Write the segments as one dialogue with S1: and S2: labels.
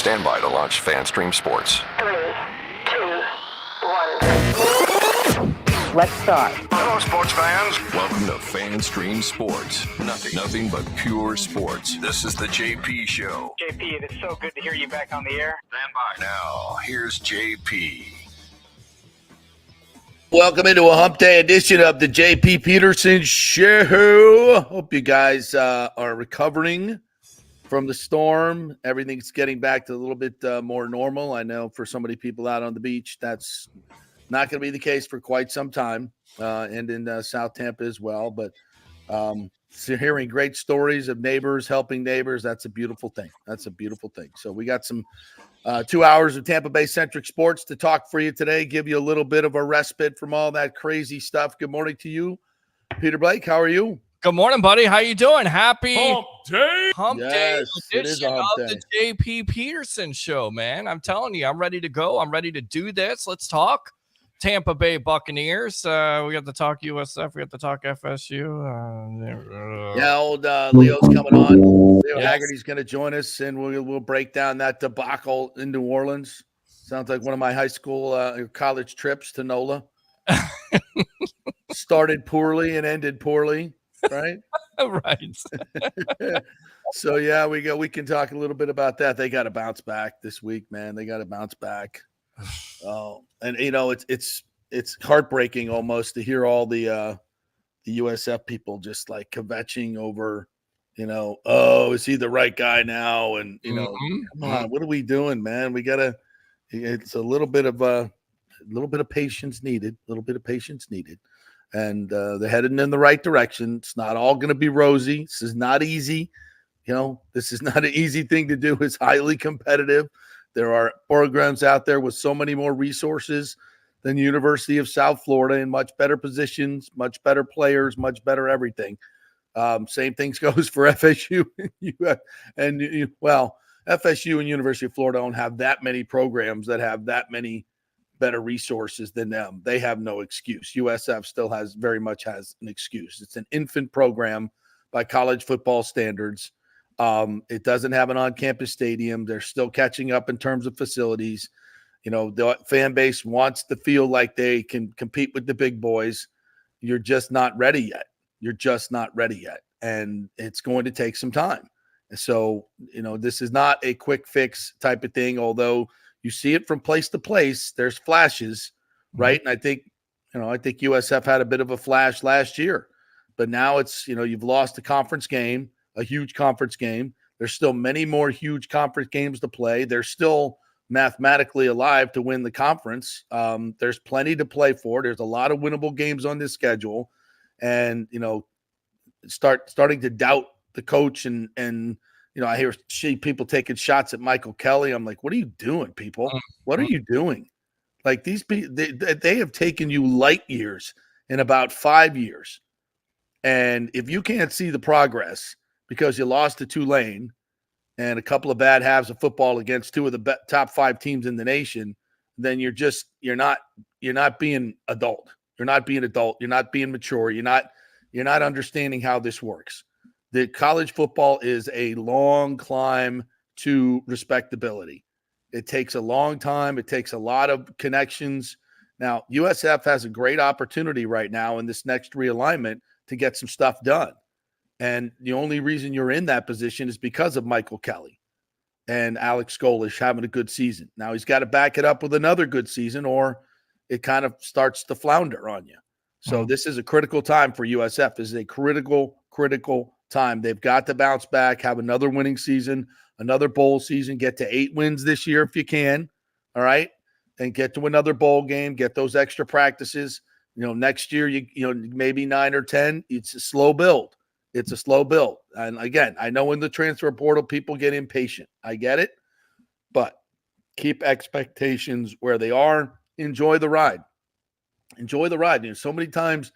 S1: Stand by to launch FanStream Sports.
S2: 3, 2, 1. Let's start.
S1: Hello, sports fans. Welcome to FanStream Sports. Nothing but pure sports. This is the JP Show.
S3: JP, it is so good to hear you back on the air.
S1: Stand by. Now, here's JP.
S4: Welcome into a hump day edition of the JP Peterson Show. Hope you guys are recovering from the storm. Everything's getting back to a little bit more normal. I know for so many people out on the beach, that's not going to be the case for quite some time, and in South Tampa as well. But so hearing great stories of neighbors helping neighbors, that's a beautiful thing. That's a beautiful thing. So we got some 2 hours of Tampa Bay centric sports to talk for you today, give you a little bit of a respite from all that crazy stuff. Good morning to you, Peter Blake. How are you?
S5: Good morning, buddy. How you doing? Happy
S4: Hump Day
S5: edition of the JP Peterson Show, man. I'm telling you, I'm ready to go. I'm ready to do this. Let's talk Tampa Bay Buccaneers. We got to talk USF. We got to talk FSU.
S4: Old Leo's coming on. Leo
S5: Yes.
S4: Haggerty's going to join us, and we'll break down that debacle in New Orleans. Sounds like one of my high school college trips to NOLA. Started poorly and ended poorly, right?
S5: Right.
S4: So yeah, we can talk a little bit about that. They got to bounce back this week, man. They got to bounce back. Oh, and you know it's heartbreaking almost to hear all the USF people just like kvetching over, oh, is he the right guy now? And come on, what are we doing, man? We gotta. It's a little bit of patience needed. A little bit of patience needed, and they're heading in the right direction. It's not all going to be rosy. This is not easy. This is not an easy thing to do. It's highly competitive. There are programs out there with so many more resources than University of South Florida in much better positions, much better players, much better everything. Same things goes for FSU FSU and University of Florida don't have that many programs that have that many better resources than them. They have no excuse. USF still very much has an excuse. It's an infant program by college football standards. It doesn't have an on-campus stadium. They're still catching up in terms of facilities. The fan base wants to feel like they can compete with the big boys. You're just not ready yet. And it's going to take some time. So, this is not a quick fix type of thing, although you see it from place to place. There's flashes, right? And I think USF had a bit of a flash last year, but now it's, you've lost a conference game, a huge conference game. There's still many more huge conference games to play. They're still mathematically alive to win the conference. There's plenty to play for. There's a lot of winnable games on this schedule, and starting to doubt the coach and I hear people taking shots at Michael Kelly. I'm like, what are you doing, people? What are you doing? Like these people, they have taken you light years in about 5 years, and if you can't see the progress because you lost to Tulane and a couple of bad halves of football against two of the top 5 teams in the nation, then you're not being adult. You're not being adult. You're not being mature. You're not understanding how this works. The college football is a long climb to respectability. It takes a long time. It takes a lot of connections. Now, USF has a great opportunity right now in this next realignment to get some stuff done. And the only reason you're in that position is because of Michael Kelly and Alex Golish having a good season. Now he's got to back it up with another good season, or it kind of starts to flounder on you. So this is a critical time for USF. This is a critical time. They've got to bounce back, have another winning season, another bowl season, get to 8 wins this year if you can. All right. And get to another bowl game, get those extra practices. Next year, maybe 9 or 10. It's a slow build. And again, I know in the transfer portal, people get impatient. I get it. But keep expectations where they are. Enjoy the ride. So many times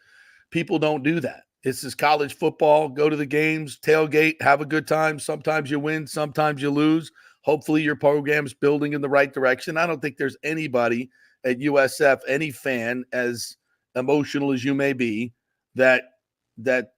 S4: people don't do that. This is college football. Go to the games, tailgate, have a good time. Sometimes you win, sometimes you lose. Hopefully your program's building in the right direction. I don't think there's anybody at USF, any fan, as emotional as you may be, that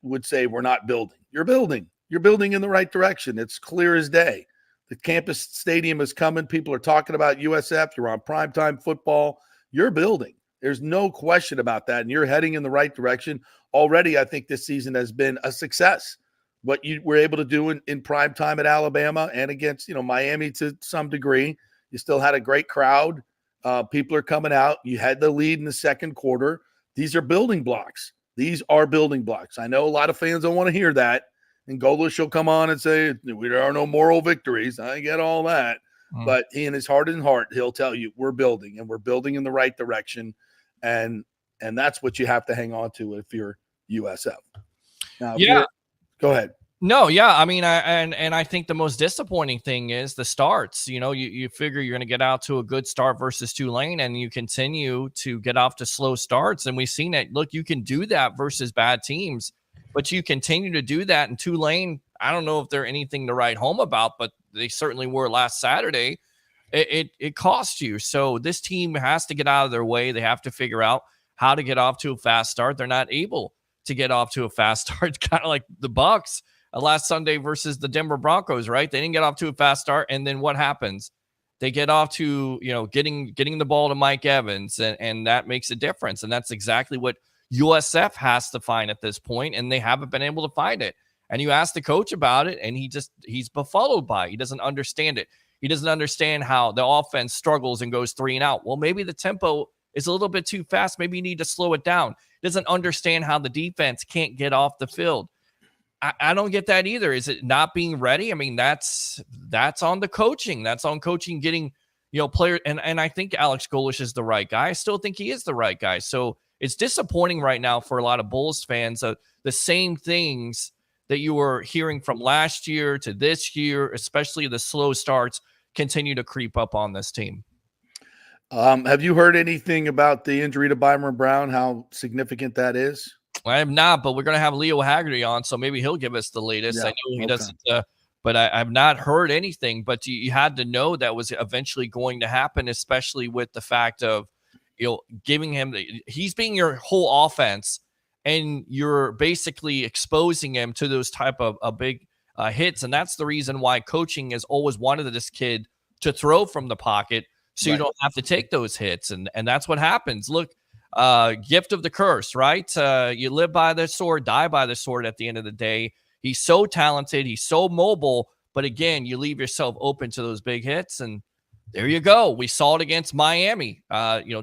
S4: would say we're not building. You're building. You're building in the right direction. It's clear as day. The campus stadium is coming. People are talking about USF. You're on primetime football. You're building. There's no question about that, and you're heading in the right direction. Already, I think this season has been a success. What you were able to do in prime time at Alabama and against, Miami to some degree. You still had a great crowd. People are coming out. You had the lead in the second quarter. These are building blocks. These are building blocks. I know a lot of fans don't want to hear that. And Golish will come on and say, there are no moral victories. I get all that. But he, in his heart and heart, he'll tell you, we're building, and we're building in the right direction. And that's what you have to hang on to if you're USF. Now, go ahead.
S5: No, yeah. I mean, I think the most disappointing thing is the starts. You figure you're going to get out to a good start versus Tulane, and you continue to get off to slow starts. And we've seen it. Look, you can do that versus bad teams, but you continue to do that. And Tulane, I don't know if they're anything to write home about, but they certainly were last Saturday. It cost you. So this team has to get out of their way. They have to figure out how to get off to a fast start. They're not able to get off to a fast start, kind of like the Bucs last Sunday versus the Denver Broncos, right? They didn't get off to a fast start, and then what happens? They get off to, getting the ball to Mike Evans, and that makes a difference. And that's exactly what USF has to find at this point, and they haven't been able to find it. And you ask the coach about it, and he's befuddled by it. He doesn't understand it. He doesn't understand how the offense struggles and goes 3 and out. Well, maybe the tempo is a little bit too fast. Maybe you need to slow it down. He doesn't understand how the defense can't get off the field. I don't get that either. Is it not being ready? I mean, that's on the coaching. That's on coaching getting, players. And I think Alex Golish is the right guy. I still think he is the right guy. So it's disappointing right now for a lot of Bulls fans. The same things that you were hearing from last year to this year, especially the slow starts, continue to creep up on this team.
S4: Have you heard anything about the injury to Byron Brown, how significant that is?
S5: I have not, but we're going to have Leo Haggerty on, so maybe he'll give us the latest.
S4: Yeah,
S5: I know he doesn't, but I've not heard anything. But you had to know that was eventually going to happen, especially with the fact of, giving him he's being your whole offense, and you're basically exposing him to those type of big hits. And that's the reason why coaching has always wanted this kid to throw from the pocket, so you don't have to take those hits. And that's what happens. Look, gift of the curse, right? You live by the sword, die by the sword at the end of the day. He's so talented. He's so mobile. But again, you leave yourself open to those big hits. And there you go. We saw it against Miami.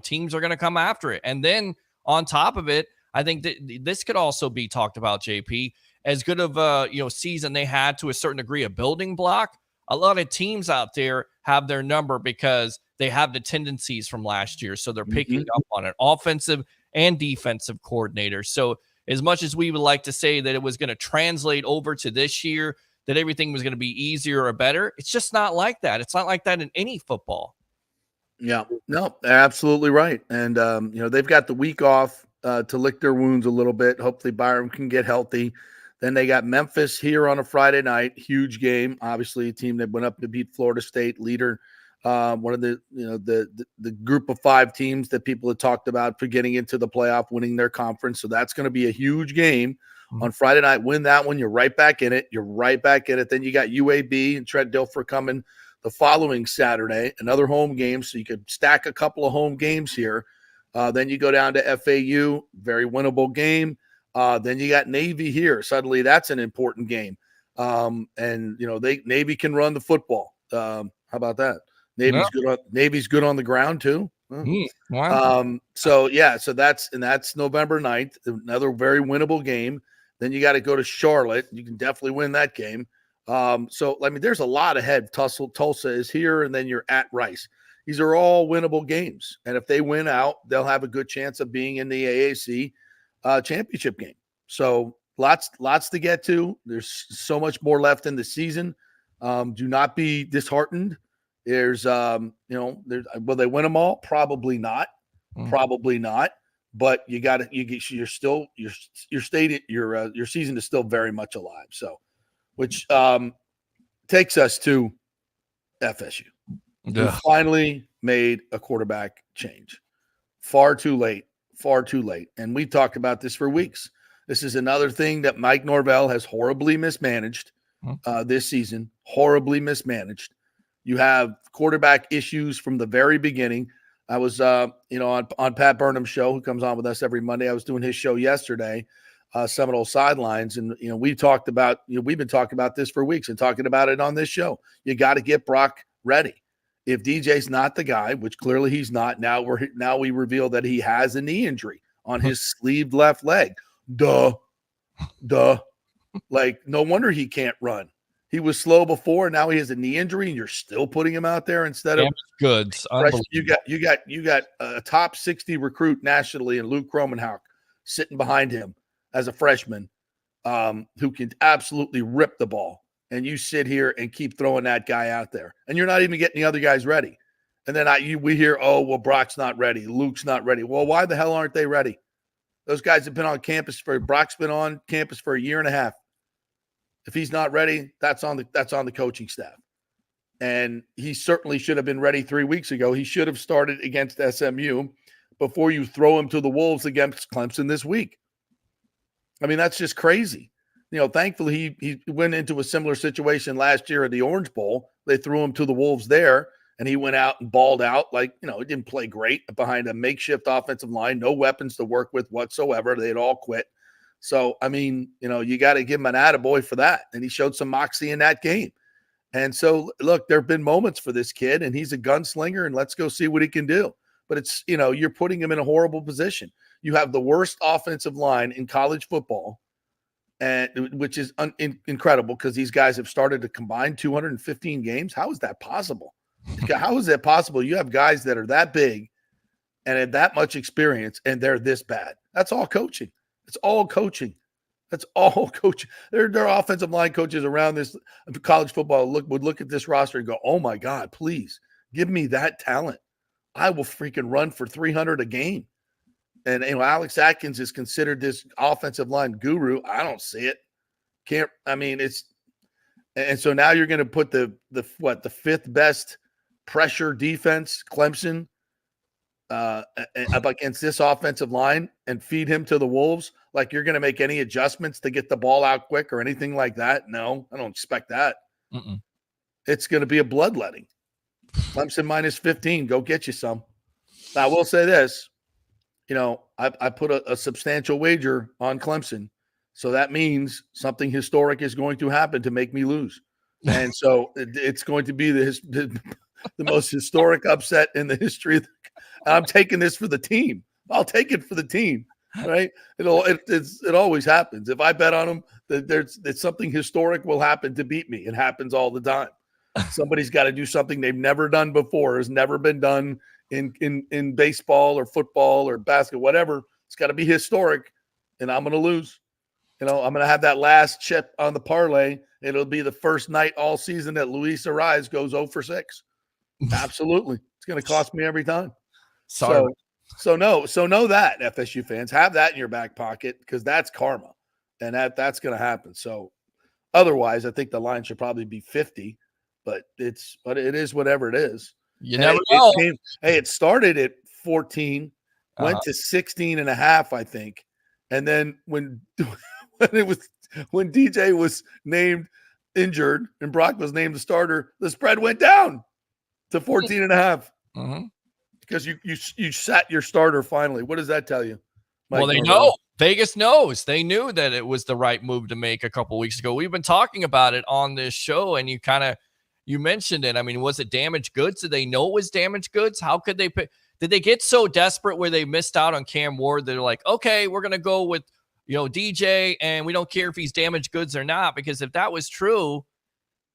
S5: Teams are going to come after it. And then on top of it, I think that this could also be talked about, JP, as good of a season they had to a certain degree, a building block. A lot of teams out there have their number because they have the tendencies from last year. So they're picking up on it, offensive and defensive coordinators. So as much as we would like to say that it was going to translate over to this year, that everything was going to be easier or better, it's just not like that. It's not like that in any football.
S4: Yeah, no, absolutely right. And, they've got the week off to lick their wounds a little bit. Hopefully Byron can get healthy. Then they got Memphis here on a Friday night, huge game. Obviously, a team that went up to beat Florida State, leader, one of the group of 5 teams that people had talked about for getting into the playoff, winning their conference. So that's going to be a huge game on Friday night. Win that one, you're right back in it. Then you got UAB and Trent Dilfer coming the following Saturday, another home game. So you could stack a couple of home games here. Then you go down to FAU, very winnable game. Then you got Navy here. Suddenly that's an important game. Navy can run the football. How about that? Navy's good on the ground too.
S5: Wow.
S4: So that's November 9th, another very winnable game. Then you got to go to Charlotte. You can definitely win that game. There's a lot ahead. Tulsa is here, and then you're at Rice. These are all winnable games. And if they win out, they'll have a good chance of being in the AAC championship game. So lots to get to. There's so much more left in the season. Do not be disheartened. There's will they win them all? Probably not. But your season is still very much alive. So, which takes us to FSU. We finally made a quarterback change. Far too late. And we talked about this for weeks. This is another thing that Mike Norvell has horribly mismanaged this season. Horribly mismanaged. You have quarterback issues from the very beginning. I was, on Pat Burnham's show, who comes on with us every Monday. I was doing his show yesterday, Seminole Sidelines. And, we've been talking about this for weeks and talking about it on this show. You got to get Brock ready. If DJ's not the guy, which clearly he's not, now we reveal that he has a knee injury on his sleeved left leg. Duh. Like, no wonder he can't run. He was slow before. Now he has a knee injury, and you're still putting him out there instead of
S5: goods.
S4: You got a top 60 recruit nationally, and Luke Kromenhoek sitting behind him as a freshman, who can absolutely rip the ball. And you sit here and keep throwing that guy out there, and you're not even getting the other guys ready. And then we hear, oh, well, Brock's not ready, Luke's not ready. Well, why the hell aren't they ready? Those guys have been on campus Brock's been on campus for a year and a half. If he's not ready, that's on the coaching staff. And he certainly should have been ready 3 weeks ago. He should have started against SMU before you throw him to the Wolves against Clemson this week. I mean, that's just crazy. Thankfully he went into a similar situation last year at the Orange Bowl. They threw him to the Wolves there, and he went out and balled out. Like, he didn't play great behind a makeshift offensive line, no weapons to work with whatsoever. They'd all quit. So, I mean, you got to give him an attaboy for that. And he showed some moxie in that game. And so, look, there have been moments for this kid, and he's a gunslinger, and let's go see what he can do. But it's, you're putting him in a horrible position. You have the worst offensive line in college football, and which is incredible because these guys have started to combine 215 games. How is that possible? How is that possible? You have guys that are that big and have that much experience, and they're this bad. That's all coaching. It's all coaching. That's all coaching. There are offensive line coaches around this college football would look at this roster and go, oh, my God, please give me that talent. I will freaking run for 300 a game. And Alex Atkins is considered this offensive line guru. I don't see it. And so now you're going to put the fifth best pressure defense, Clemson, up against this offensive line and feed him to the Wolves. Like, you're going to make any adjustments to get the ball out quick or anything like that? No, I don't expect that.
S5: Mm-mm.
S4: It's going to be a bloodletting. Clemson minus 15. Go get you some. Now, I will say this. I put a substantial wager on Clemson. So that means something historic is going to happen to make me lose. And so it's going to be the most historic upset in the history. I'm taking this for the team. I'll take it for the team, right? It always happens. If I bet on them, that something historic will happen to beat me. It happens all the time. Somebody's got to do something they've never done before, has never been done in baseball or football or basketball, whatever. It's got to be historic, and I'm going to lose. I'm going to have that last chip on the parlay. It'll be the first night all season that Luis Ariz goes 0 for 6. Absolutely. It's going to cost me every time.
S5: Sorry.
S4: So know that, FSU fans. Have that in your back pocket because that's karma, and that's going to happen. So otherwise, I think the line should probably be 50, but it is whatever it is.
S5: You never know.
S4: It started at 14, went to 16 and a half, I think. And then when DJ was named injured and Brock was named the starter, the spread went down to 14 and a half.
S5: Mm-hmm.
S4: Because you sat your starter finally. What does that tell you?
S5: Well, they know. Vegas knows. They knew that it was the right move to make a couple weeks ago. We've been talking about it on this show, and you mentioned it. I mean, was it damaged goods? Did they know it was damaged goods? How could they pick? Did they get so desperate where they missed out on Cam Ward? They're like, okay, we're going to go with, DJ, and we don't care if he's damaged goods or not, because if that was true,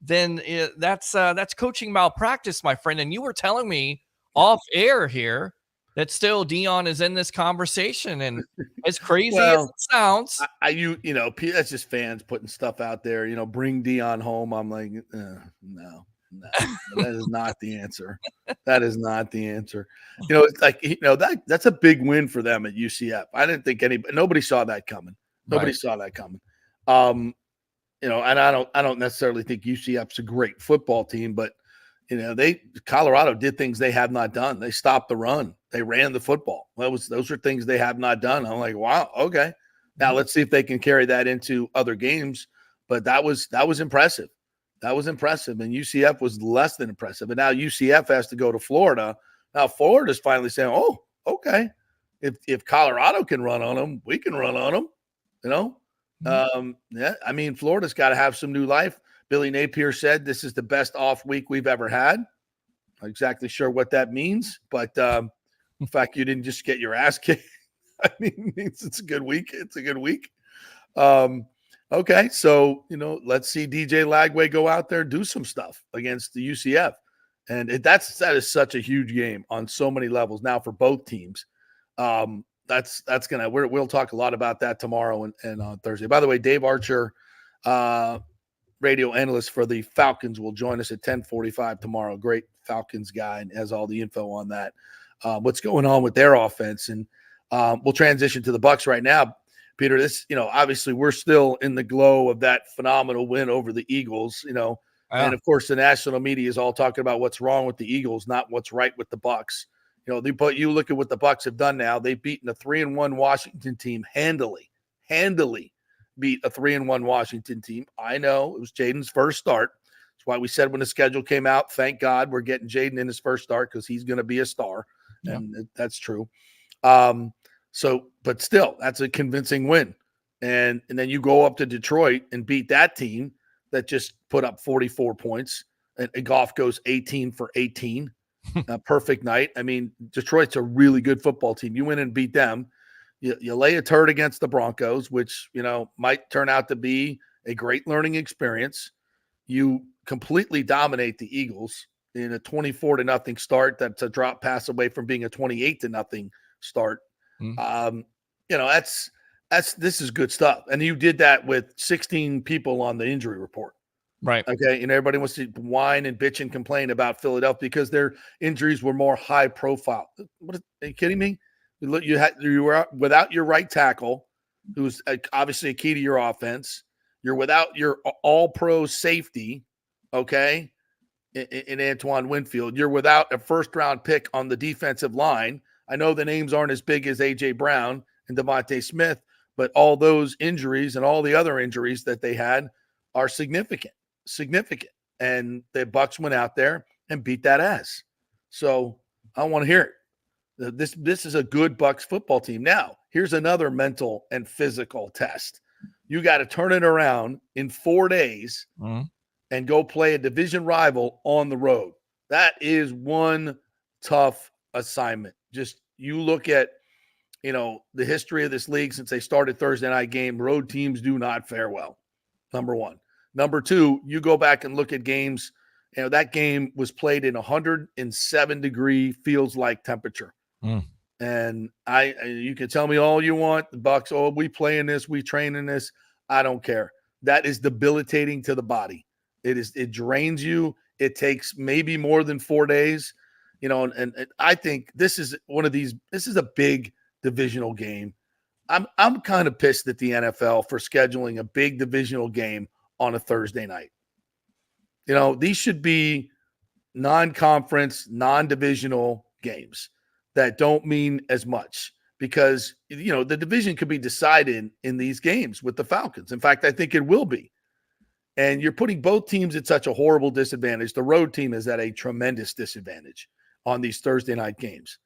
S5: then that's coaching malpractice, my friend. And you were telling me off air here that still Deion is in this conversation, and as crazy as it sounds,
S4: that's just fans putting stuff out there. Bring Deion home. I'm like, no, that is not the answer. That is not the answer. It's like that's a big win for them at UCF. I didn't think nobody saw that coming. Nobody saw that coming. And I don't necessarily think UCF's a great football team, but Colorado did things they have not done. They stopped the run. They ran the football. Those are things they have not done. I'm like, wow, okay. Now let's see if they can carry that into other games. But that was impressive. That was impressive. And UCF was less than impressive. And now UCF has to go to Florida. Now Florida's finally saying, oh, okay. If Colorado can run on them, we can run on them, you know? Yeah, I mean, Florida's got to have some new life. Billy Napier said this is the best off week we've ever had. Not exactly sure what that means, but the fact you didn't just get your ass kicked, I mean, means it's a good week. It's a good week. Okay, so, you know, let's see DJ Lagway go out there, do some stuff against the UCF. And that is such a huge game on so many levels now for both teams. That's gonna we'll talk a lot about that tomorrow and on Thursday. By the way, Dave Archer, radio analyst for the Falcons, will join us at 10:45 tomorrow. Great Falcons guy and has all the info on that. What's going on with their offense, and we'll transition to the Bucs right now. Peter, this, you know, obviously we're still in the glow of that phenomenal win over the Eagles, you know, and of course the national media is all talking about what's wrong with the Eagles, not what's right with the Bucs. You know, but you look at what the Bucs have done now. They've beaten a 3-1 Washington team handily beat a 3-1 Washington team. I know it was Jaden's first start. That's why we said when the schedule came out, thank God we're getting Jaden in his first start because he's going to be a star. Yeah. And that's true. But still, that's a convincing win. And then you go up to Detroit and beat that team that just put up 44 points. And Goff goes 18 for 18. A perfect night. I mean, Detroit's a really good football team. You win and beat them. You lay a turd against the Broncos, which, you know, might turn out to be a great learning experience. You completely dominate the Eagles in a 24-0 start. That's a drop pass away from being a 28-0 start. You know, this is good stuff. And you did that with 16 people on the injury report. Right. Okay. And everybody wants to whine and bitch and complain about Philadelphia because their injuries were more high profile. What, are you kidding me? You were without your right tackle, who's obviously a key to your offense. You're without your all-pro safety, okay, in Antoine Winfield. You're without a first-round pick on the defensive line. I know the names aren't as big as A.J. Brown and Devontae Smith, but all those injuries and all the other injuries that they had are significant. And the Bucs went out there and beat that ass. So I want to hear it. This is a good Bucs football team. Now, here's another mental and physical test. You got to turn it around in 4 days and go play a division rival on the road. That is one tough assignment. Just you look at, you know, the history of this league since they started Thursday night game, road teams do not fare well. Number one. Number two, you go back and look at games. You know, that game was played in 107-degree feels like temperature. And you can tell me all you want. The Bucs, oh, we play in this, we train in this. I don't care. That is debilitating to the body. It drains you. It takes maybe more than 4 days. You know, and I think this is one of these. This is a big divisional game. I'm kind of pissed at the NFL for scheduling a big divisional game on a Thursday night. You know, these should be non-conference, non-divisional games that don't mean as much because, you know, the division could be decided in these games with the Falcons. In fact, I think it will be. And you're putting both teams at such a horrible disadvantage. The road team is at a tremendous disadvantage on these Thursday night games.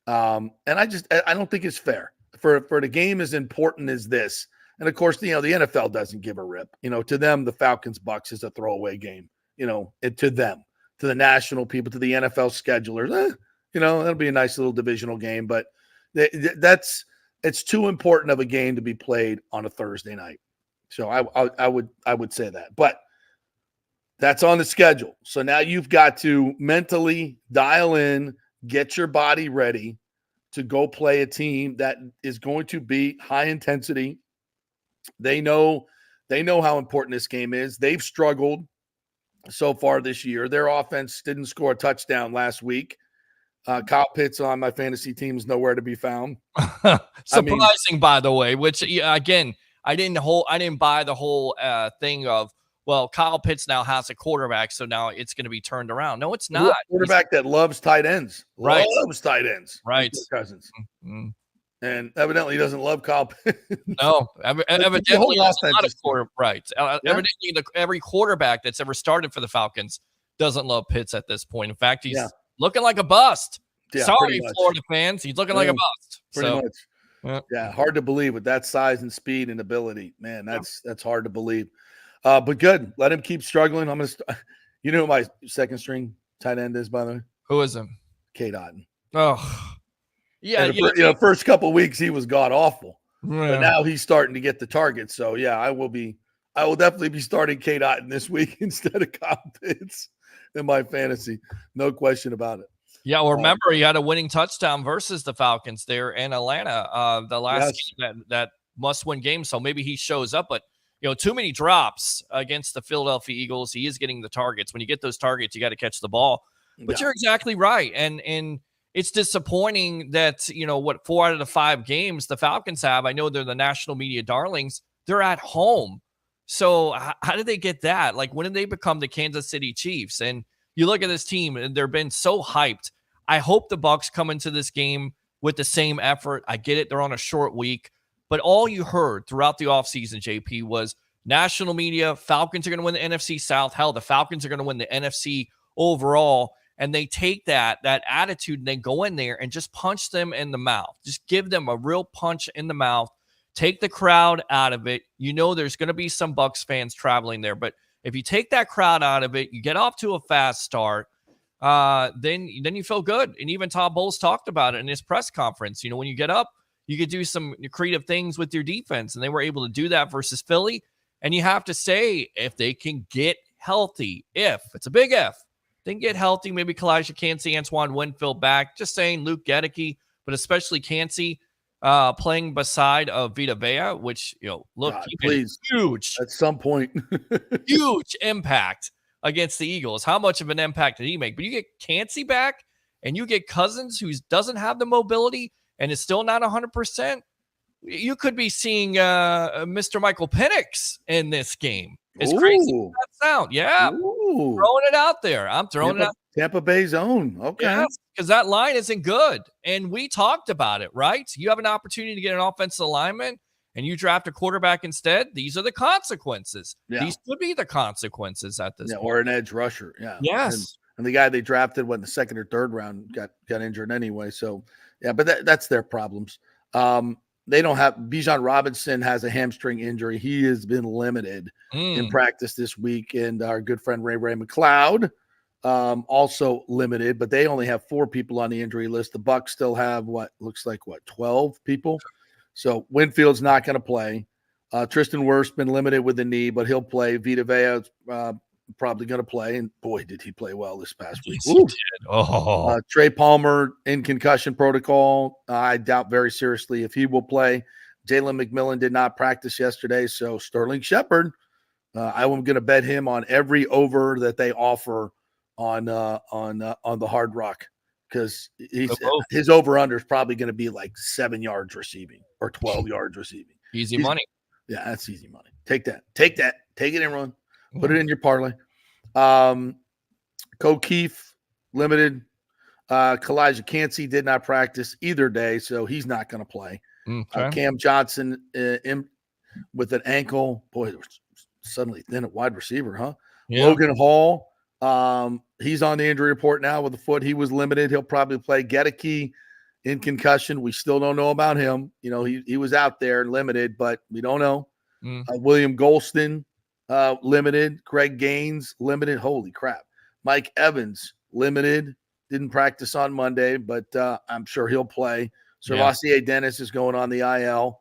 S4: And I don't think it's fair for the game as important as this. And of course, you know, the NFL doesn't give a rip. You know, to them, the Falcons Bucs is a throwaway game. You know, and to them, to the national people, to the NFL schedulers, you know, that'll be a nice little divisional game. But it's too important of a game to be played on a Thursday night. So I would say that. But that's on the schedule. So now you've got to mentally dial in, get your body ready to go play a team that is going to be high intensity. They know how important this game is. They've struggled so far this year. Their offense didn't score a touchdown last week. Kyle Pitts on my fantasy team is nowhere to be found.
S5: Surprising, by the way, which again, I didn't buy the whole thing of, well, Kyle Pitts now has a quarterback, so now it's going to be turned around. No, it's not.
S4: Quarterback that loves tight ends.
S5: Right.
S4: Loves tight ends.
S5: Right.
S4: Cousins. and evidently he doesn't love Kyle Pitts.
S5: No, evidently
S4: whole
S5: there's a lot of
S4: offense.
S5: right. Evidently, every quarterback that's ever started for the Falcons doesn't love Pitts at this point. In fact, he's looking like a bust.
S4: Yeah,
S5: sorry, Florida fans, he's looking like a bust.
S4: Pretty
S5: So,
S4: much. Yeah, hard to believe with that size and speed and ability. Man, that's hard to believe. But good. Let him keep struggling. I'm gonna. You know who my second string tight end is, by the way?
S5: Who is him?
S4: Cade Otton.
S5: Oh, yeah.
S4: First couple of weeks he was god awful,
S5: Yeah.
S4: but now he's starting to get the targets. So yeah, I will definitely be starting Cade Otton this week instead of Kyle Pitts in my fantasy. No question about it.
S5: Yeah, well, remember he had a winning touchdown versus the Falcons there in Atlanta, the last game, that must-win game. So maybe he shows up, but too many drops against the Philadelphia Eagles. He is getting the targets. When you get those targets, you got to catch the ball. But you're exactly right, and it's disappointing that 4 out of the 5 games the Falcons have. I know they're the national media darlings. They're at home, so how did they get that? Like, when did they become the Kansas City Chiefs? And you look at this team, and they've been so hyped. I hope the Bucs come into this game with the same effort. I get it. They're on a short week. But all you heard throughout the offseason, JP, was national media, Falcons are going to win the NFC South. Hell, the Falcons are going to win the NFC overall. And they take that attitude and they go in there and just punch them in the mouth. Just give them a real punch in the mouth. Take the crowd out of it. There's going to be some Bucs fans traveling there. But if you take that crowd out of it, you get off to a fast start, then you feel good. And even Todd Bowles talked about it in his press conference. When you get up, you could do some creative things with your defense. And they were able to do that versus Philly. And you have to say, if they can get healthy, it's a big if, they can get healthy, maybe Kalijah Cansey, Antoine Winfield back. Just saying Luke Gedeke, but especially Cansey playing beside Vita Vea, which,
S4: please,
S5: huge.
S4: At some point.
S5: huge impact against the Eagles. How much of an impact did he make? But you get Cansey back and you get Cousins, who doesn't have the mobility and is still not 100%. You could be seeing Mr. Michael Penix in this game. As crazy as that sound. Yeah.
S4: Ooh.
S5: Throwing it out there. I'm throwing it out.
S4: Tampa Bay's own. Okay.
S5: Yes, because that line isn't good. And we talked about it, right? You have an opportunity to get an offensive lineman and you draft a quarterback instead. These are the consequences.
S4: Yeah.
S5: These could be the consequences at this point.
S4: Or an edge rusher. Yeah.
S5: Yes.
S4: And the guy they drafted when the second or third round got injured anyway. So, yeah, but that's their problems. They don't have Bijan Robinson has a hamstring injury. He has been limited in practice this week. And our good friend Ray McLeod also limited, but they only have 4 people on the injury list. The Bucs still have 12 people. So Winfield's not going to play. Tristan Wirfs been limited with the knee, but he'll play. Vita Vea's probably going to play. And boy, did he play well this past week.
S5: Yes, he did. Oh.
S4: Trey Palmer in concussion protocol. I doubt very seriously if he will play. Jalen McMillan did not practice yesterday. So Sterling Shepard, I'm going to bet him on every over that they offer on the Hard Rock, because his over-under is probably going to be like 7 yards receiving or 12 yards receiving.
S5: Easy money.
S4: Yeah, that's easy money. Take that. Take it and run. Put it in your parlay. Keith limited. Kalijah Cansey did not practice either day, so he's not going to play. Okay. Cam Johnson with an ankle. Boy, suddenly thin at wide receiver, huh? Yeah. Logan Hall, he's on the injury report now with a foot. He was limited. He'll probably play. Gedeke in concussion. We still don't know about him. He was out there limited, but we don't know. William Golston, limited. Greg Gaines, limited. Holy crap. Mike Evans, limited. Didn't practice on Monday, but I'm sure he'll play. Servassier Dennis is going on the IL.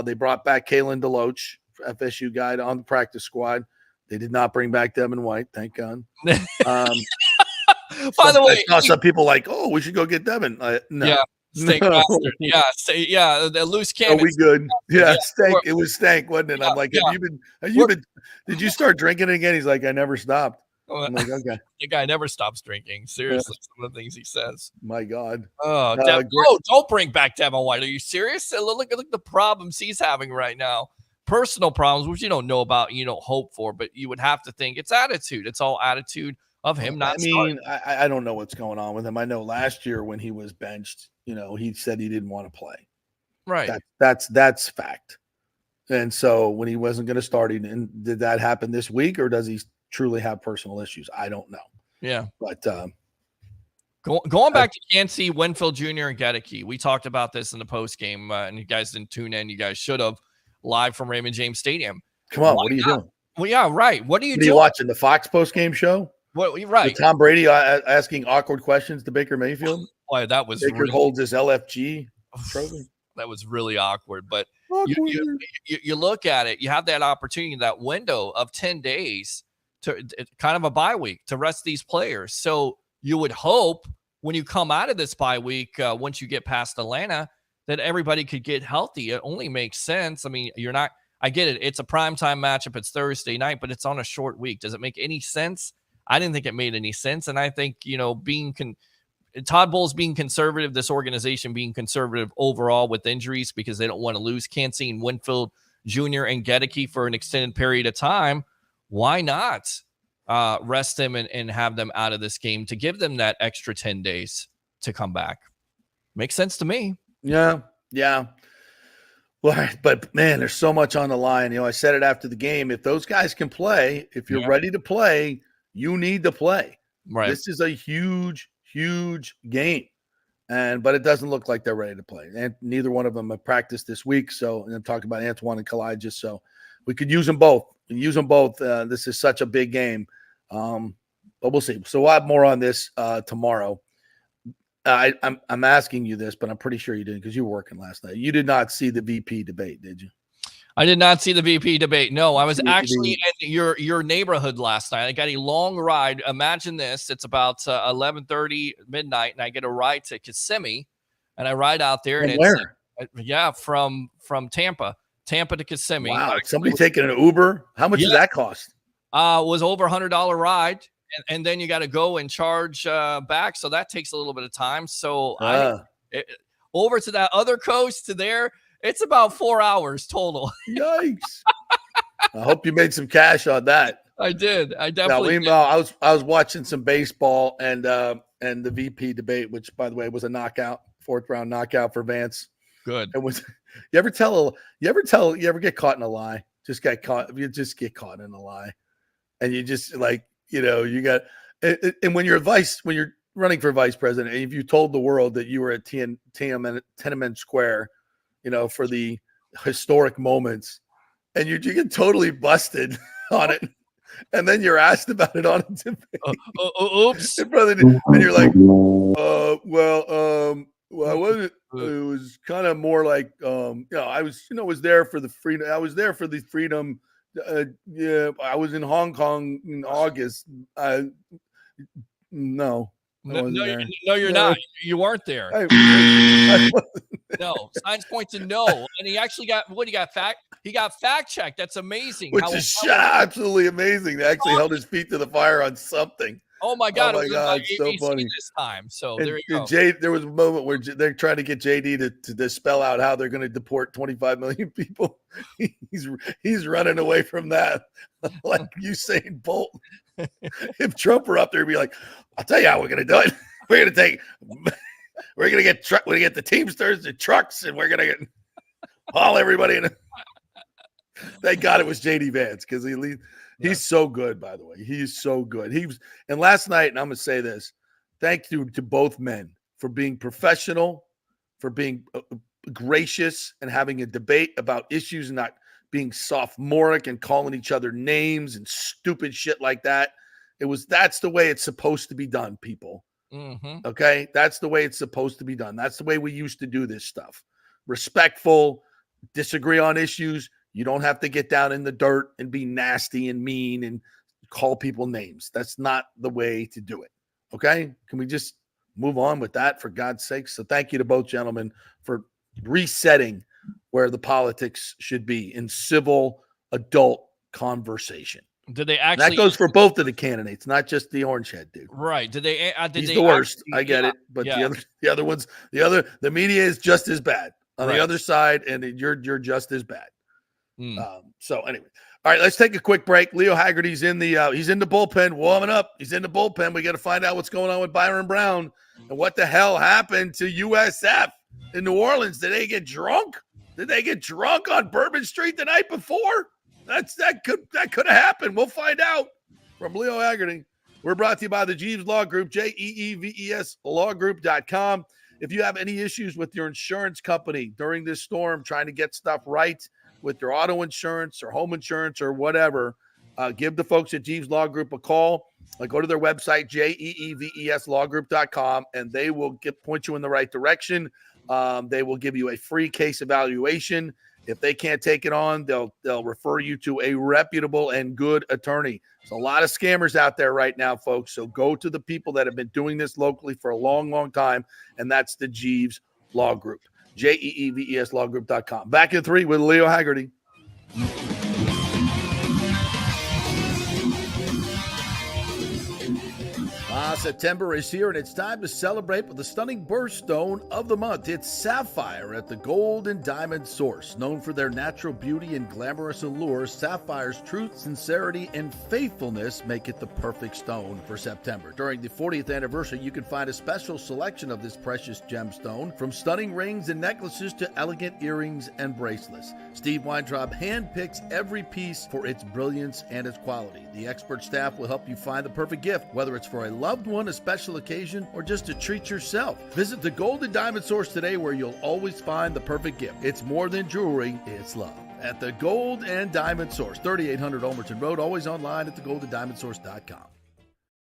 S4: They brought back Kalen DeLoach, FSU guy, on the practice squad. They did not bring back Devin White, thank God. By
S5: the way,
S4: I saw some people like, oh, we should go get Devin. No.
S5: Yeah. Stank bastard. Yeah, the loose cannon.
S4: Are we good? Yeah, stank. It was stank, wasn't it? I'm like, did you start drinking again? He's like, I never stopped. I'm like, okay.
S5: The guy never stops drinking. Seriously, some of the things he says.
S4: My God.
S5: Don't bring back Devin White. Are you serious? Look at the problems he's having right now. Personal problems, which you don't know about, you don't hope for, but you would have to think it's attitude. It's all attitude of him not starting.
S4: I don't know what's going on with him. I know last year when he was benched, he said he didn't want to play.
S5: Right.
S4: That's fact. And so when he wasn't going to start, and did that happen this week, or does he truly have personal issues? I don't know.
S5: Yeah.
S4: But
S5: going back to Yancey, Winfield Jr., and Gedeke, we talked about this in the post game, and you guys didn't tune in. You guys should have, live from Raymond James Stadium.
S4: Come on, what are you doing?
S5: Well, yeah, right. What are you doing?
S4: Are you watching the Fox post game show?
S5: What? Right.
S4: With Tom Brady asking awkward questions to Baker Mayfield.
S5: Boy, that was
S4: Baker holds his LFG trophy.
S5: That was really awkward. But you look at it, you have that opportunity, that window of 10 days to kind of a bye week to rest these players. So you would hope when you come out of this bye week, once you get past Atlanta, that everybody could get healthy. It only makes sense. I mean, I get it. It's a primetime matchup. It's Thursday night, but it's on a short week. Does it make any sense? I didn't think it made any sense. And I think, Todd Bowles being conservative, this organization being conservative overall with injuries because they don't want to lose Yancey and Winfield Jr. and Gedeke for an extended period of time. Why not rest them and have them out of this game to give them that extra 10 days to come back? Makes sense to me.
S4: Yeah. Well, but man, there's so much on the line. I said it after the game. If those guys can play, if you're ready to play, you need to play.
S5: Right.
S4: This is a huge game. But it doesn't look like they're ready to play. And neither one of them have practiced this week. So, and I'm talking about Antoine and Kalai, just so we could use them both. This is such a big game. But we'll see. So we'll have more on this tomorrow. I'm asking you this, but I'm pretty sure you didn't because you were working last night. You did not see the VP debate, did you?
S5: I did not see the VP debate. No, I was actually in your neighborhood last night. I got a long ride. Imagine this. It's about 11:30 midnight, and I get a ride to Kissimmee, and I ride out there.
S4: From where?
S5: From Tampa to Kissimmee.
S4: Wow, somebody taking an Uber? How much does that cost?
S5: Was over $100 ride, and then you got to go and charge back, so that takes a little bit of time. So over to that other coast to there, it's about 4 hours total.
S4: Yikes! I hope you made some cash on that.
S5: I did. I definitely did.
S4: I was watching some baseball and the VP debate, which by the way was a knockout, 4th round knockout for Vance.
S5: Good.
S4: It was. You ever get caught in a lie? You just get caught in a lie, and you just you got. And when you're running for vice president, and if you told the world that you were at Tiananmen Square, for the historic moments, and you get totally busted on it, and then you're asked about it on a debate.
S5: Oops.
S4: And you're like, I wasn't. It was kind of more like, I was there for the freedom. I was there for the freedom. I was in Hong Kong in August. No,
S5: you're not. You weren't there. No, signs point to no. And he actually he got fact checked. That's amazing.
S4: Which is absolutely amazing. They actually held his feet to the fire on something.
S5: Oh my God!
S4: Oh my God!
S5: It's
S4: So funny
S5: this time. So
S4: and,
S5: there you go.
S4: There was a moment where they're trying to get JD to spell out how they're going to deport 25 million people. He's running away from that like Usain Bolt. If Trump were up there, he'd be like, "I'll tell you how we're going to do it. We're going to get the Teamsters, the trucks, and we're going to get haul everybody in." Thank God it was JD Vance because he's so good, by the way. He's so good. And last night, and I'm going to say this, thank you to both men for being professional, for being gracious and having a debate about issues and not being sophomoric and calling each other names and stupid shit like that. That's the way it's supposed to be done, people.
S5: Mm-hmm.
S4: Okay? That's the way it's supposed to be done. That's the way we used to do this stuff. Respectful, disagree on issues. You don't have to get down in the dirt and be nasty and mean and call people names. That's not the way to do it. Okay? Can we just move on with that, for God's sake? So thank you to both gentlemen for resetting where the politics should be in civil adult conversation.
S5: Did they actually?
S4: That goes for both of the candidates, not just the orange head dude.
S5: Right? Did they?
S4: He's the worst. I get it, but the other ones, the media is just as bad on the other side, and you're just as bad. So anyway, all right, let's take a quick break. Leo Haggerty's in the bullpen, warming up. He's in the bullpen. We got to find out what's going on with Byron Brown and what the hell happened to USF. in New Orleans? Did they get drunk? Did they get drunk on Bourbon Street the night before? That could have happened. We'll find out. From Leo Haggerty. We're brought to you by the Jeeves Law Group, JEEVES lawgroup.com. If you have any issues with your insurance company during this storm, trying to get stuff right with your auto insurance or home insurance or whatever, give the folks at Jeeves Law Group a call. Go to their website, JEEVES lawgroup.com, and they will point you in the right direction. They will give you a free case evaluation. If they can't take it on, they'll refer you to a reputable and good attorney. There's a lot of scammers out there right now, folks. So go to the people that have been doing this locally for a long, long time, and that's the Jeeves Law Group. JEEVES lawgroup.com. Back in 3 with Leo Haggerty. September is here, and it's time to celebrate with the stunning birthstone of the month. It's Sapphire at the Gold and Diamond Source. Known for their natural beauty and glamorous allure, Sapphire's truth, sincerity, and faithfulness make it the perfect stone for September. During the 40th anniversary, you can find a special selection of this precious gemstone, from stunning rings and necklaces to elegant earrings and bracelets. Steve Weintraub handpicks every piece for its brilliance and its quality. The expert staff will help you find the perfect gift, whether it's for a loved one, a special occasion, or just to treat yourself. Visit the Gold and Diamond Source today, where you'll always find the perfect gift. It's more than jewelry, it's love. At the Gold and Diamond Source, 3800 Olmerton Road, always online at thegoldendiamondsource.com.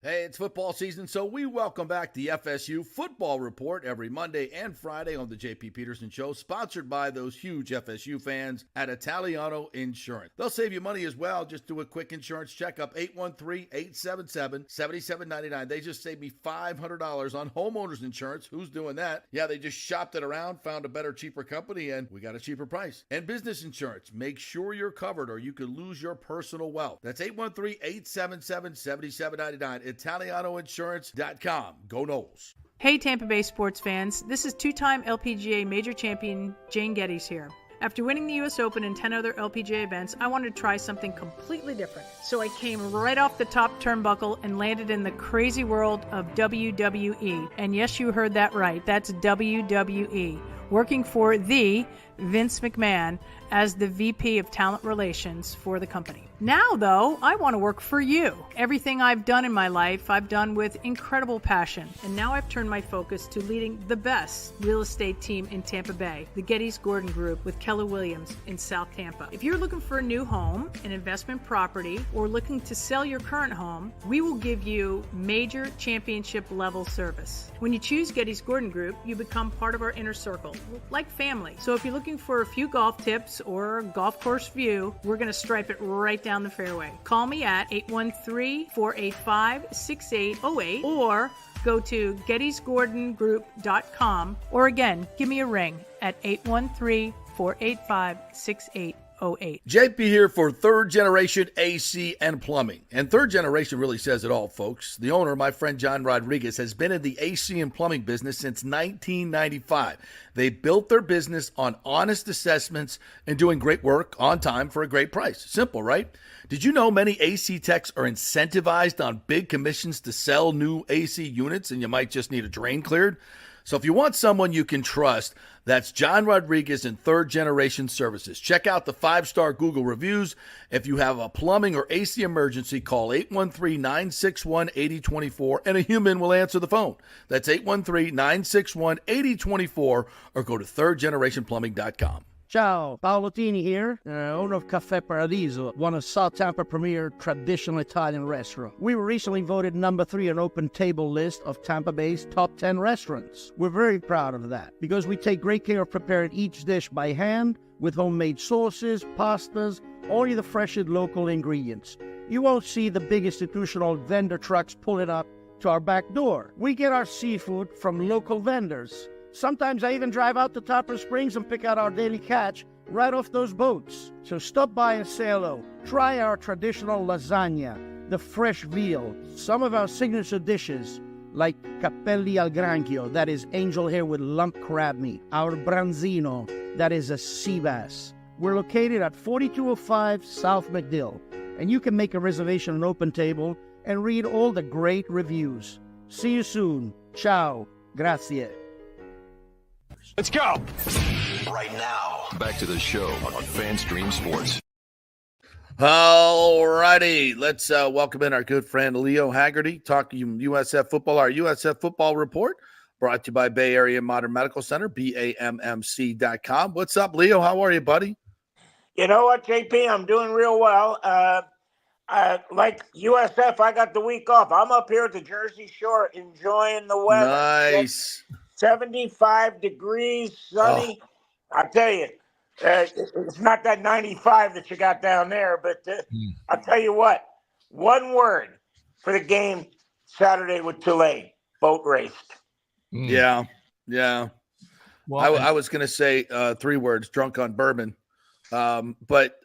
S4: Hey, it's football season, so we welcome back the FSU Football Report every Monday and Friday on the J.P. Peterson Show, sponsored by those huge FSU fans at Italiano Insurance. They'll save you money as well. Just do a quick insurance checkup, 813-877-7799. They just saved me $500 on homeowners insurance. Who's doing that? Yeah, they just shopped it around, found a better, cheaper company, and we got a cheaper price. And business insurance. Make sure you're covered or you could lose your personal wealth. That's 813-877-7799. ItalianoInsurance.com. Go Noles.
S6: Hey Tampa Bay sports fans, this is two-time LPGA major champion Jane Geddes here. After winning the US Open and 10 other LPGA events, I wanted to try something completely different. So I came right off the top turnbuckle and landed in the crazy world of WWE. And yes, you heard that right, that's WWE. Working for the Vince McMahon as the VP of Talent Relations for the company. Now, though, I want to work for you. Everything I've done in my life, I've done with incredible passion. And now I've turned my focus to leading the best real estate team in Tampa Bay, the Geddes Gordon Group with Keller Williams in South Tampa. If you're looking for a new home, an investment property, or looking to sell your current home, we will give you major championship level service. When you choose Geddes Gordon Group, you become part of our inner circle, like family. So if you're looking for a few golf tips or a golf course view, we're going to stripe it right down the fairway. Call me at 813-485-6808 or go to gettysgordongroup.com, or again, give me a ring at 813-485-6808.
S4: JP here for Third Generation AC and Plumbing. And Third Generation really says it all, folks. The owner, my friend John Rodriguez, has been in the AC and plumbing business since 1995. They built their business on honest assessments and doing great work on time for a great price. Simple, right? Did you know many AC techs are incentivized on big commissions to sell new AC units, and you might just need a drain cleared? So if you want someone you can trust, that's John Rodriguez and Third Generation Services. Check out the 5-star Google reviews. If you have a plumbing or AC emergency, call 813-961-8024 and a human will answer the phone. That's 813-961-8024 or go to thirdgenerationplumbing.com.
S7: Ciao, Paolo Tini here, owner of Caffè Paradiso, one of South Tampa premier traditional Italian restaurant. We were recently voted number 3 on Open Table list of Tampa Bay's top 10 restaurants. We're very proud of that because we take great care of preparing each dish by hand with homemade sauces, pastas, only the freshest local ingredients. You won't see the big institutional vendor trucks pulling up to our back door. We get our seafood from local vendors. Sometimes I even drive out to Topper Springs and pick out our daily catch right off those boats. So stop by and say hello. Try our traditional lasagna, the fresh veal, some of our signature dishes like capelli al granchio, that is angel hair with lump crab meat, our branzino, that is a sea bass. We're located at 4205 South McDill, and you can make a reservation on Open Table and read all the great reviews. See you soon. Ciao. Grazie.
S1: Let's go. Right now, back to the show on FanStream Sports.
S4: All righty, let's welcome in our good friend Leo Haggerty, talking USF football, our USF football report, brought to you by Bay Area Modern Medical Center, BAMMC.com. What's up, Leo? How are you, buddy?
S8: You know what, JP? I'm doing real well. Like USF, I got the week off. I'm up here at the Jersey Shore enjoying the weather.
S4: Nice.
S8: 75 degrees, sunny. I'll tell you, it's not that 95 that you got down there, but I'll tell you what, one word for the game Saturday with Tulane, boat raced.
S4: Yeah. Well, I was going to say 3 words, drunk on bourbon, but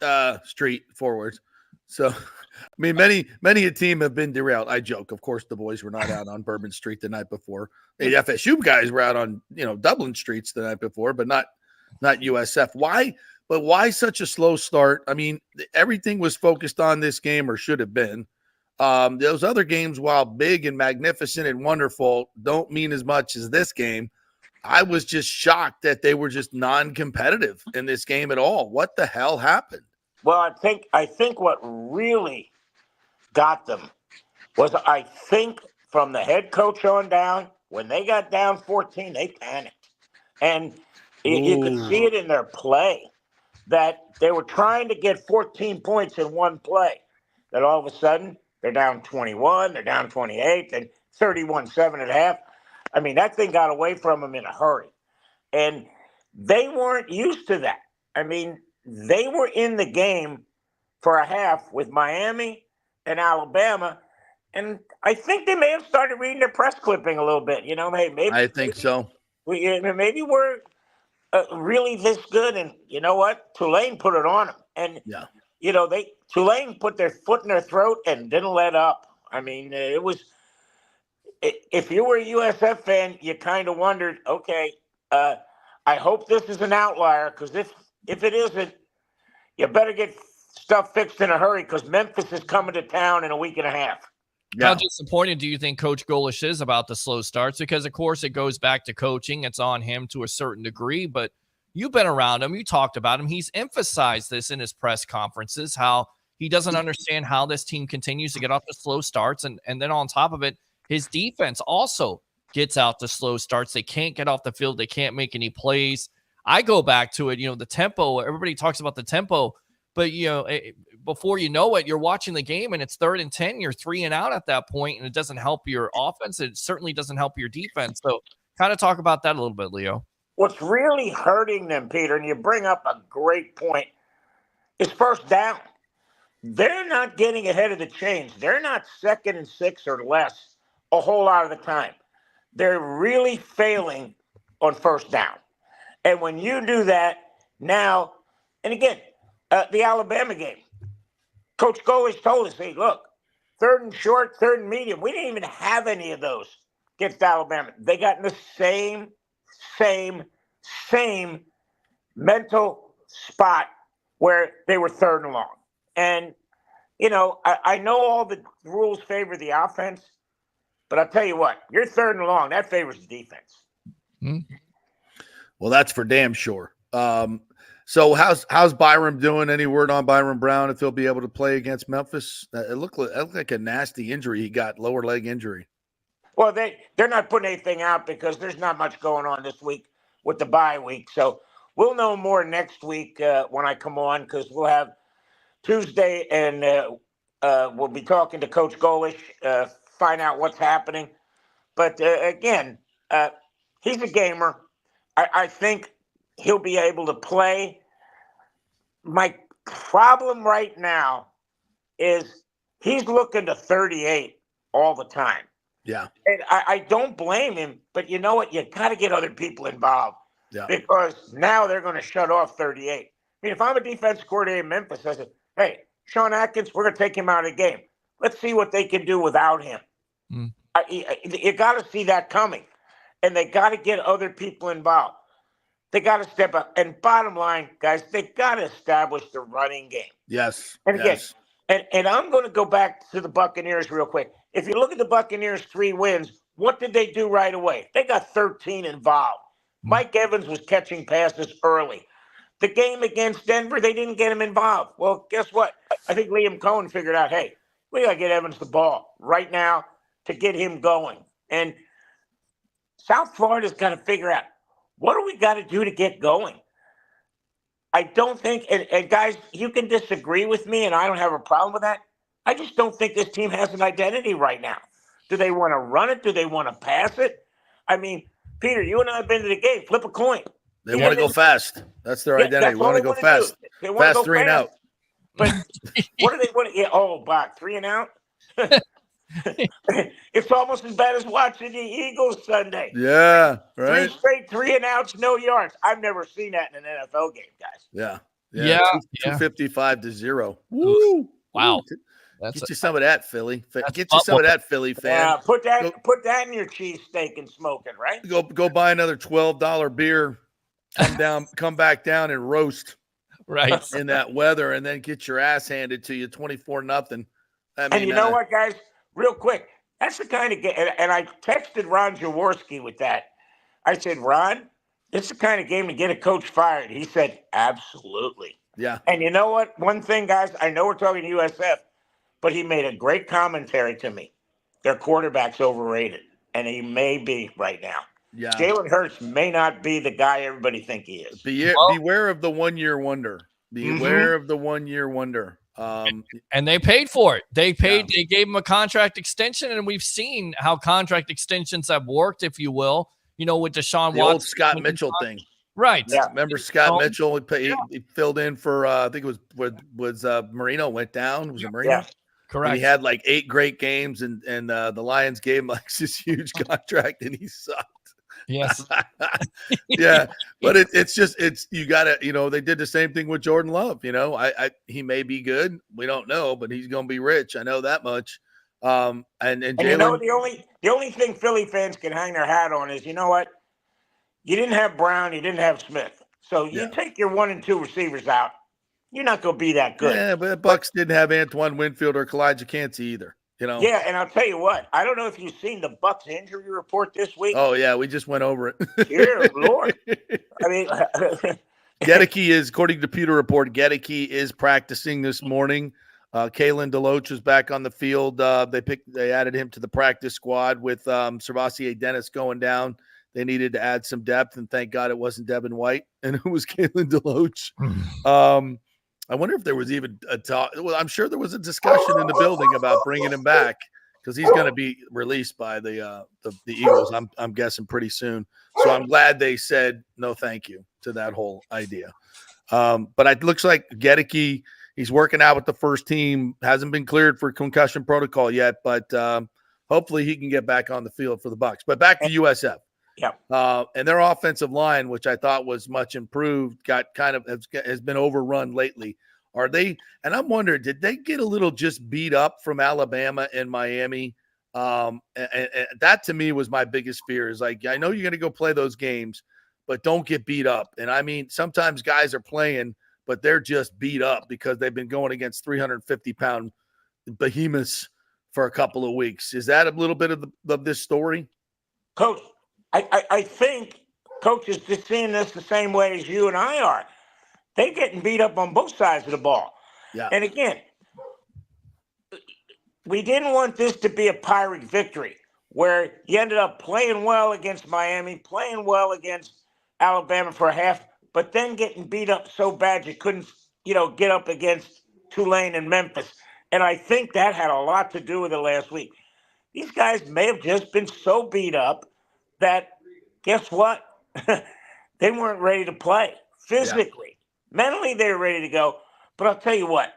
S4: street forwards. So, I mean, many a team have been derailed. I joke. Of course, the boys were not out on Bourbon Street the night before. The FSU guys were out on, Dublin streets the night before, but not USF. Why? But why such a slow start? I mean, everything was focused on this game, or should have been. Those other games, while big and magnificent and wonderful, don't mean as much as this game. I was just shocked that they were just non-competitive in this game at all. What the hell happened?
S8: Well, I think what really got them was, I think, from the head coach on down, when they got down 14, they panicked. And you could see it in their play that they were trying to get 14 points in one play. That all of a sudden, they're down 21, they're down 28, then 31-7 at half. I mean, that thing got away from them in a hurry. And they weren't used to that. I mean, they were in the game for a half with Miami and Alabama, and I think they may have started reading their press clipping a little bit. Maybe
S4: I think so.
S8: Maybe we're really this good, and you know what? Tulane put it on them, and Tulane put their foot in their throat and didn't let up. I mean, it was. If you were a USF fan, you kind of wondered, okay, I hope this is an outlier, because if it isn't, you better get stuff fixed in a hurry, because Memphis is coming to town in a week and a half.
S5: Yeah. How disappointed do you think Coach Golish is about the slow starts? Because, of course, it goes back to coaching. It's on him to a certain degree, but you've been around him. You talked about him. He's emphasized this in his press conferences, how he doesn't understand how this team continues to get off the slow starts. And then on top of it, his defense also gets out the slow starts. They can't get off the field. They can't make any plays. I go back to it, the tempo. Everybody talks about the tempo, but, before you know it, you're watching the game and it's 3rd and 10. You're 3 and out at that point, and it doesn't help your offense. It certainly doesn't help your defense. So kind of talk about that a little bit, Leo.
S8: What's really hurting them, Peter, and you bring up a great point, is first down. They're not getting ahead of the chains. They're not 2nd and 6 or less a whole lot of the time. They're really failing on first down. And when you do that now, and again, the Alabama game, Coach Golish told us, hey, look, 3rd and short, 3rd and medium. We didn't even have any of those against Alabama. They got in the same mental spot where they were 3rd and long. And, I know all the rules favor the offense, but I'll tell you what, you're 3rd and long. That favors the defense.
S5: Mm-hmm.
S4: Well, that's for damn sure. So how's Byram doing? Any word on Byram Brown, if he'll be able to play against Memphis? It looked like a nasty injury he got, lower leg injury.
S8: Well, they're not putting anything out because there's not much going on this week with the bye week. So we'll know more next week when I come on, because we'll have Tuesday and we'll be talking to Coach Golish, find out what's happening. But again, he's a gamer. I think he'll be able to play. My problem right now is he's looking to 38 all the time.
S4: Yeah.
S8: And I don't blame him, but you know what? You got to get other people involved.
S4: Yeah.
S8: Because now they're going to shut off 38. I mean, if I'm a defense coordinator in Memphis, I said, hey, Sean Atkins, we're going to take him out of the game. Let's see what they can do without him.
S5: Mm.
S8: You got to see that coming. And they got to get other people involved. They got to step up. And bottom line, guys, they got to establish the running game.
S4: Yes.
S8: And again,
S4: yes.
S8: And I'm going to go back to the Buccaneers real quick. If you look at the Buccaneers' 3 wins, what did they do right away? They got 13 involved. Mike Evans was catching passes early. The game against Denver, they didn't get him involved. Well, guess what? I think Liam Cohen figured out, hey, we got to get Evans the ball right now to get him going. And South Florida's got to figure out, what do we got to do to get going? I don't think, and guys, you can disagree with me, and I don't have a problem with that. I just don't think this team has an identity right now. Do they want to run it? Do they want to pass it? I mean, Peter, you and I have been to the game. Flip a coin.
S4: They want to go fast. That's their identity. They want to go fast.
S8: They want to go
S4: 3 and out.
S8: But what do they want to get? Oh, Bach, 3 and out? It's almost as bad as watching the Eagles Sunday.
S4: Yeah, right.
S8: 3 straight 3 and outs, no yards. I've never seen that in an NFL game, guys.
S4: Yeah. 255 to 0. Woo!
S5: Wow.
S4: Get you some of that, Philly. Get you some of that, Philly fan.
S8: Yeah, put that in your cheesesteak and smoke it, right?
S4: Go buy another $12 beer. Come back down and roast.
S5: Right.
S4: In that weather, and then get your ass handed to you 24-0.
S8: And you know what, guys? Real quick, that's the kind of game. And I texted Ron Jaworski with that. I said, Ron, it's the kind of game to get a coach fired. He said, absolutely.
S4: Yeah.
S8: And you know what? One thing, guys, I know we're talking USF, but he made a great commentary to me. Their quarterback's overrated, and he may be right now.
S4: Yeah.
S8: Jalen Hurts may not be the guy everybody think he is.
S4: Beware of the 1-year wonder. Beware of the 1-year wonder.
S5: And they paid for it. They gave him a contract extension, and we've seen how contract extensions have worked, if you will, with Deshaun Watson.
S4: The old Scott Mitchell thing.
S5: Right.
S8: Yeah.
S4: Remember Scott Mitchell? He filled in for, I think it was Marino went down. Was it Marino?
S8: Yeah.
S5: Correct.
S4: And he had like 8 great games, and the Lions gave him like this huge contract, and he sucked.
S5: Yes.
S4: Yeah. But it's you gotta, they did the same thing with Jordan Love. He may be good. We don't know, but he's gonna be rich. I know that much. And Jalen,
S8: the only thing Philly fans can hang their hat on is, you know what? You didn't have Brown, you didn't have Smith. So you take your 1 and 2 receivers out. You're not gonna be that good.
S4: Yeah, but the Bucs didn't have Antoine Winfield or Kalijah Cansey either.
S8: Yeah, and I'll tell you what, I don't know if you've seen the Bucs injury report this week.
S4: Oh yeah, we just went over it.
S8: Dear Lord. I mean
S4: Gedeke is, according to Pewter Report, Gedeke is practicing this morning. Kalen DeLoach is back on the field. They added him to the practice squad with Servassier Dennis going down. They needed to add some depth, and thank God it wasn't Devin White, and it was Kalen DeLoach. I wonder if there was even a talk. Well, I'm sure there was a discussion in the building about bringing him back because he's going to be released by the Eagles. I'm guessing pretty soon. So I'm glad they said no, thank you to that whole idea. But it looks like Gedeke, he's working out with the first team. Hasn't been cleared for concussion protocol yet, but hopefully he can get back on the field for the Bucs. But back to USF.
S8: Yeah.
S4: And their offensive line, which I thought was much improved, has been overrun lately. Are they? And I'm wondering, did they get a little just beat up from Alabama and Miami? And that to me was my biggest fear. Is like, I know you're going to go play those games, but don't get beat up. And I mean, sometimes guys are playing, but they're just beat up because they've been going against 350-pound behemoths for a couple of weeks. Is that a little bit of this story?
S8: Coach, I think Coach is just seeing this the same way as you and I are. They're getting beat up on both sides of the ball.
S4: Yeah.
S8: And again, we didn't want this to be a Pirate victory where you ended up playing well against Miami, playing well against Alabama for a half, but then getting beat up so bad you couldn't, get up against Tulane and Memphis. And I think that had a lot to do with it last week. These guys may have just been so beat up that, guess what? They weren't ready to play physically. Yeah. Mentally, they were ready to go. But I'll tell you what,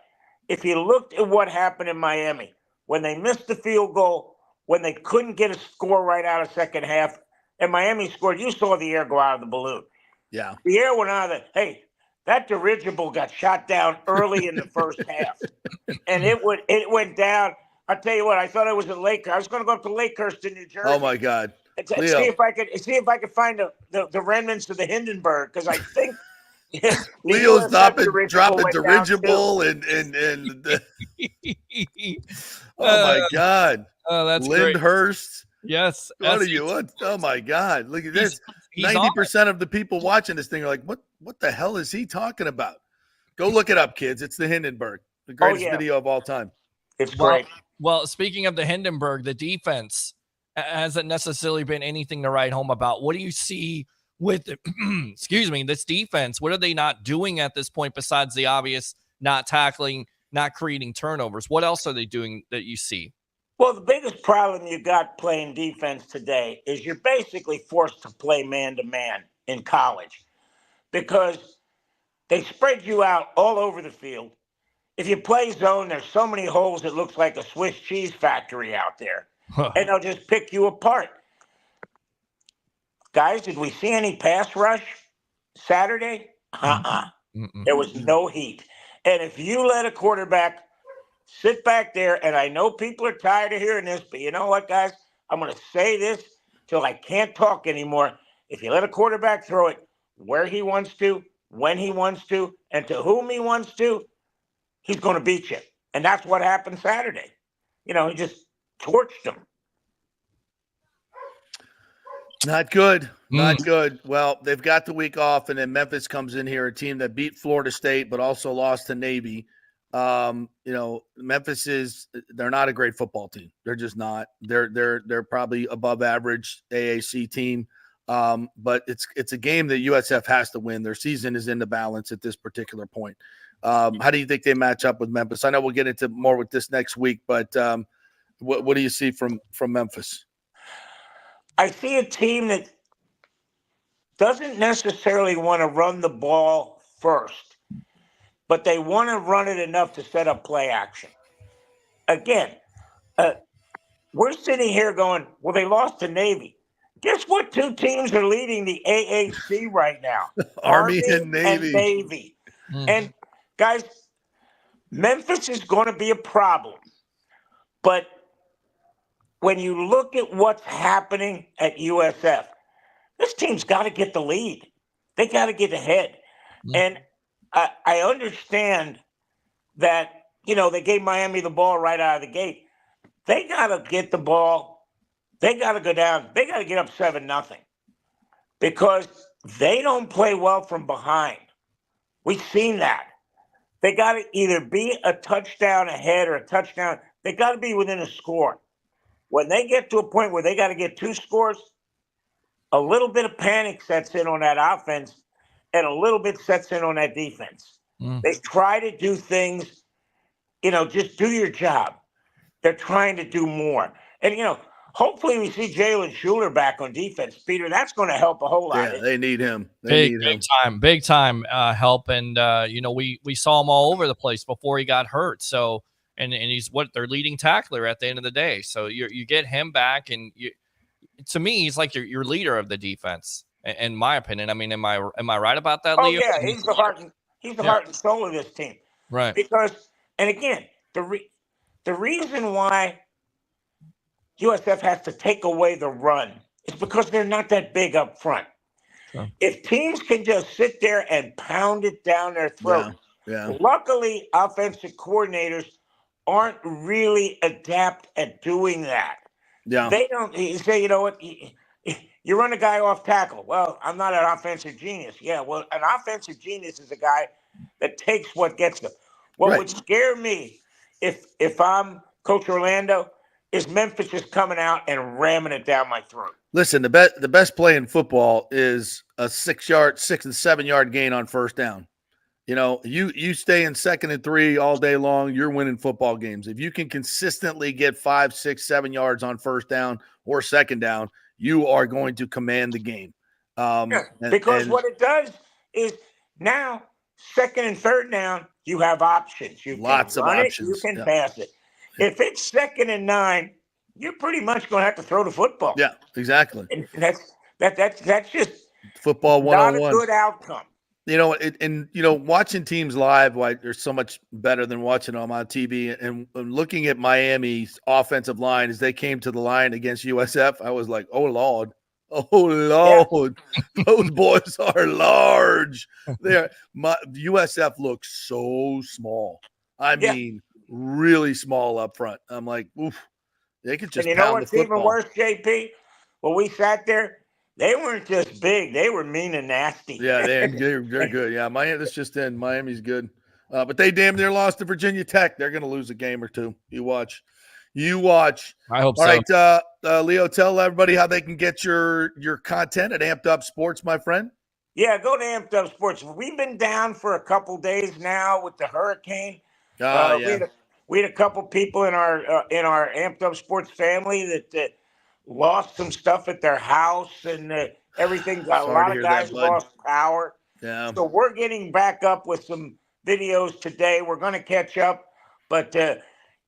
S8: if you looked at what happened in Miami, when they missed the field goal, when they couldn't get a score right out of second half, and Miami scored, you saw the air go out of the balloon.
S4: Yeah.
S8: The air went out of that dirigible got shot down early in the first half. And it went down. I'll tell you what, I thought I was at Lakehurst. I was going to go up to Lakehurst in New Jersey.
S4: Oh, my God.
S8: See if I could find the remnants of the Hindenburg, because I think
S4: Leo's dropping dirigible and oh my God.
S5: Oh, that's
S4: Lyndhurst.
S5: Great. Yes.
S4: What are you? Oh my God. Look at this. 90% of the people watching this thing are like, what the hell is he talking about? Go look it up, kids. It's the Hindenburg, the greatest video of all time.
S8: It's great.
S5: Well, speaking of the Hindenburg, the defense hasn't necessarily been anything to write home about. What do you see with, this defense? What are they not doing at this point besides the obvious not tackling, not creating turnovers? What else are they doing that you see?
S8: Well, the biggest problem you got playing defense today is you're basically forced to play man-to-man in college because they spread you out all over the field. If you play zone, there's so many holes it looks like a Swiss cheese factory out there. And they'll just pick you apart. Guys, did we see any pass rush Saturday? There was no heat. And if you let a quarterback sit back there, and I know people are tired of hearing this, but you know what, guys? I'm going to say this till I can't talk anymore. If you let a quarterback throw it where he wants to, when he wants to, and to whom he wants to, he's going to beat you. And that's what happened Saturday. He just torched them.
S4: Not good. Not good. Well, they've got the week off, and then Memphis comes in here, a team that beat Florida State but also lost to Navy. Memphis they're not a great football team. They're just not. They're probably above average AAC team. But it's a game that USF has to win. Their season is in the balance at this particular point. How do you think they match up with Memphis? I know we'll get into more with this next week, but what do you see from Memphis?
S8: I see a team that doesn't necessarily want to run the ball first, but they want to run it enough to set up play action. Again, we're sitting here going, well, they lost to Navy. Guess what two teams are leading the AAC right now?
S4: Army and Navy.
S8: And, guys, Memphis is going to be a problem. But when you look at what's happening at USF, this team's got to get the lead. They got to get ahead. And I understand that, they gave Miami the ball right out of the gate. They got to get the ball. They got to go down. They got to get up 7-0 because they don't play well from behind. We've seen that. They got to either be a touchdown ahead or a touchdown. They got to be within a score. When they get to a point where they got to get 2 scores, a little bit of panic sets in on that offense and a little bit sets in on that defense. They try to do things, just do your job. They're trying to do more. And, hopefully we see Jalen Schuler back on defense, Peter. That's going to help a whole lot.
S4: Yeah, they need him.
S5: Big time help. And, we saw him all over the place before he got hurt. So, and he's their leading tackler at the end of the day. So you get him back, and to me, he's like your leader of the defense, in my opinion. I mean, am I right about that, Leo?
S8: Oh, yeah, he's the heart and soul of this team.
S5: Right.
S8: Because, and again, the reason why USF has to take away the run is because they're not that big up front. Sure. If teams can just sit there and pound it down their throat, luckily offensive coordinators aren't really adept at doing that.
S4: Yeah.
S8: They don't say, you know what, you run a guy off tackle. Well, I'm not an offensive genius. Yeah, well, an offensive genius is a guy that takes what gets them. What would scare me if I'm Coach Orlando is Memphis just coming out and ramming it down my throat.
S4: Listen, the best play in football is a 6 and 7 yard gain on first down. You stay in 2nd and 3 all day long, you're winning football games. If you can consistently get 5, 6, 7 yards on first down or second down, you are going to command the game.
S8: Because what it does is now 2nd and 3rd down, you have options. You
S4: lots
S8: can
S4: of
S8: run
S4: options.
S8: It, you can pass it. If it's 2nd and 9, you're pretty much going to have to throw the football.
S4: Yeah, exactly.
S8: And that's just
S4: football 101.
S8: Not a good outcome.
S4: Watching teams live, they're so much better than watching them on TV. And looking at Miami's offensive line as they came to the line against USF, I was like, oh, Lord. Those boys are large. USF looks so small. I mean, really small up front. I'm like, oof, they could just.
S8: And
S4: pound
S8: what's
S4: the football.
S8: even worse, JP? When we sat there, They weren't just big; they were mean and nasty.
S4: Yeah, they're good. Yeah, Miami. That's just in. Miami's good, but they damn near lost to Virginia Tech. They're going to lose a game or two. You watch.
S5: I hope
S4: All
S5: so.
S4: right, Leo, tell everybody how they can get your content at Amped Up Sports, my friend.
S8: Yeah, go to Amped Up Sports. We've been down for a couple days now with the hurricane.
S4: Yeah.
S8: We had a couple people in our Amped Up Sports family that lost some stuff at their house and everything. A
S4: Sorry
S8: lot
S4: to
S8: of
S4: hear
S8: guys
S4: that, bud.
S8: lost power.
S4: Yeah.
S8: So we're getting back up with some videos today. We're going to catch up, but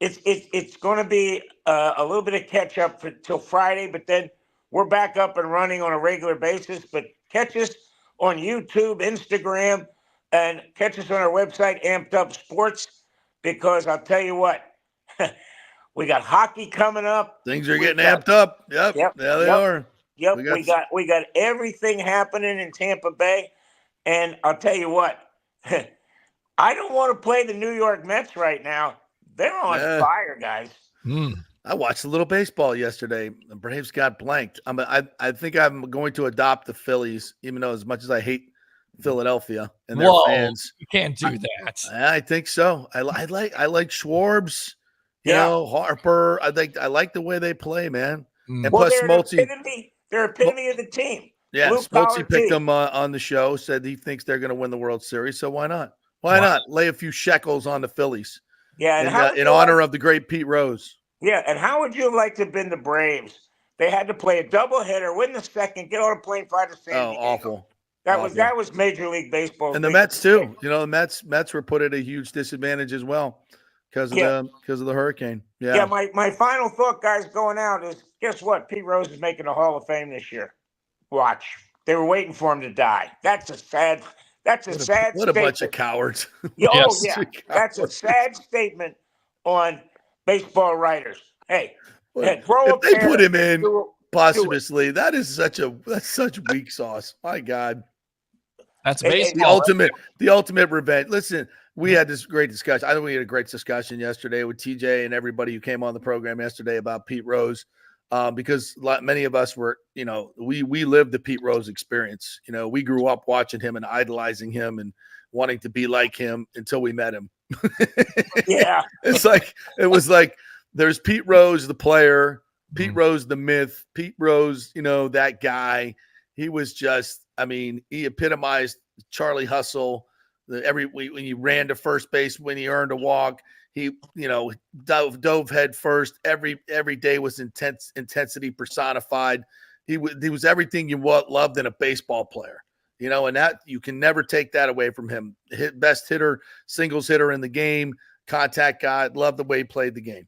S8: it's going to be a little bit of catch up till Friday. But then we're back up and running on a regular basis. But catch us on YouTube, Instagram, and catch us on our website, Amped Up Sports, because I'll tell you what, we got hockey coming up.
S4: Things are getting amped up. Yep. Yeah, they are.
S8: Yep. We got everything happening in Tampa Bay. And I'll tell you what, I don't want to play the New York Mets right now. They're on fire, guys.
S4: I watched a little baseball yesterday. The Braves got blanked. I think I'm going to adopt the Phillies, even though as much as I hate Philadelphia and their fans,
S5: you can't do that.
S4: I think so. I like Schwarbs, you know, Harper. I like the way they play, man. And plus, Smoltz,
S8: they're epitome of the team.
S4: Yeah, Smoltz picked them on the show. Said he thinks they're going to win the World Series. So why not? Why not lay a few shekels on the Phillies?
S8: Yeah,
S4: in honor of the great Pete Rose.
S8: Yeah, and how would you have liked to have been the Braves? They had to play a doubleheader, win the second, get on a plane, fly to San Diego.
S4: Awful.
S8: That was Major League Baseball.
S4: And the Mets too. You know, the Mets were put at a huge disadvantage as well because of the hurricane. Yeah.
S8: Yeah. My final thought, guys, going out is guess what? Pete Rose is making the Hall of Fame this year. Watch. They were waiting for him to die. That's a sad. What
S4: statement. A bunch of cowards.
S8: That's a sad statement on baseball writers. Hey,
S4: if they put him in posthumously, that's such weak sauce. My God.
S5: That's baseball.
S4: The ultimate revenge. Listen, we had this great discussion. I think we had a great discussion yesterday with TJ and everybody who came on the program yesterday about Pete Rose. Because many of us were, you know, we lived the Pete Rose experience. You know, we grew up watching him and idolizing him and wanting to be like him until we met him.
S8: Yeah.
S4: It was like there's Pete Rose, the player, Pete Rose, the myth, Pete Rose, you know, that guy. He was just, he epitomized Charlie Hustle. When he ran to first base, when he earned a walk, he, you know, dove head first. Every day was intensity personified. He was everything you loved in a baseball player, you know, and that you can never take that away from him. Best hitter, singles hitter in the game, contact guy. Love the way he played the game.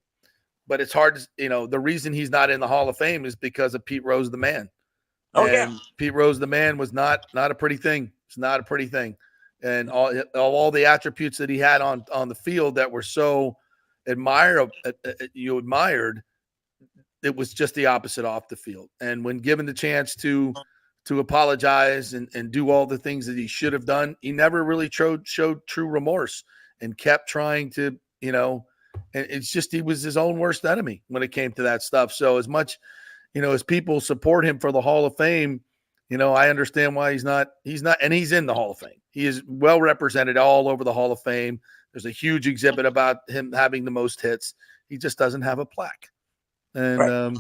S4: But it's hard to, you know, the reason he's not in the Hall of Fame is because of Pete Rose, the man. Pete Rose, the man, was not a pretty thing. It's not a pretty thing. And all the attributes that he had on the field that were so admired, it was just the opposite off the field. And when given the chance to apologize and do all the things that he should have done, he never really showed true remorse and kept trying to, you know, and it's just he was his own worst enemy when it came to that stuff. So as much, you know, as people support him for the Hall of Fame, you know, I understand why he's not, and he's in the Hall of Fame. He is well represented all over the Hall of Fame. There's a huge exhibit about him having the most hits. He just doesn't have a plaque. And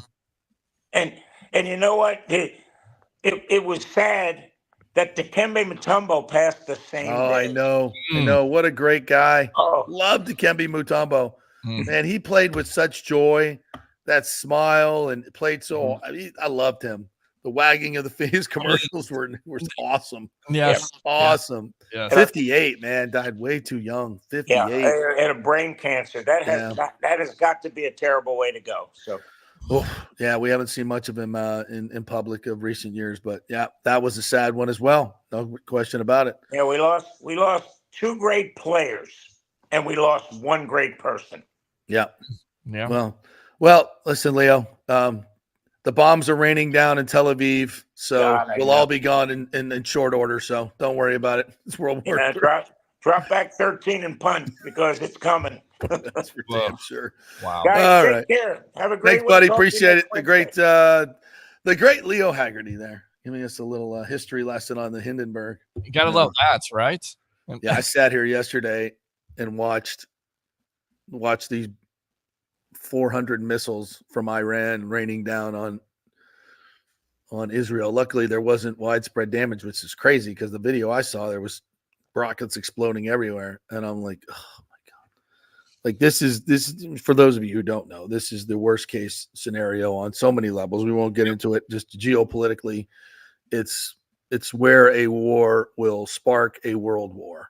S8: and you know what? It was sad that Dikembe Mutombo passed the same day.
S4: I know. What a great guy. Loved Dikembe Mutombo. Man, he played with such joy, that smile, and played so. I loved him. The wagging of the face commercials were awesome.
S5: Yes.
S4: Awesome. Yeah. 58, man, died way too young. 58.
S8: Yeah, and a brain cancer. That has got to be a terrible way to go. So
S4: we haven't seen much of him in public of recent years, but yeah, that was a sad one as well. No question about it.
S8: Yeah, we lost two great players and we lost one great person.
S4: Yeah. Yeah. Well, listen, Leo, the bombs are raining down in Tel Aviv, so we'll all be gone in short order. So don't worry about it. It's World War III.
S8: Drop back 13 and punt because it's coming.
S4: That's for damn sure.
S5: Wow.
S8: Guys,
S4: all
S8: take
S4: right.
S8: care. Have a great
S4: Thanks, buddy. Appreciate it. The great Leo Haggerty there. giving us a little history lesson on the Hindenburg.
S5: You gotta love that, right?
S4: Yeah, I sat here yesterday and watched these 400 missiles from Iran raining down on Israel. Luckily, there wasn't widespread damage, which is crazy because the video I saw, there was rockets exploding everywhere, and I'm like, oh my god! Like this is for those of you who don't know, this is the worst case scenario on so many levels. We won't get into it. Just geopolitically, it's where a war will spark a world war.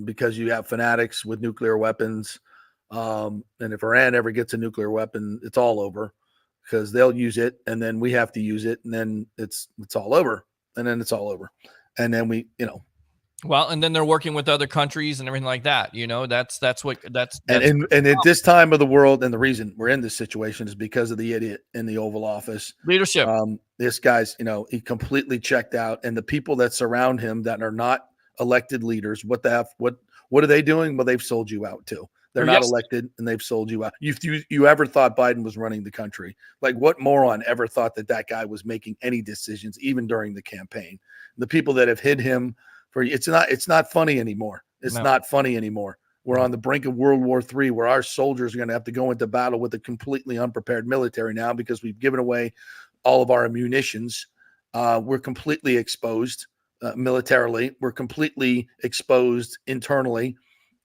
S4: Because you have fanatics with nuclear weapons. And if Iran ever gets a nuclear weapon, it's all over because they'll use it and then we have to use it and then it's all over and then it's all over. And then
S5: well, and then they're working with other countries and everything like that. That's
S4: and at this time of the world, and the reason we're in this situation is because of the idiot in the Oval Office
S5: leadership.
S4: This guy's, he completely checked out, and the people that surround him that are not elected leaders, what are they doing? Well, they've sold you out too. They're not elected and they've sold you out. You ever thought Biden was running the country? Like what moron ever thought that guy was making any decisions, even during the campaign? The people that have hid him it's not funny anymore. It's not funny anymore. We're on the brink of World War III, where our soldiers are going to have to go into battle with a completely unprepared military now because we've given away all of our munitions. We're completely exposed militarily. We're completely exposed internally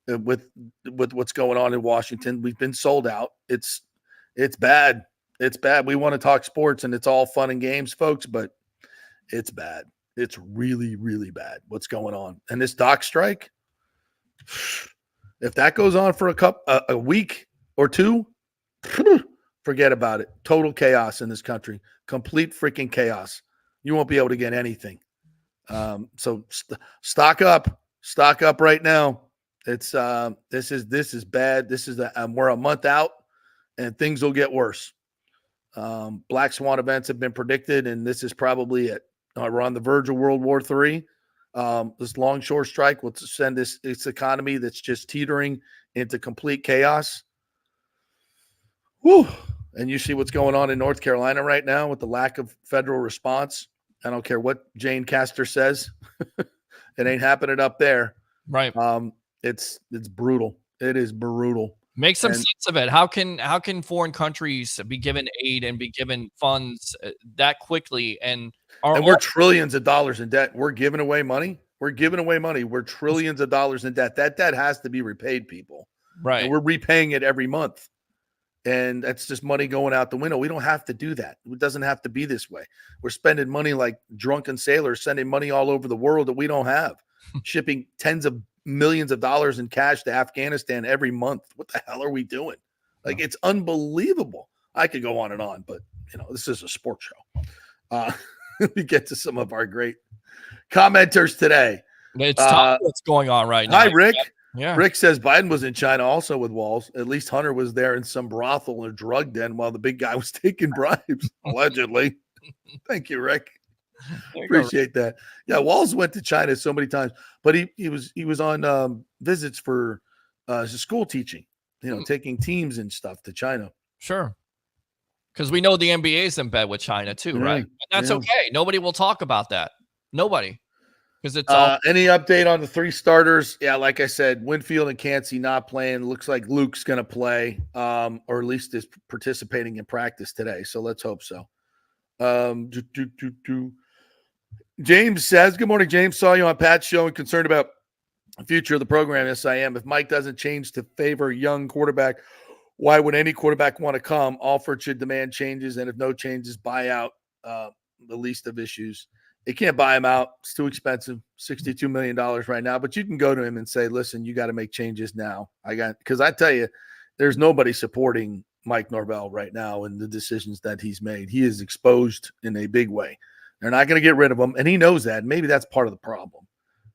S4: with what's going on in Washington. We've been sold out. It's bad. It's bad. We want to talk sports and it's all fun and games, folks, but it's bad. It's really, really bad what's going on. And this dock strike, if that goes on for a week or two, forget about it. Total chaos in this country. Complete freaking chaos. You won't be able to get anything. So stock up right now. It's this is bad. This is we're a month out and things will get worse. Black swan events have been predicted, and this is probably it. We're on the verge of World War III. This longshore strike will send this economy that's just teetering into complete chaos. Whew. And you see what's going on in North Carolina right now with the lack of federal response. I don't care what Jane Castor says. It ain't happening up there.
S5: Right.
S4: It's brutal. It is brutal.
S5: Make some sense of it. How can foreign countries be given aid and be given funds that quickly? And we're trillions of dollars in debt. We're giving away money. We're trillions of dollars in debt. That debt has to be repaid, people. Right.
S4: And we're repaying it every month. And that's just money going out the window. We don't have to do that. It doesn't have to be this way. We're spending money like drunken sailors, sending money all over the world that we don't have, shipping tens of millions of dollars in cash to Afghanistan every month. What the hell are we doing? Like, it's unbelievable. I could go on and on, but this is a sports show. We get to some of our great commenters today.
S5: It's tough what's going on right now.
S4: Hi, Rick.
S5: Yeah.
S4: Rick says Biden was in China also with Walls. At least Hunter was there in some brothel or drug den while the big guy was taking bribes, allegedly. Thank you, Rick. Appreciate that. Yeah, Walls went to China so many times, but he was on visits for school teaching, taking teams and stuff to China.
S5: Sure. Because we know the NBA is in bed with China too, right? And that's okay. Nobody will talk about that. Nobody. Because it's
S4: any update on the three starters? Yeah, like I said, Winfield and Cansey not playing. Looks like Luke's going to play, or at least is participating in practice today. So let's hope so. James says, good morning, James. Saw you on Pat's show and concerned about the future of the program. Yes, I am. If Mike doesn't change to favor young quarterback, why would any quarterback want to come? Alford should demand changes, and if no changes, buy out the least of issues. They can't buy him out. It's too expensive, $62 million right now. But you can go to him and say, listen, you got to make changes now. Because I tell you, there's nobody supporting Mike Norvell right now and the decisions that he's made. He is exposed in a big way. They're not going to get rid of him, and he knows that. Maybe that's part of the problem.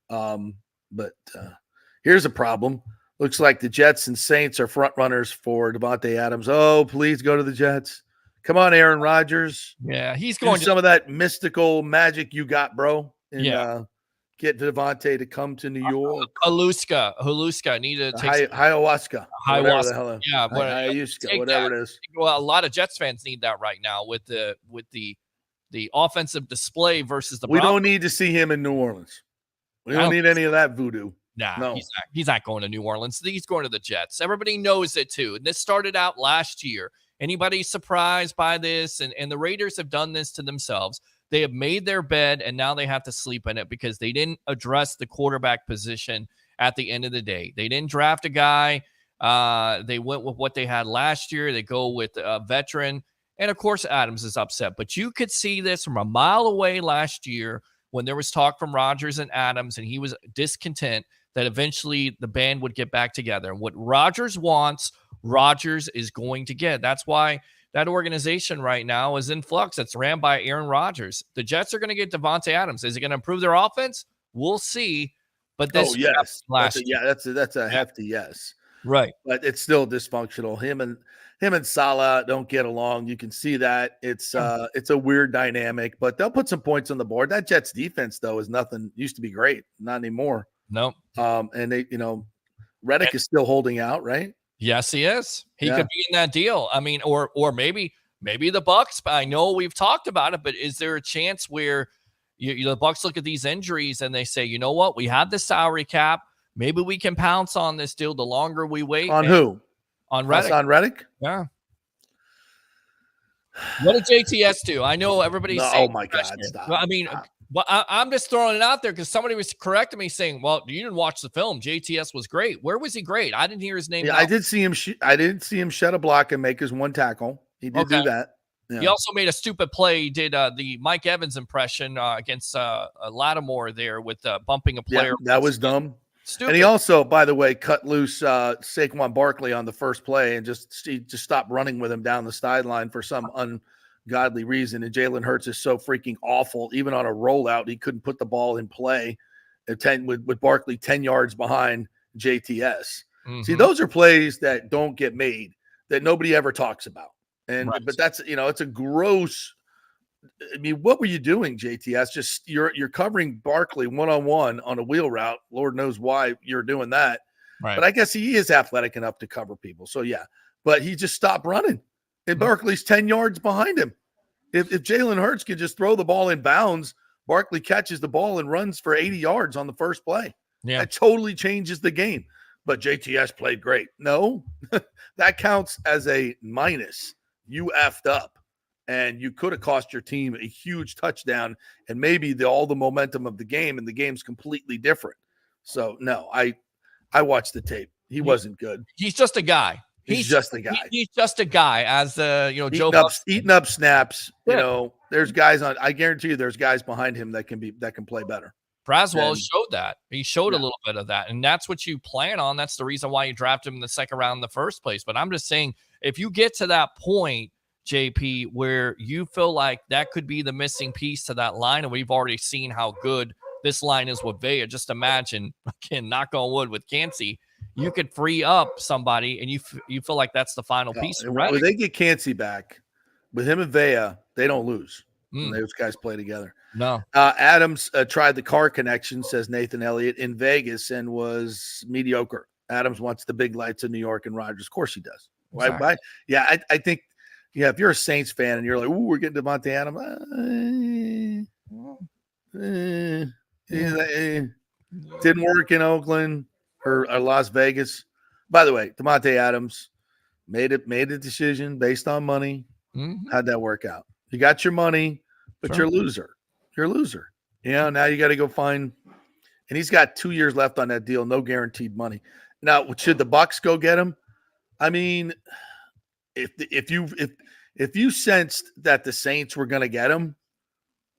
S4: But here's a problem. Looks like the Jets and Saints are front runners for Devontae Adams. Oh, please go to the Jets. Come on, Aaron Rodgers.
S5: Yeah, he's going
S4: to some of that mystical magic you got, bro. And, get Devontae to come to New York.
S5: Haluska need to take
S4: ayahuasca.
S5: Yeah,
S4: ayahuasca, whatever it is.
S5: Well, a lot of Jets fans need that right now with the the offensive display versus the
S4: We
S5: Broncos.
S4: don't need to see him in New Orleans. We don't need any of that voodoo.
S5: Nah,
S4: No.
S5: he's not going to New Orleans. He's going to the Jets. Everybody knows it too. And this started out last year. Anybody surprised by this? And the Raiders have done this to themselves. They have made their bed, and now they have to sleep in it because they didn't address the quarterback position at the end of the day. They didn't draft a guy. They went with what they had last year. They go with a veteran. And, of course, Adams is upset. But you could see this from a mile away last year when there was talk from Rodgers and Adams, and he was discontent that eventually the band would get back together. And what Rodgers wants, Rodgers is going to get. That's why that organization right now is in flux. It's ran by Aaron Rodgers. The Jets are going to get Devontae Adams. Is it going to improve their offense? We'll see. But this
S4: yes. That's a
S5: Yeah.
S4: hefty yes.
S5: Right.
S4: But it's still dysfunctional. Him and Salah don't get along. You can see that. It's a weird dynamic, but they'll put some points on the board. That Jets defense, though, is nothing. Used to be great. Not anymore.
S5: No.
S4: And they, Reddick is still holding out, right?
S5: Yes, he is. He could be in that deal. I mean, or maybe the Bucs. I know we've talked about it, but is there a chance where the Bucs look at these injuries and they say, you know what, we have the salary cap. Maybe we can pounce on this deal the longer we wait.
S4: On who?
S5: On Reddick.
S4: On Reddick?
S5: Yeah. What did JTS do? I know everybody's saying.
S4: Oh my God! Stop.
S5: Well, I mean, well, I'm just throwing it out there because somebody was correcting me saying, "Well, you didn't watch the film. JTS was great. Where was he great? I didn't hear his name."
S4: Yeah, I did see him. I didn't see him shed a block and make his one tackle. He did do that. Yeah.
S5: He also made a stupid play. He did the Mike Evans impression against Lattimore there with bumping a player.
S4: Yeah, that was dumb.
S5: Stupid.
S4: And he also, by the way, cut loose Saquon Barkley on the first play and just stopped running with him down the sideline for some ungodly reason. And Jalen Hurts is so freaking awful. Even on a rollout, he couldn't put the ball in play with Barkley 10 yards behind JTS. Mm-hmm. See, those are plays that don't get made, that nobody ever talks about. And But that's, it's a gross. I mean, what were you doing, JTS? Just you're covering Barkley one-on-one on a wheel route. Lord knows why you're doing that. Right. But I guess he is athletic enough to cover people. So, yeah. But he just stopped running. And Barkley's 10 yards behind him. If Jalen Hurts could just throw the ball in bounds, Barkley catches the ball and runs for 80 yards on the first play. Yeah. That totally changes the game. But JTS played great. No, that counts as a minus. You effed up. And you could have cost your team a huge touchdown and maybe all the momentum of the game, and the game's completely different. So, no, I watched the tape. He wasn't good.
S5: He's just a guy.
S4: He's just a guy.
S5: He's just a guy, as Joe
S4: eating up snaps. Yeah. There's guys on. I guarantee you, there's guys behind him that can play better.
S5: Braswell showed that. He showed a little bit of that, and that's what you plan on. That's the reason why you draft him in the second round in the first place. But I'm just saying, if you get to that point, JP, where you feel like that could be the missing piece to that line, and we've already seen how good this line is with Vea. Just imagine, again, knock on wood, with Cansey, you could free up somebody, and you feel like that's the final piece.
S4: When they get Cansey back, with him and Vea, they don't lose. Those guys play together.
S5: No.
S4: Adams tried the car connection, says Nathan Elliott, in Vegas and was mediocre. Adams wants the big lights in New York and Rodgers. Of course he does.
S5: Exactly.
S4: Why? Yeah, I think. Yeah, if you're a Saints fan and you're like, "Ooh, we're getting Devontae Adams," didn't work in Oakland or Las Vegas. By the way, Devontae Adams made a decision based on money. Mm-hmm. How'd that work out? You got your money, but you're a loser. You're a loser. Now you got to go find. And he's got 2 years left on that deal, no guaranteed money. Now, should the Bucs go get him? I mean. If you sensed that the Saints were going to get him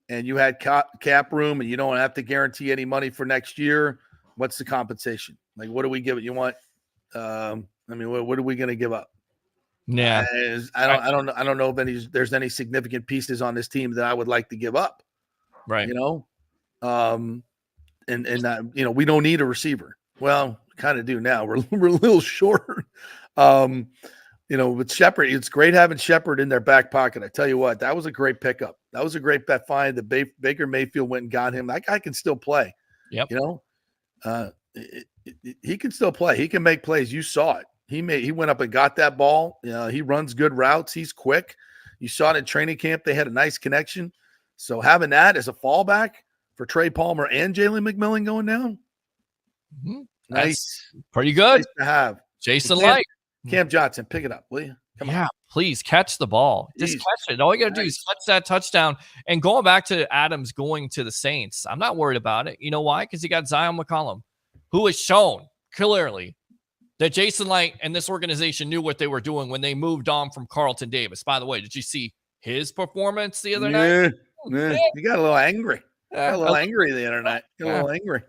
S4: and you had cap room and you don't have to guarantee any money for next year, what's the compensation? Like, what do we give it? You want, what are we going to give up?
S5: Yeah.
S4: I don't know if there's any significant pieces on this team that I would like to give up.
S5: Right.
S4: We don't need a receiver. Well, we kind of do now. We're a little short. With Shepard, it's great having Shepard in their back pocket. I tell you what, that was a great pickup. That was a great bet find. The Baker Mayfield went and got him. That guy can still play.
S5: Yep.
S4: He can still play. He can make plays. You saw it. He went up and got that ball. He runs good routes. He's quick. You saw it in training camp. They had a nice connection. So having that as a fallback for Trey Palmer and Jalen McMillan going down, nice.
S5: That's pretty good.
S4: Nice to have.
S5: Jason Light.
S4: Cam Johnson, pick it up, will you? Come on.
S5: Please catch the ball. Just catch it. All you got to do is catch that touchdown. And going back to Adams going to the Saints, I'm not worried about it. You know why? Because you got Zion McCollum, who has shown clearly that Jason Light and this organization knew what they were doing when they moved on from Carlton Davis. By the way, did you see his performance the other night?
S4: You got a little angry. Got a little angry the other night. Got a little angry.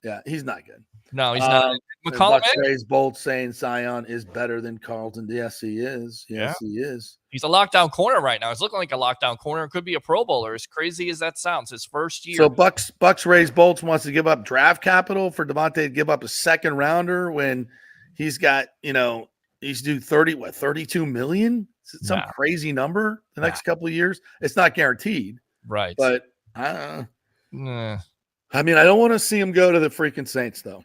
S4: Yeah, he's not good.
S5: No, he's not.
S4: McCollum Rays Bolt saying Zion is better than Carlton. Yes, he is. Yes, he is.
S5: He's a lockdown corner right now. He's looking like a lockdown corner. It could be a Pro Bowler. As crazy as that sounds, his first year.
S4: So Bucks Rays Bolts wants to give up draft capital for Devontae to give up a second rounder when he's got, he's due 32 million. Some crazy number the next couple of years. It's not guaranteed.
S5: Right.
S4: But I don't want to see him go to the freaking Saints though.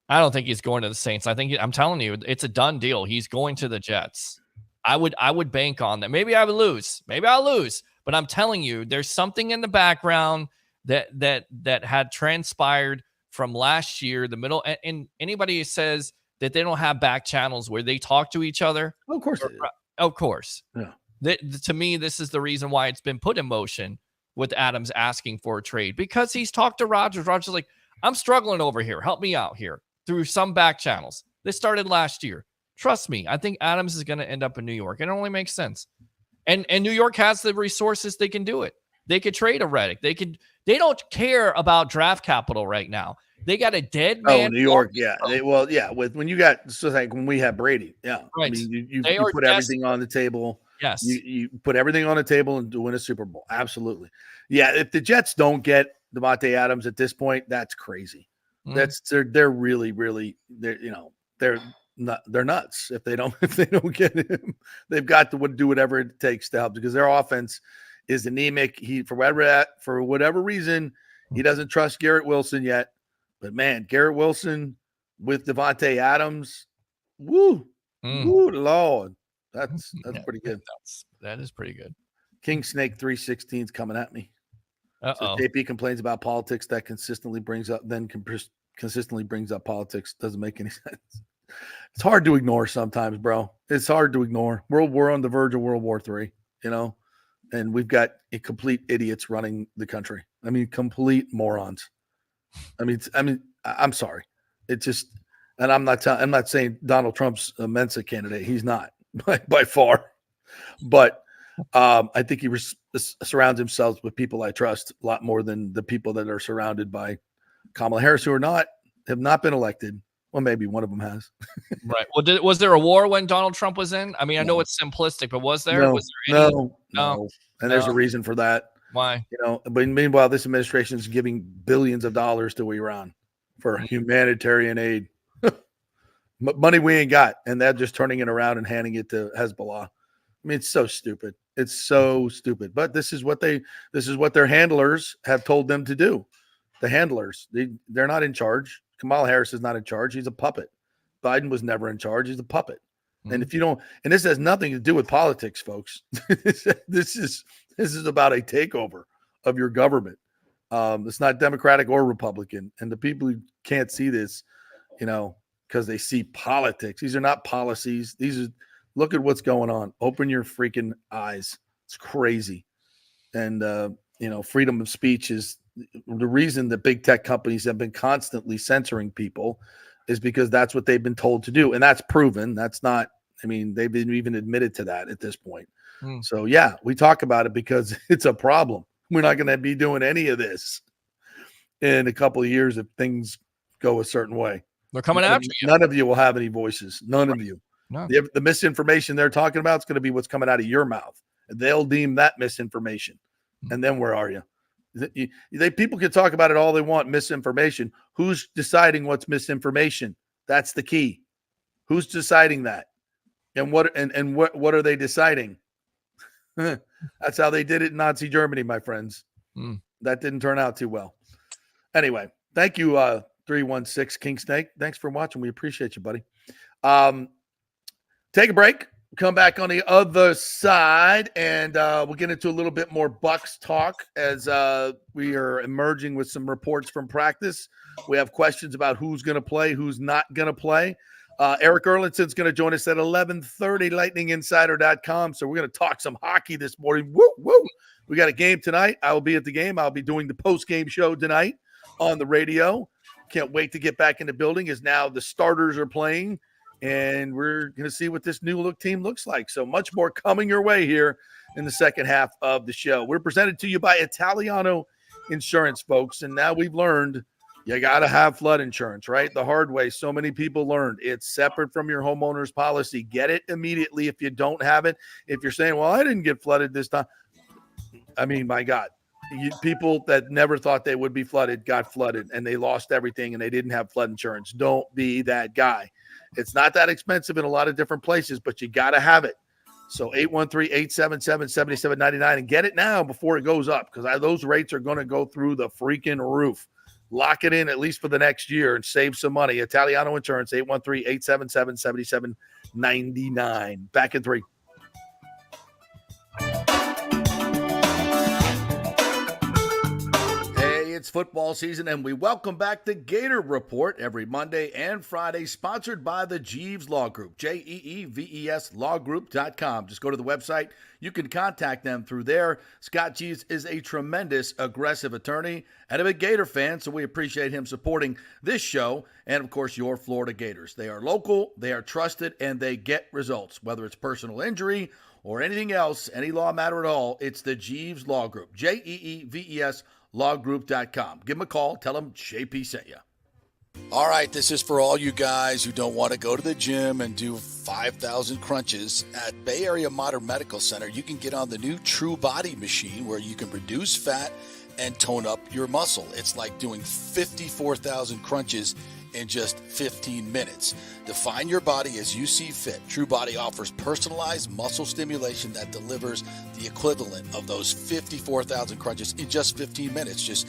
S5: I don't think he's going to the Saints. I'm telling you, it's a done deal. He's going to the Jets. I would bank on that. Maybe I would lose. Maybe I'll lose. But I'm telling you, there's something in the background that had transpired from last year, the middle. And anybody who says that they don't have back channels where they talk to each other.
S4: Of course.
S5: Of course.
S4: Yeah.
S5: To me, this is the reason why it's been put in motion with Adams asking for a trade, because he's talked to Rodgers. Rodgers is like, I'm struggling over here. Help me out here through some back channels. This started last year. Trust me, I think Adams is going to end up in New York. It only makes sense. And New York has the resources. They can do it. They could trade a Reddick. They don't care about draft capital right now. They got a dead man.
S4: Oh, New York, yeah. When you got, so like when we had Brady, yeah.
S5: Right.
S4: I mean, you put everything on the table.
S5: Yes.
S4: You put everything on the table and win a Super Bowl. Absolutely. Yeah, if the Jets don't get Devontae Adams at this point, that's crazy. They're really they're nuts if they don't get him. They've got to do whatever it takes to help, because their offense is anemic. For whatever reason, he doesn't trust Garrett Wilson yet. But man, Garrett Wilson with Devontae Adams, woo, Lord, that's pretty good.
S5: That is pretty good.
S4: King Snake 316 is coming at me. So JP complains about politics that consistently brings up politics. Doesn't make any sense. It's hard to ignore sometimes, bro. It's hard to ignore. We're on the verge of World War III, and we've got complete idiots running the country. I mean, complete morons. I mean, I'm sorry. It's just, and I'm not saying Donald Trump's a Mensa candidate. He's not by far, but I think he surrounds himself with people I trust a lot more than the people that are surrounded by Kamala Harris, who have not been elected. Well, maybe one of them has.
S5: Right. Well, was there a war when Donald Trump was in? I mean, I know it's simplistic, but was there?
S4: No. And there's a reason for that.
S5: Why?
S4: But meanwhile, this administration is giving billions of dollars to Iran for humanitarian aid. Money we ain't got, and they're just turning it around and handing it to Hezbollah. I mean, it's so stupid. It's so stupid. But this is what their handlers have told them to do. The handlers, they're not in charge. Kamala Harris is not in charge. He's a puppet. Biden was never in charge. He's a puppet. And if you don't, and this has nothing to do with politics, folks. This is about a takeover of your government. It's not Democratic or Republican. And the people who can't see this, because they see politics. These are not policies. Look at what's going on. Open your freaking eyes. It's crazy. And freedom of speech is the reason that big tech companies have been constantly censoring people, is because that's what they've been told to do. And that's proven. That's not, they've been even admitted to that at this point. So yeah, we talk about it because it's a problem. We're not going to be doing any of this in a couple of years if things go a certain way.
S5: They're coming after you.
S4: None of you will have any voices. None of you.
S5: No.
S4: The misinformation they're talking about is going to be what's coming out of your mouth. They'll deem that misinformation. And then where are you? People can talk about it all they want, misinformation. Who's deciding what's misinformation? That's the key. Who's deciding that? And what are they deciding? That's how they did it in Nazi Germany, my friends. That didn't turn out too well. Anyway, thank you, 316 King Snake. Thanks for watching. We appreciate you, buddy. Take a break. Come back on the other side, and we'll get into a little bit more Bucs talk as we are emerging with some reports from practice. We have questions about who's going to play, who's not going to play. Eric Erlinson's going to join us at 11:30, lightninginsider.com. So we're going to talk some hockey this morning. Woo, woo. We got a game tonight. I will be at the game. I'll be doing the post-game show tonight on the radio. Can't wait to get back in the building as now the starters are playing, and we're going to see what this new look team looks like. So much more coming your way here in the second half of the show. We're presented to you by Italiano Insurance, folks, and now we've learned you got to have flood insurance, right? The hard way. So many people learned it's separate from your homeowner's policy. Get it immediately if you don't have it. If you're saying, well, I didn't get flooded this time. I mean, my God, people that never thought they would be flooded got flooded and they lost everything and they didn't have flood insurance. Don't be that guy. It's not that expensive in a lot of different places, but you got to have it. So 813-877-7799 and get it now before it goes up, because those rates are going to go through the freaking roof. Lock it in at least for the next year and save some money. Italiano Insurance, 813-877-7799. Back in 3. It's football season, and we welcome back the Gator Report every Monday and Friday, sponsored by the Jeeves Law Group, Jeeves lawgroup.com. Just go to the website. You can contact them through there. Scott Jeeves is a tremendous, aggressive attorney and a big Gator fan, so we appreciate him supporting this show and, of course, your Florida Gators. They are local, they are trusted, and they get results. Whether it's personal injury or anything else, any law matter at all, it's the Jeeves Law Group, Jeeves lawgroup.com. Give them a call. Tell them JP sent you.
S9: All right, this is for all you guys who don't want to go to the gym and do 5,000 crunches. At Bay Area Modern Medical Center, you can get on the new True Body machine where you can reduce fat and tone up your muscle. It's like doing 54,000 crunches in just 15 minutes. Define your body as you see fit. True Body offers personalized muscle stimulation that delivers the equivalent of those 54,000 crunches in just 15 minutes. Just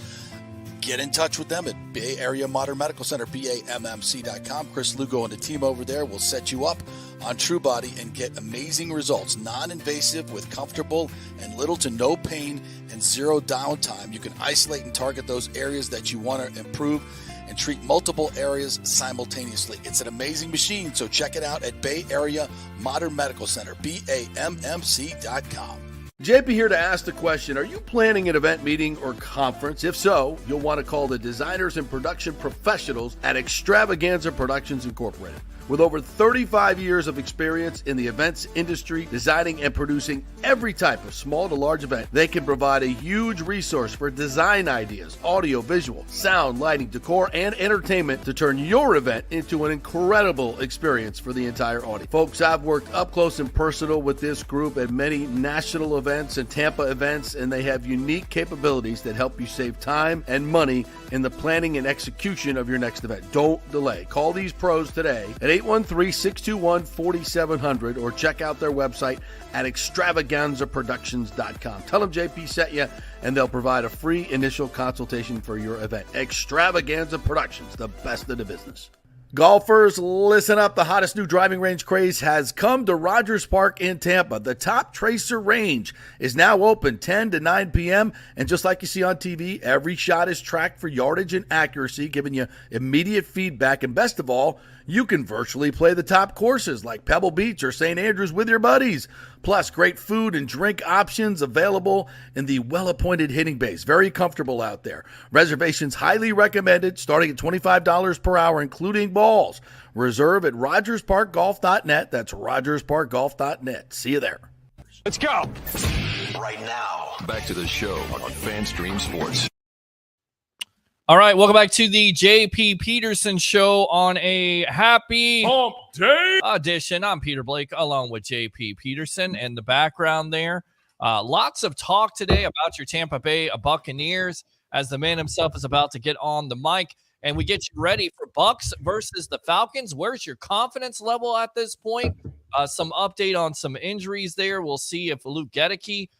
S9: get in touch with them at Bay Area Modern Medical Center, BAMMC.com. Chris Lugo and the team over there will set you up on True Body and get amazing results. Non-invasive with comfortable and little to no pain and zero downtime. You can isolate and target those areas that you want to improve and treat multiple areas simultaneously. It's an amazing machine, so check it out at Bay Area Modern Medical Center, BAMMC.com.
S4: JP here to ask the question, are you planning an event, meeting, or conference? If so, you'll want to call the designers and production professionals at Extravaganza Productions Incorporated. With over 35 years of experience in the events industry, designing and producing every type of small to large event, they can provide a huge resource for design ideas, audio, visual, sound, lighting, decor, and entertainment to turn your event into an incredible experience for the entire audience. Folks, I've worked up close and personal with this group at many national events and Tampa events, and they have unique capabilities that help you save time and money in the planning and execution of your next event. Don't delay. Call these pros today at 813-621-4700 or check out their website at extravaganzaproductions.com. Tell them JP sent you, and they'll provide a free initial consultation for your event. Extravaganza Productions, the best in the business. Golfers, listen up. The hottest new driving range craze has come to Rogers Park in Tampa. The Top Tracer range is now open 10 to 9 p.m. And just like you see on TV, every shot is tracked for yardage and accuracy, giving you immediate feedback. And best of all, you can virtually play the top courses like Pebble Beach or St. Andrews with your buddies. Plus, great food and drink options available in the well-appointed hitting bays. Very comfortable out there. Reservations highly recommended, starting at $25 per hour, including balls. Reserve at rogersparkgolf.net. That's rogersparkgolf.net. See you there.
S1: Let's go. Right now, back to the show on FanStream Sports.
S5: All right, welcome back to the JP Peterson Show on a happy hump day edition. I'm Peter Blake, along with JP Peterson, and the background there. Lots of talk today about your Tampa Bay Buccaneers as the man himself is about to get on the mic, and we get you ready for Bucs versus the Falcons. Where's your confidence level at this point? Some update on some injuries there. We'll see if Luke Gedeke,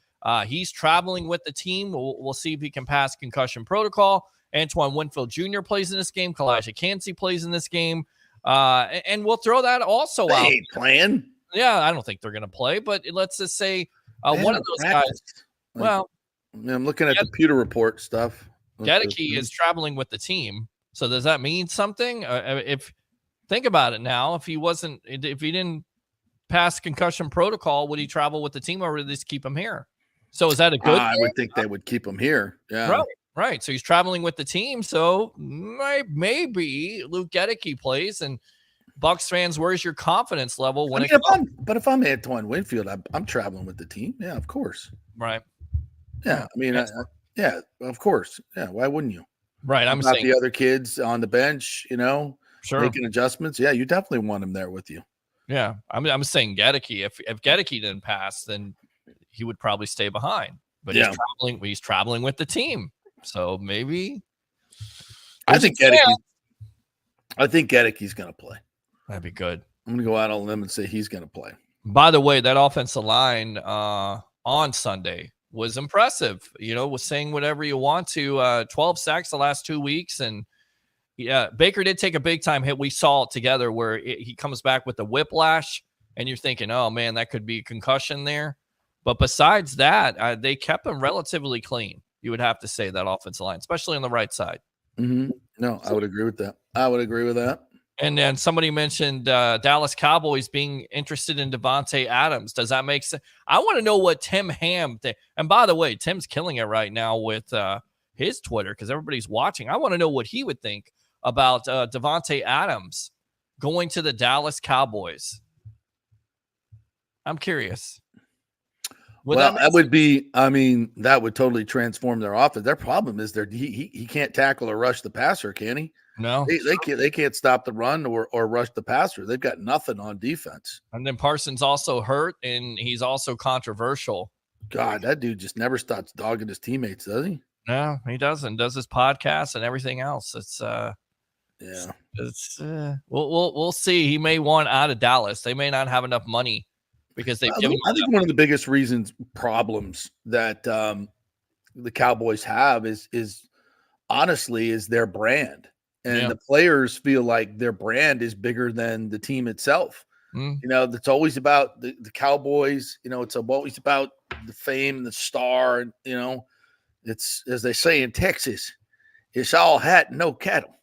S5: he's traveling with the team. We'll see if he can pass concussion protocol. Antoine Winfield Jr. plays in this game. Kalijah Kancey plays in this game. And we'll throw that also out.
S4: Playing.
S5: Yeah, I don't think they're going to play, but let's just say one of those guys. Well,
S4: I'm looking at the Pewter Report stuff.
S5: Gedeke is traveling with the team. So does that mean something? If think about it now, if he didn't pass concussion protocol, would he travel with the team or would they just keep him here? So is that a good
S4: I
S5: thing?
S4: would think they would keep him here. Yeah.
S5: Right. So he's traveling with the team. So maybe Luke Gedeke plays. And Bucs fans, where's your confidence level when
S4: if I'm Antoine Winfield, I'm traveling with the team. Yeah, of course.
S5: Right.
S4: Yeah. I mean, yeah, of course. Yeah. Why wouldn't you?
S5: Right. I'm saying
S4: the other kids on the bench, making adjustments. Yeah, you definitely want him there with you.
S5: Yeah. I'm saying Gedeke. If Gedeke didn't pass, then he would probably stay behind. But he's traveling with the team. So maybe
S4: I think Gedeke's going to play.
S5: That'd be good.
S4: I'm going to go out on a limb and say he's going to play.
S5: By the way, that offensive line on Sunday was impressive. Was saying whatever you want to. 12 sacks the last 2 weeks. And Baker did take a big time hit. We saw it together where he comes back with the whiplash and you're thinking, oh man, that could be a concussion there. But besides that, they kept him relatively clean. You would have to say that offensive line, especially on the right side.
S4: Mm-hmm. No, I would agree with that.
S5: And then somebody mentioned Dallas Cowboys being interested in Devontae Adams. Does that make sense? I want to know what Tim Ham thinks. And by the way, Tim's killing it right now with his Twitter because everybody's watching. I want to know what he would think about Devontae Adams going to the Dallas Cowboys. I'm curious.
S4: That would totally transform their offense. Their problem is he can't tackle or rush the passer, can he?
S5: No,
S4: they can't stop the run or rush the passer. They've got nothing on defense.
S5: And then Parsons also hurt, and he's also controversial.
S4: God, that dude just never stops dogging his teammates, does he?
S5: No, he doesn't. Does his podcast and everything else. We'll see. He may want out of Dallas. They may not have enough money because they've given.
S4: I think one of the biggest problems that the Cowboys have is honestly their brand. And the players feel like their brand is bigger than the team itself. That's always about the Cowboys. It's always about the fame, the star. It's, as they say in Texas, it's all hat, no cattle.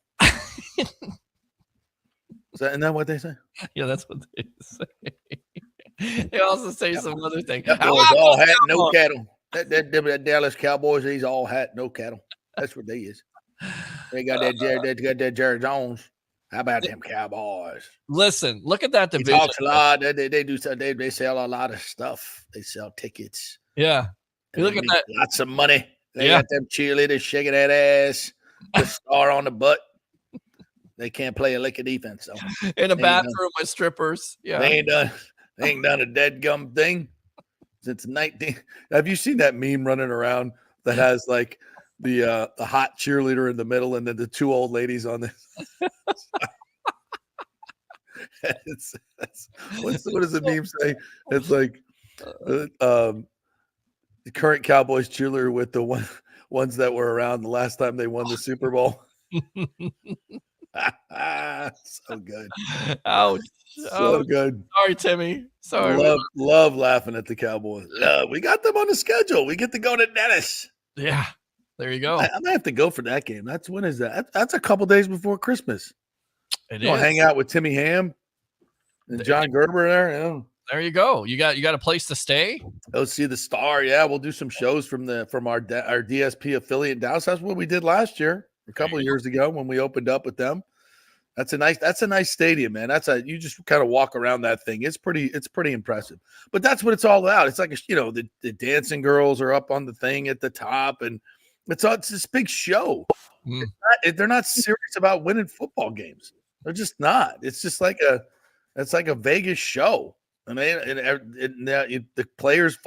S4: Isn't that what they say?
S5: Yeah, that's what they say. They also say some other thing.
S4: It's all hat, no cattle. That Dallas Cowboys, he's all hat, no cattle. That's what they is. They got that Jerry Jones. How about them Cowboys?
S5: Listen, look at that division.
S4: He talks a lot. They sell a lot of stuff. They sell tickets.
S5: Yeah. You look at that.
S4: Lots of money. They got them cheerleaders shaking that ass. The star on the butt. They can't play a lick of defense though.
S5: In a bathroom with strippers. Yeah.
S4: They ain't done a dead gum thing since 19. Have you seen that meme running around that has like the hot cheerleader in the middle and then the two old ladies on this? What does the meme say? It's like the current Cowboys cheerleader with the ones that were around the last time they won the Super Bowl. So good.
S5: Ouch.
S4: So good.
S5: Sorry, Timmy. Sorry.
S4: Love laughing at the Cowboys. We got them on the schedule. We get to go to Dennis.
S5: Yeah. There you go.
S4: I might have to go for that game. When is that? That's a couple days before Christmas.
S5: It
S4: is. Hang out with Timmy Ham and John Gerber there. Yeah.
S5: There you go. You got a place to stay.
S4: Go see the Star. Yeah, we'll do some shows from our DSP affiliate in Dallas. That's what we did last year, a couple of years ago when we opened up with them. That's a nice stadium, man. You just kind of walk around that thing. It's pretty impressive. But that's what it's all about. It's like the dancing girls are up on the thing at the top, and it's this big show. They're not serious about winning football games. They're just not. It's just like a Vegas show. And the players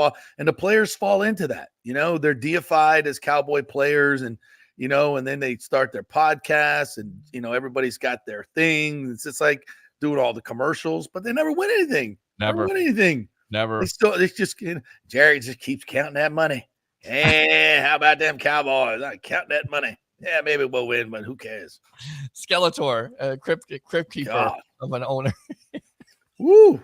S4: fall into that. They're deified as Cowboy players, and and then they start their podcasts, and everybody's got their thing. It's just like doing all the commercials, but they never win anything.
S5: Never
S4: win anything.
S5: Never.
S4: It's just Jerry just keeps counting that money. How about them Cowboys? I count that money. Yeah, maybe we'll win, but who cares?
S5: Skeletor, crypt keeper of an owner.
S4: Woo!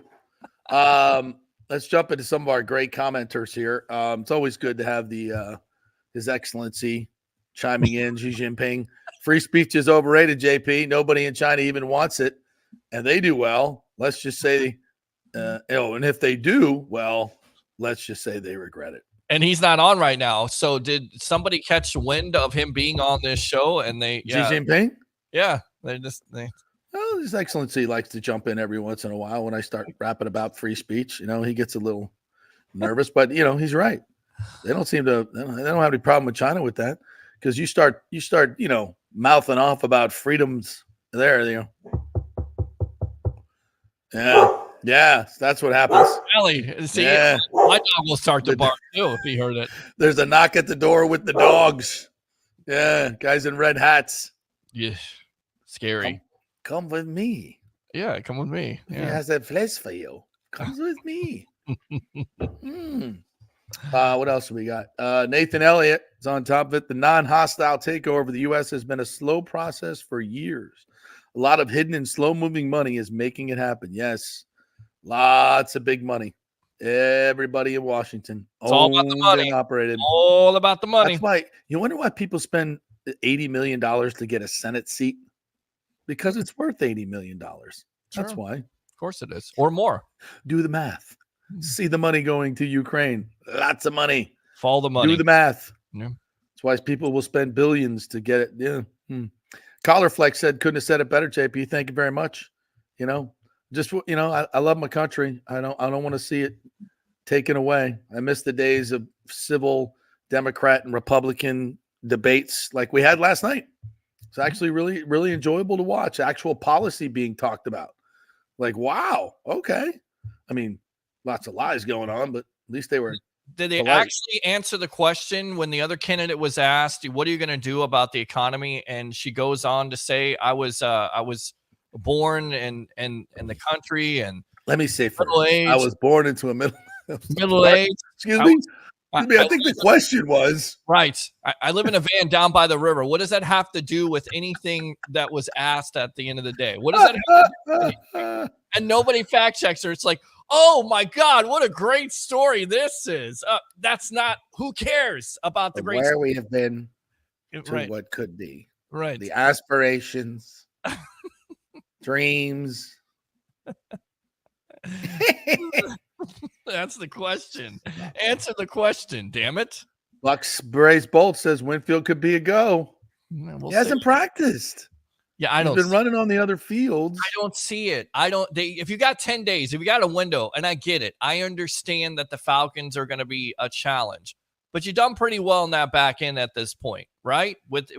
S4: Let's jump into some of our great commenters here. It's always good to have the His Excellency chiming in. Xi Jinping. Free speech is overrated, JP. Nobody in China even wants it, and they do well. Let's just say, and if they do well, let's just say they regret it.
S5: And he's not on right now. So did somebody catch wind of him being on this show? And Xi
S4: Jinping?
S5: Yeah.
S4: Well, His Excellency likes to jump in every once in a while when I start rapping about free speech. He gets a little nervous, but he's right. They don't have any problem with China with that, because you start, mouthing off about freedoms there, Yeah, that's what happens.
S5: Really? See, my dog will start to bark too if he heard it.
S4: There's a knock at the door with the dogs. Yeah, guys in red hats.
S5: Yeah, scary.
S4: Come with me.
S5: Yeah, come with me. Yeah.
S4: He has that flesh for you. Comes with me. What else we got? Nathan Elliott is on top of it. The non-hostile takeover of the U.S. has been a slow process for years. A lot of hidden and slow-moving money is making it happen. Yes, lots of big money. Everybody in Washington.
S5: It's all about the money.
S4: Operated.
S5: All about the money.
S4: That's why you wonder why people spend $80 million to get a Senate seat, because it's worth $80 million. That's why.
S5: Of course it is, or more.
S4: Do the math. See the money going to Ukraine. Lots of money.
S5: Follow the money.
S4: Do the math.
S5: Yeah.
S4: That's why people will spend billions to get it. Yeah. Collarflex said, couldn't have said it better, JP. Thank you very much. I love my country. I don't want to see it taken away. I miss the days of civil Democrat and Republican debates like we had last night. It's actually really, really enjoyable to watch actual policy being talked about. Like, wow. Okay. I mean, lots of lies going on, but at least they were.
S5: Did they actually answer the question when the other candidate was asked, what are you going to do about the economy? And she goes on to say, I was born in the country, and
S4: let me say first, I was born into a middle
S5: age.
S4: Excuse me. I think the question was
S5: right. I live in a van down by the river. What does that have to do with anything that was asked at the end of the day? What does that have to do with and nobody fact checks her. It's like, oh my God, what a great story this is. That's not, who cares about the great
S4: where
S5: story?
S4: We have been to what could be.
S5: Right.
S4: The aspirations, dreams.
S5: That's the question. Answer the question, damn it.
S4: Bucks Brace Bolt says Winfield could be a go.
S5: He
S4: hasn't practiced.
S5: Yeah,
S4: He's been running on the other fields.
S5: I don't see it. If you got 10 days, if you got a window, and I get it, I understand that the Falcons are going to be a challenge, but you've done pretty well in that back end at this point, right? With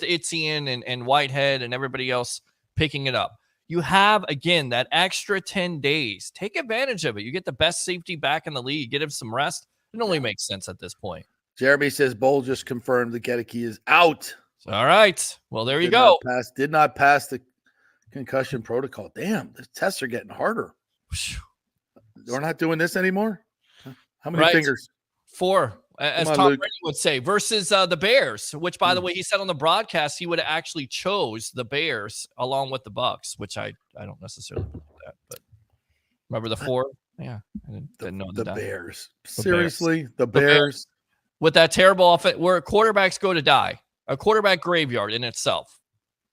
S5: Etienne and Whitehead and everybody else picking it up. You have, again, that extra 10 days. Take advantage of it. You get the best safety back in the league. Get him some rest. It only makes sense at this point.
S4: Jeremy says Bowl just confirmed that Gedeke is out.
S5: All right. Well, there you go.
S4: Did not pass the concussion protocol. Damn, the tests are getting harder. We're not doing this anymore? How many fingers? 4, as Tom Brady would say, versus the Bears, which, by the way, he said on the broadcast he would have actually chose the Bears along with the Bucks, which I don't necessarily believe that. But remember the 4? Yeah. I didn't know the Bears. Seriously, the Bears. With that terrible offense where quarterbacks go to die. A quarterback graveyard in itself,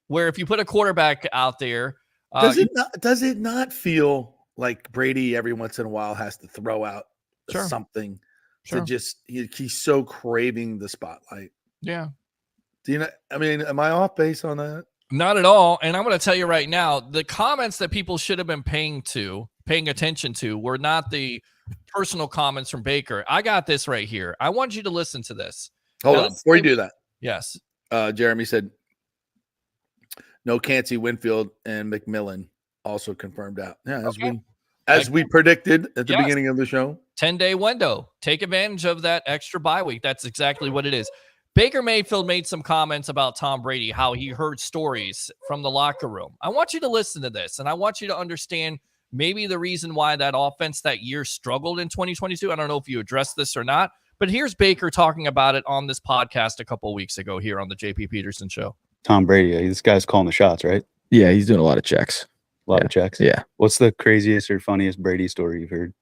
S4: where if you put a quarterback out there, does it not feel like Brady every once in a while has to throw out something to just he's so craving the spotlight? Yeah. Do you know? I mean, am I off base on that? Not at all. And I'm going to tell you right now, the comments that people should have been paying attention to were not the personal comments from Baker. I got this right here. I want you to listen to this. Hold on, before you do that. Yes. Jeremy said, no Cansey, Winfield, and McMillan also confirmed out. Yeah, as we predicted at the beginning of the show. 10-day window. Take advantage of that extra bye week. That's exactly what it is. Baker Mayfield made some comments about Tom Brady, how he heard stories from the locker room. I want you to listen to this, and I want you to understand maybe the reason why that offense that year struggled in 2022. I don't know if you addressed this or not. But here's Baker talking about it on this podcast a couple of weeks ago here on the JP Peterson Show.
S10: Tom Brady, this guy's calling the shots, right?
S11: Yeah, he's doing a lot of checks.
S10: A lot of checks.
S11: Yeah.
S10: What's the craziest or funniest Brady story you've heard?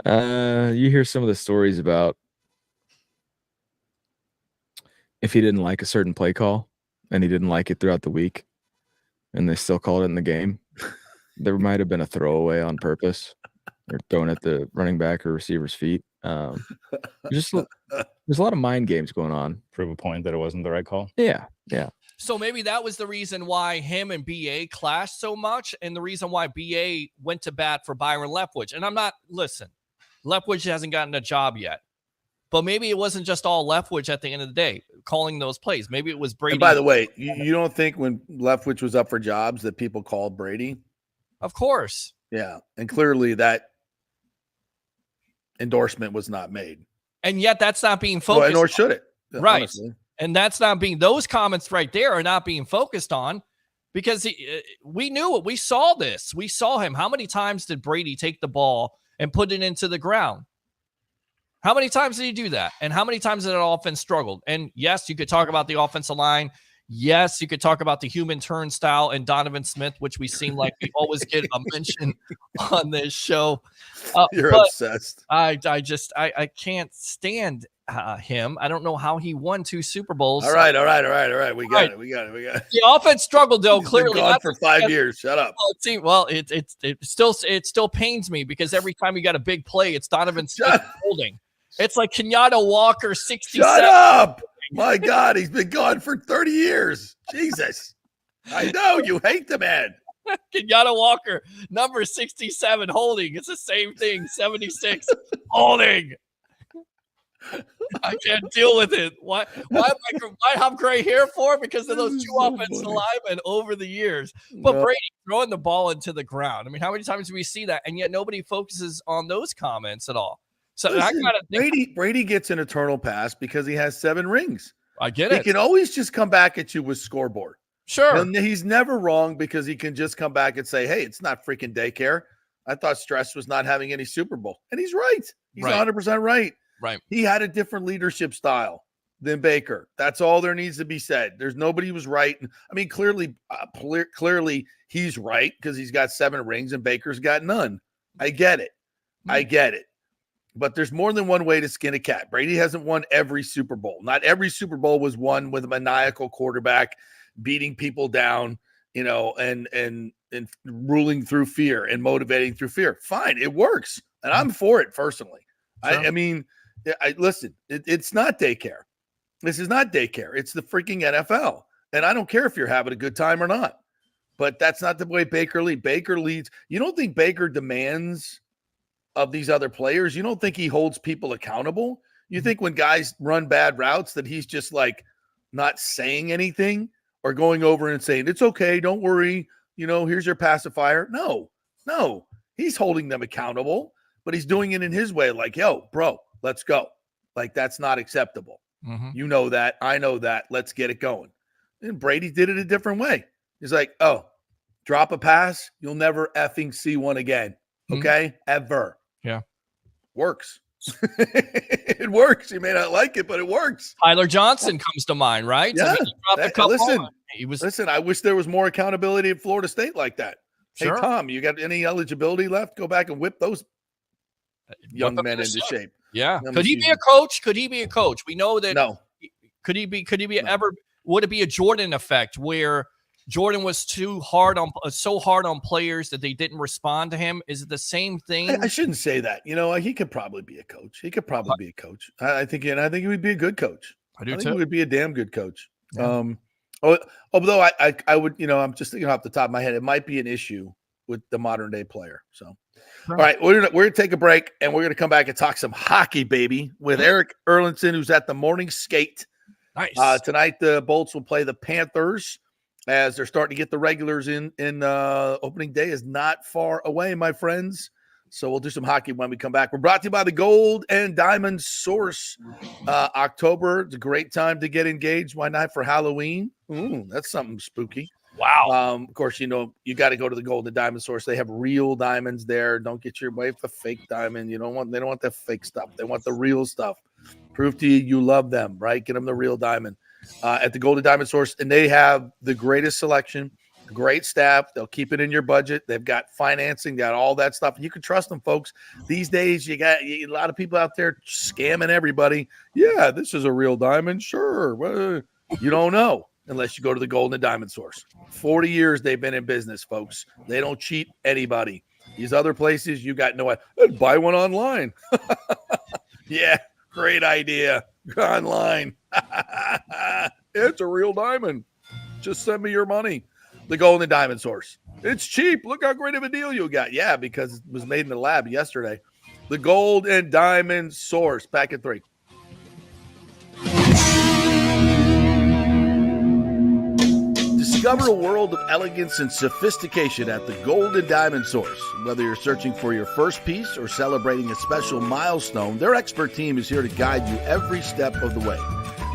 S11: You hear some of the stories about if he didn't like a certain play call and he didn't like it throughout the week and they still called it in the game, there might have been a throwaway on purpose or thrown at the running back or receiver's feet. There's a lot of mind games going on.
S12: Prove a point that it wasn't the right call.
S11: Yeah.
S5: So maybe that was the reason why him and BA clashed so much, and the reason why BA went to bat for Byron Leftwich. And Leftwich hasn't gotten a job yet. But maybe it wasn't just all Leftwich at the end of the day calling those plays. Maybe it was Brady.
S4: And by the way, you don't think when Leftwich was up for jobs that people called Brady?
S5: Of course.
S4: Yeah. And clearly that endorsement was not made.
S5: And yet that's not being focused
S4: Well, nor should it.
S5: Right.
S4: Honestly.
S5: And that's not being, those comments right there are not being focused on because we knew it. We saw this. We saw him. How many times did Brady take the ball and put it into the ground? How many times did he do that? And how many times did that offense struggled? And yes, you could talk about the offensive line. Yes, you could talk about the human turnstile and Donovan Smith, which we seem like we always get a mention on this show.
S4: You're obsessed.
S5: I can't stand him. I don't know how he won 2 Super Bowls.
S4: All right. We got it.
S5: The offense struggled though.
S4: He's
S5: clearly,
S4: been gone for 5 years. Shut up.
S5: It still pains me because every time you got a big play, it's Donovan Smith holding. It's like Kenyatta Walker 67.
S4: Shut up. My God, he's been gone for 30 years. Jesus. I know you hate the man.
S5: Kenyatta Walker, number 67, holding. It's the same thing. 76, holding. I can't deal with it. Why have gray hair for? Because of those 2 offensive linemen over the years. But Brady throwing the ball into the ground. I mean, how many times do we see that? And yet nobody focuses on those comments at all. So
S4: Listen,
S5: I gotta think
S4: Brady gets an eternal pass because he has 7 rings.
S5: I get it.
S4: He can always just come back at you with scoreboard.
S5: Sure.
S4: And he's never wrong because he can just come back and say, hey, it's not freaking daycare. I thought stress was not having any Super Bowl. And he's right. He's 100% right.
S5: Right.
S4: He had a different leadership style than Baker. That's all there needs to be said. There's nobody who was right. I mean, clearly he's right because he's got 7 rings and Baker's got none. I get it. But there's more than one way to skin a cat. Brady hasn't won every Super Bowl. Not every Super Bowl was won with a maniacal quarterback beating people down, and ruling through fear and motivating through fear. Fine, it works. And I'm for it personally. Sure. I mean, listen, it's not daycare. This is not daycare. It's the freaking NFL. And I don't care if you're having a good time or not. But that's not the way Baker leads. Baker leads. You don't think Baker demands of these other players? You don't think he holds people accountable? You think when guys run bad routes that he's just like not saying anything or going over and saying, it's okay, don't worry, here's your pacifier? No, he's holding them accountable, but he's doing it in his way. Like, yo, bro, let's go. Like, that's not acceptable.
S5: Mm-hmm.
S4: You know that. I know that. Let's get it going. And Brady did it a different way. He's like, oh, drop a pass. You'll never effing see one again. Okay? Ever.
S5: Yeah.
S4: Works. It works. You may not like it, but it works.
S5: Tyler Johnson comes to mind, right?
S4: Yeah.
S5: Listen,
S4: I wish there was more accountability at Florida State like that.
S5: Sure.
S4: Hey, Tom, you got any eligibility left? Go back and whip those young men into shape.
S5: Yeah. Could he be a coach? We know that.
S4: No.
S5: Would it be a Jordan effect where Jordan was so hard on players that they didn't respond to him? Is it the same thing?
S4: I shouldn't say that. He could probably be a coach. I think he would be a good coach.
S5: I think
S4: he would be a damn good coach.
S5: Yeah.
S4: Although I would, I'm just thinking off the top of my head, it might be an issue with the modern day player. So, All right, we're gonna take a break and we're gonna come back and talk some hockey, baby, with Eric Erlinson, who's at the morning skate.
S5: Nice.
S4: Tonight, the Bolts will play the Panthers as they're starting to get the regulars in. Opening day is not far away, my friends. So we'll do some hockey when we come back. We're brought to you by the Gold and Diamond Source. October, it's a great time to get engaged. Why not for Halloween? That's something spooky.
S5: Wow.
S4: Of course, you got to go to the Gold and Diamond Source. They have real diamonds there. Don't get your wife a fake diamond. They don't want the fake stuff. They want the real stuff. Prove to you love them, right? Get them the real diamond at the Gold and Diamond Source. And they have the greatest selection Great staff. They'll keep it in your budget. They've got financing, got all that stuff. You can trust them, folks. These days, you got a lot of people out there scamming everybody. Yeah, this is a real diamond. Sure. Well, you don't know unless you go to the Gold and Diamond Source. 40 years they've been in business, folks. They don't cheat anybody. These other places, you got no idea. Buy one online. Yeah, great idea. Online. It's a real diamond. Just send me your money. The Gold and Diamond Source. It's cheap. Look how great of a deal you got. Yeah, because it was made in the lab yesterday. The Gold and Diamond Source. Back at 3. Discover a world of elegance and sophistication at the Gold and Diamond Source. Whether you're searching for your first piece or celebrating a special milestone, their expert team is here to guide you every step of the way.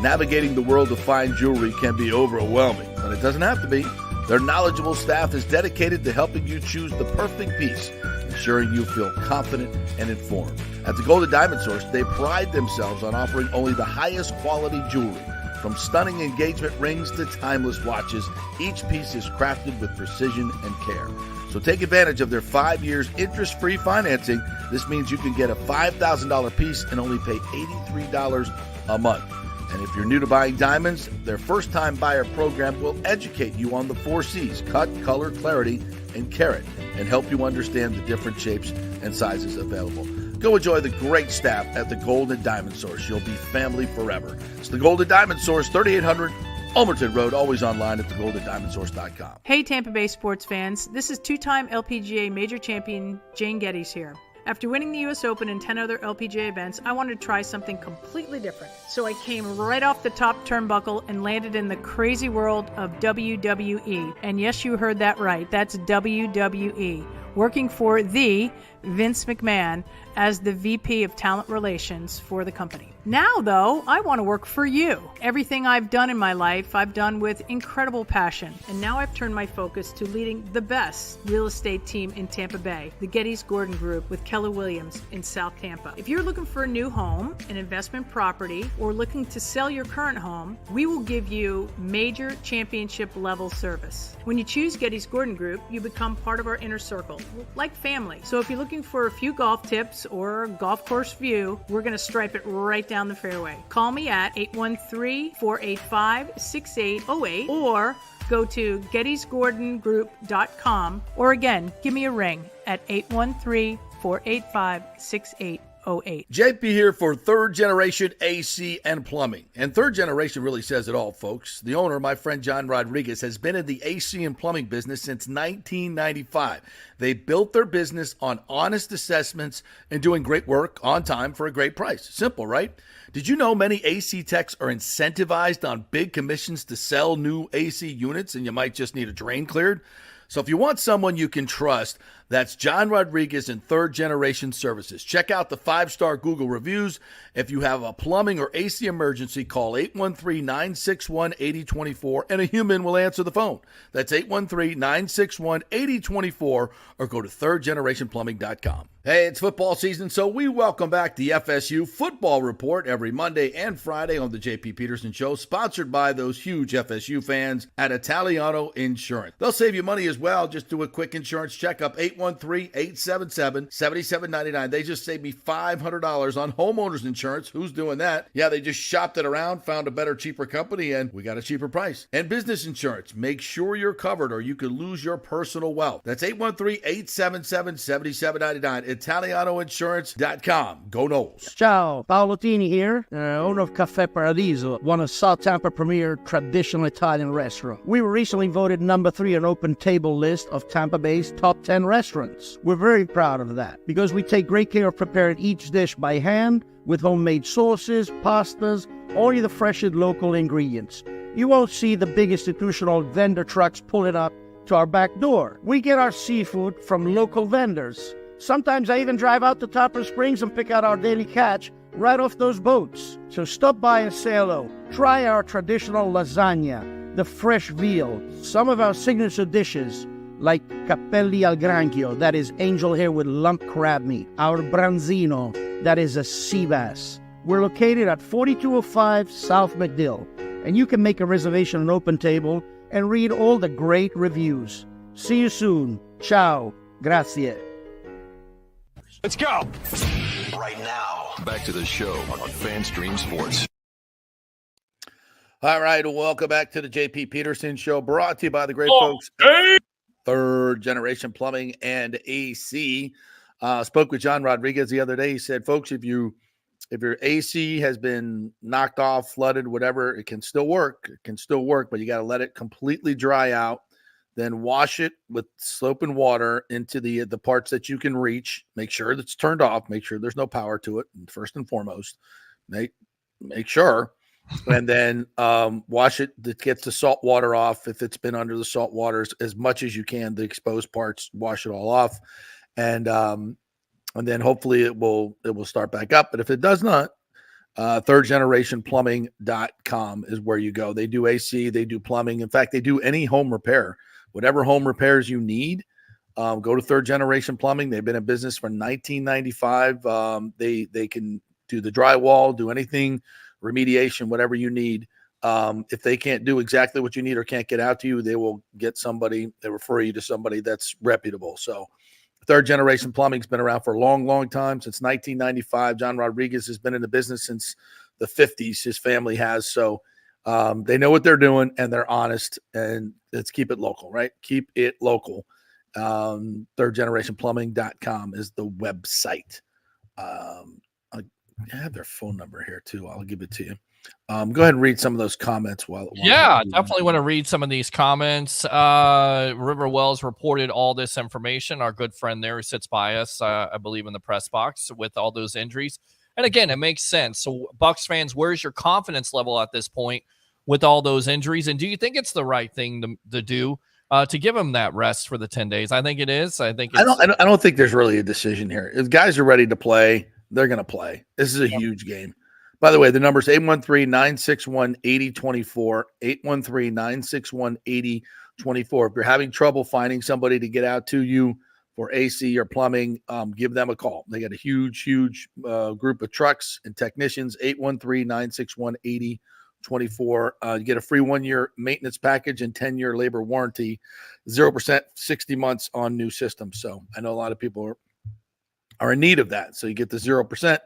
S4: Navigating the world of fine jewelry can be overwhelming, but it doesn't have to be. Their knowledgeable staff is dedicated to helping you choose the perfect piece, ensuring you feel confident and informed. At the Gold and Diamond Source, they pride themselves on offering only the highest quality jewelry. From stunning engagement rings to timeless watches, each piece is crafted with precision and care. So take advantage of their 5 years interest-free financing. This means you can get a $5,000 piece and only pay $83 a month. And if you're new to buying diamonds, their first-time buyer program will educate you on the 4 C's, cut, color, clarity, and carat, and help you understand the different shapes and sizes available. Go enjoy the great staff at the Gold and Diamond Source. You'll be family forever. It's the Gold and Diamond Source, 3800 Ulmerton Road, always online at thegoldendiamondsource.com.
S6: Hey Tampa Bay sports fans, this is two-time LPGA major champion Jane Geddes here. After winning the US Open and 10 other LPGA events, I wanted to try something completely different. So I came right off the top turnbuckle and landed in the crazy world of WWE. And yes, you heard that right. That's WWE. Working for the Vince McMahon as the VP of Talent Relations for the company. Now, though, I want to work for you. Everything I've done in my life, I've done with incredible passion. And now I've turned my focus to leading the best real estate team in Tampa Bay, the Geddes Gordon Group with Keller Williams in South Tampa. If you're looking for a new home, an investment property, or looking to sell your current home, we will give you major championship level service. When you choose Geddes Gordon Group, you become part of our inner circle, like family. So if you're looking for a few golf tips or golf course view, we're going to stripe it right down the fairway. Call me at 813-485-6808 or go to gettysgordongroup.com, or again, give me a ring at 813-485-6808.
S4: JP here for Third Generation AC and Plumbing. And Third Generation really says it all, folks. The owner, my friend John Rodriguez, has been in the AC and plumbing business since 1995. They built their business on honest assessments and doing great work on time for a great price. Simple, right? Did you know many AC techs are incentivized on big commissions to sell new AC units, and you might just need a drain cleared? So if you want someone you can trust, that's John Rodriguez and Third Generation Services. Check out the 5-star Google reviews. If you have a plumbing or AC emergency, call 813-961-8024 and a human will answer the phone. That's 813-961-8024 or go to thirdgenerationplumbing.com. Hey, it's football season, so we welcome back the FSU Football Report every Monday and Friday on the JP Peterson Show, sponsored by those huge FSU fans at Italiano Insurance. They'll save you money as well. Just do a quick insurance checkup, 813-877-7799. They just saved me $500 on homeowners insurance. Who's doing that? Yeah, they just shopped it around, found a better, cheaper company, and we got a cheaper price. And business insurance. Make sure you're covered or you could lose your personal wealth. That's 813-877-7799. ItalianoInsurance.com. Go Noles.
S7: Ciao, Paolo Tini here, owner of Caffè Paradiso, one of South Tampa premier traditional Italian restaurant. We were recently voted number 3 on Open Table list of Tampa Bay's top 10 restaurants. We're very proud of that because we take great care of preparing each dish by hand with homemade sauces, pastas, only the freshest local ingredients. You won't see the big institutional vendor trucks pulling up to our back door. We get our seafood from local vendors. Sometimes I even drive out to Topper Springs and pick out our daily catch right off those boats. So stop by and say hello. Try our traditional lasagna, the fresh veal, some of our signature dishes like capelli al granchio, that is angel hair with lump crab meat, our branzino, that is a sea bass. We're located at 4205 South McDill, and you can make a reservation on Open Table and read all the great reviews. See you soon. Ciao. Grazie.
S1: Let's go. Right now, back to the show on FanStream Sports.
S4: All right, welcome back to the JP Peterson Show, brought to you by the great folks at Third Generation Plumbing and AC. Spoke with John Rodriguez the other day. He said, folks, if your AC has been knocked off, flooded, whatever, it can still work. It can still work, but you got to let it completely dry out. Then wash it with soap and water into the parts that you can reach. Make sure it's turned off. Make sure there's no power to it, first and foremost. Make sure. And then wash it. That gets the salt water off. If it's been under the salt waters, as much as you can, the exposed parts, wash it all off. And then hopefully it will start back up. But if it does not, thirdgenerationplumbing.com is where you go. They do AC, they do plumbing. In fact, they do any home repair. Whatever home repairs you need, go to Third Generation Plumbing. They've been in business from 1995. They can do the drywall, do anything, remediation, whatever you need. If they can't do exactly what you need or can't get out to you, they will get somebody. They refer you to somebody that's reputable. So Third Generation Plumbing's been around for a long, long time, since 1995. John Rodriguez has been in the business since the 50s. His family has. So they know what they're doing, and they're honest, and let's keep it local, right? Keep it local. Thirdgenerationplumbing.com is the website. I have their phone number here too. I'll give it to you. Go ahead and read some of those comments while
S5: definitely want to read some of these comments. River Wells reported all this information. Our good friend there who sits by us, I believe, in the press box with all those injuries. And again, it makes sense. So, Bucs fans, where's your confidence level at this point with all those injuries? And do you think it's the right thing to do to give them that rest for the 10 days? I think it is. I
S4: don't think there's really a decision here. If guys are ready to play, they're going to play. This is a huge game. By the way, the number is 813-961-8024, 813-961-8024. If you're having trouble finding somebody to get out to you for AC or plumbing, give them a call. They got a huge group of trucks and technicians, 813-961-8024. You get a free 1-year maintenance package and 10-year labor warranty, 0%, 60 months on new systems. So I know a lot of people are in need of that. So you get the 0%,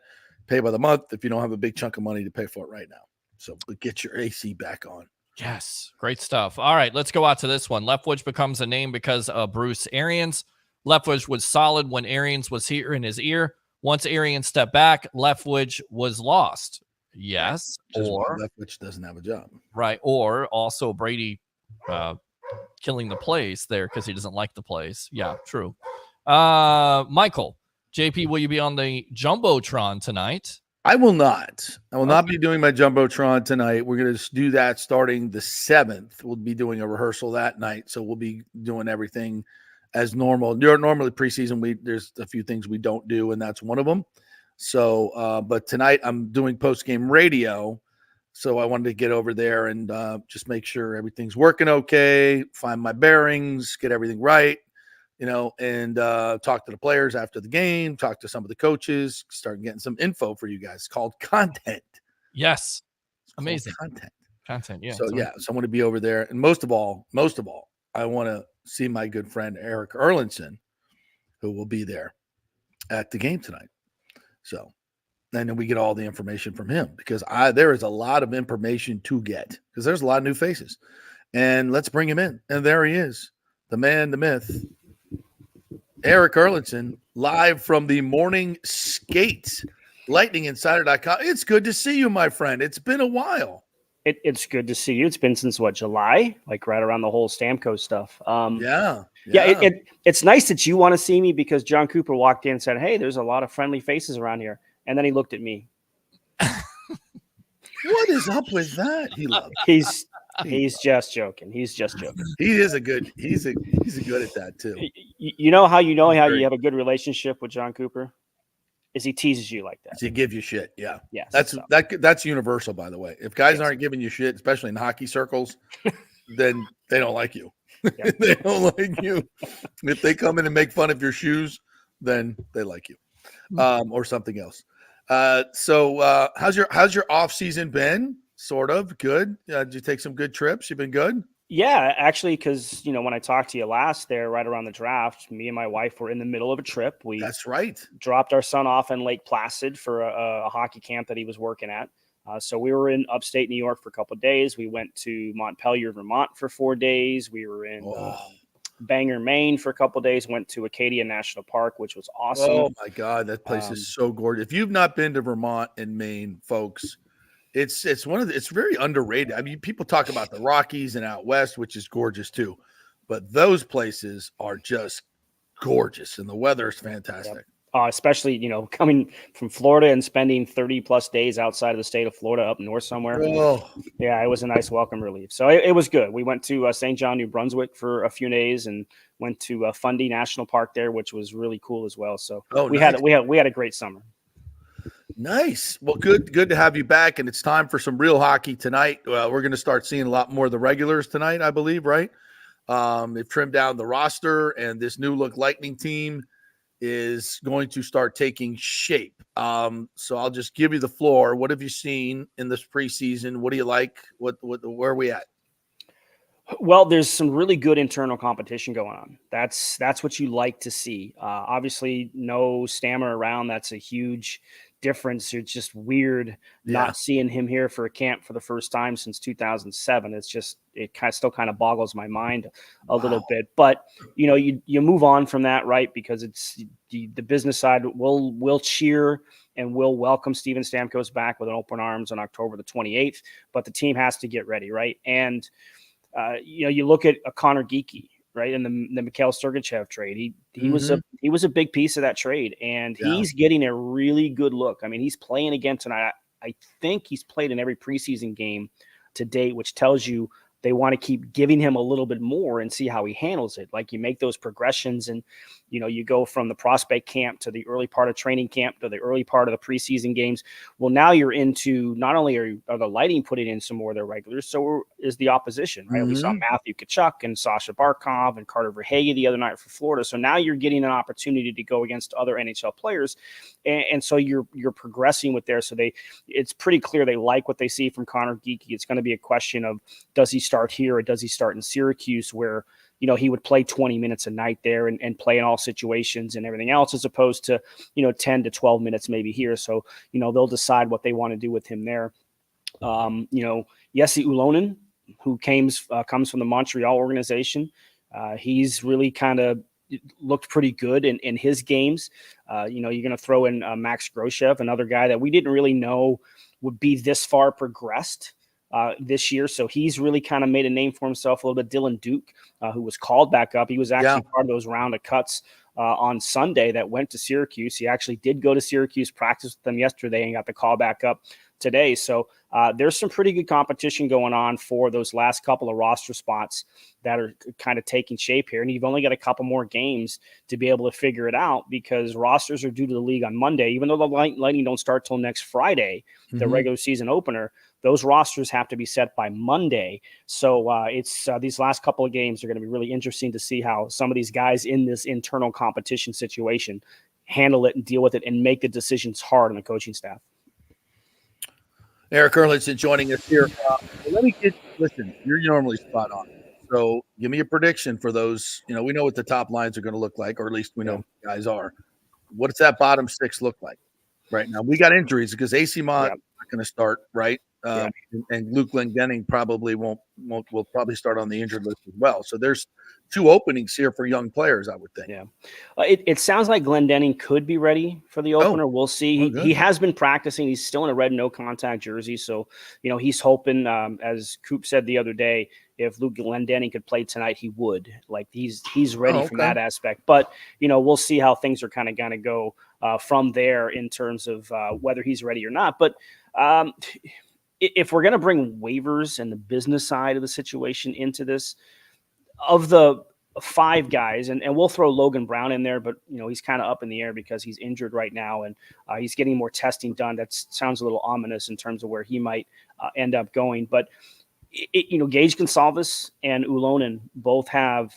S4: pay by the month if you don't have a big chunk of money to pay for it right now. So get your AC back on.
S5: Yes, great stuff. All right, let's go out to this one. Leftwich becomes a name because of Bruce Arians. Leftwich was solid when Arians was here in his ear. Once Arians stepped back, Leftwich was lost. Yes, or
S4: Leftwich doesn't have a job.
S5: Right, or also Brady killing the plays there because he doesn't like the plays. Yeah, true. Michael, JP, will you be on the Jumbotron tonight?
S4: I will not. I will not be doing my Jumbotron tonight. We're going to do that starting the 7th. We'll be doing a rehearsal that night. So we'll be doing everything as normal. Normally preseason, there's a few things we don't do, and that's one of them. So, but tonight I'm doing post-game radio. So I wanted to get over there and just make sure everything's working okay, find my bearings, get everything right. And talk to the players after the game, talk to some of the coaches, start getting some info for you guys. It's called content.
S5: Yes. Amazing.
S4: Content. Yeah.
S5: So
S4: I want to be over there. And most of all, I want to see my good friend, Eric Erlinson, who will be there at the game tonight. So, and then we get all the information from him because there is a lot of information to get because there's a lot of new faces. And let's bring him in. And there he is, the man, the myth, Eric Erlinson, live from the morning skate, lightninginsider.com. It's good to see you, my friend. It's been a while.
S13: It's good to see you. It's been since July, like right around the whole Stamkos stuff. It's nice that you want to see me because John Cooper walked in and said, "Hey, there's a lot of friendly faces around here." And then he looked at me.
S4: What is up with that?
S13: He's just joking. He's just joking.
S4: He's good at that too.
S13: You know how you have a good relationship with John Cooper? Is he teases you like that.
S4: He give you shit. Yeah.
S13: Yes.
S4: That's universal, by the way. If guys aren't giving you shit, especially in hockey circles, then they don't like you. Yeah. They don't like you. If they come in and make fun of your shoes, then they like you. Or something else. How's your off season been? Sort of good. Did you take some good trips? You've been good?
S13: Yeah, actually, because when I talked to you last there, right around the draft, me and my wife were in the middle of a trip.
S4: That's right.
S13: Dropped our son off in Lake Placid for a hockey camp that he was working at. So we were in upstate New York for a couple of days. We went to Montpelier, Vermont for 4 days. We were in Bangor, Maine for a couple of days. Went to Acadia National Park, which was awesome.
S4: Oh my God, that place is so gorgeous. If you've not been to Vermont and Maine, folks, it's very underrated. I mean, people talk about the Rockies and out west, which is gorgeous too, but those places are just gorgeous, and the weather is fantastic.
S13: Yep. Especially, coming from Florida and spending 30 plus days outside of the state of Florida up north somewhere.
S4: Oh.
S13: Yeah, it was a nice welcome relief. So it was good. We went to St. John, New Brunswick for a few days and went to Fundy National Park there, which was really cool as well. So we had a great summer.
S4: Nice. Well, good to have you back. And it's time for some real hockey tonight. We're going to start seeing a lot more of the regulars tonight, I believe, right? They've trimmed down the roster, and this new look Lightning team is going to start taking shape. So I'll just give you the floor. What have you seen in this preseason? What do you like? Where are we at?
S13: Well, there's some really good internal competition going on. That's what you like to see. Obviously, no Stammer around. That's a huge difference. It's just weird not seeing him here for a camp for the first time since 2007. It still kind of boggles my mind a little bit. But you move on from that, right? Because it's the business side. We'll cheer and we'll welcome Steven Stamkos back with an open arms on October the 28th. But the team has to get ready, right? And you look at a Connor Geekie, right, in the Mikhail Sergachev trade. He was a big piece of that trade, and he's getting a really good look. I mean, he's playing again tonight. I think he's played in every preseason game to date, which tells you they want to keep giving him a little bit more and see how he handles it. Like, you make those progressions and, you go from the prospect camp to the early part of training camp to the early part of the preseason games. Well, now you're into, not only are the Lightning putting in some more of their regulars, so is the opposition, right? We saw Matthew Tkachuk and Sasha Barkov and Carter Verhaeghe the other night for Florida. So now you're getting an opportunity to go against other NHL players. And so you're progressing with there. So it's pretty clear they like what they see from Connor Geekie. It's going to be a question of, does he start here or does he start in Syracuse, where he would play 20 minutes a night there and play in all situations and everything else, as opposed to 10 to 12 minutes maybe here. So they'll decide what they want to do with him there. Jesse Ulonen, who comes from the Montreal organization, he's really kind of looked pretty good in his games. You're going to throw in Max Groshev, another guy that we didn't really know would be this far progressed this year. So he's really kind of made a name for himself a little bit. Dylan Duke, who was called back up. He was actually part of those round of cuts on Sunday that went to Syracuse. He actually did go to Syracuse, practice with them yesterday, and got the call back up today. So there's some pretty good competition going on for those last couple of roster spots that are kind of taking shape here. And you've only got a couple more games to be able to figure it out, because rosters are due to the league on Monday. Even though the Lightning don't start till next Friday, the regular season opener, those rosters have to be set by Monday. So it's these last couple of games are going to be really interesting to see how some of these guys in this internal competition situation handle it and deal with it and make the decisions hard on the coaching staff.
S4: Eric Erlinson joining us here. Listen, you're normally spot on. So give me a prediction for those. We know what the top lines are going to look like, or at least we know what the guys are. What does that bottom six look like right now? We got injuries because AC Mont not going to start, right? And Luke Glendening probably will probably start on the injured list as well. So there's two openings here for young players, I would think.
S13: Yeah. It sounds like Glendening could be ready for the opener. We'll see. He has been practicing. He's still in a red no contact jersey. So, he's hoping, as Coop said the other day, if Luke Glendening could play tonight, he would. Like, he's ready from that aspect. But, we'll see how things are kind of going to go from there in terms of whether he's ready or not. But if we're going to bring waivers and the business side of the situation into this, of the 5 guys, and we'll throw Logan Brown in there, but he's kind of up in the air because he's injured right now, and he's getting more testing done. That sounds a little ominous in terms of where he might end up going. But Gage Gonsalves and Ulonen both have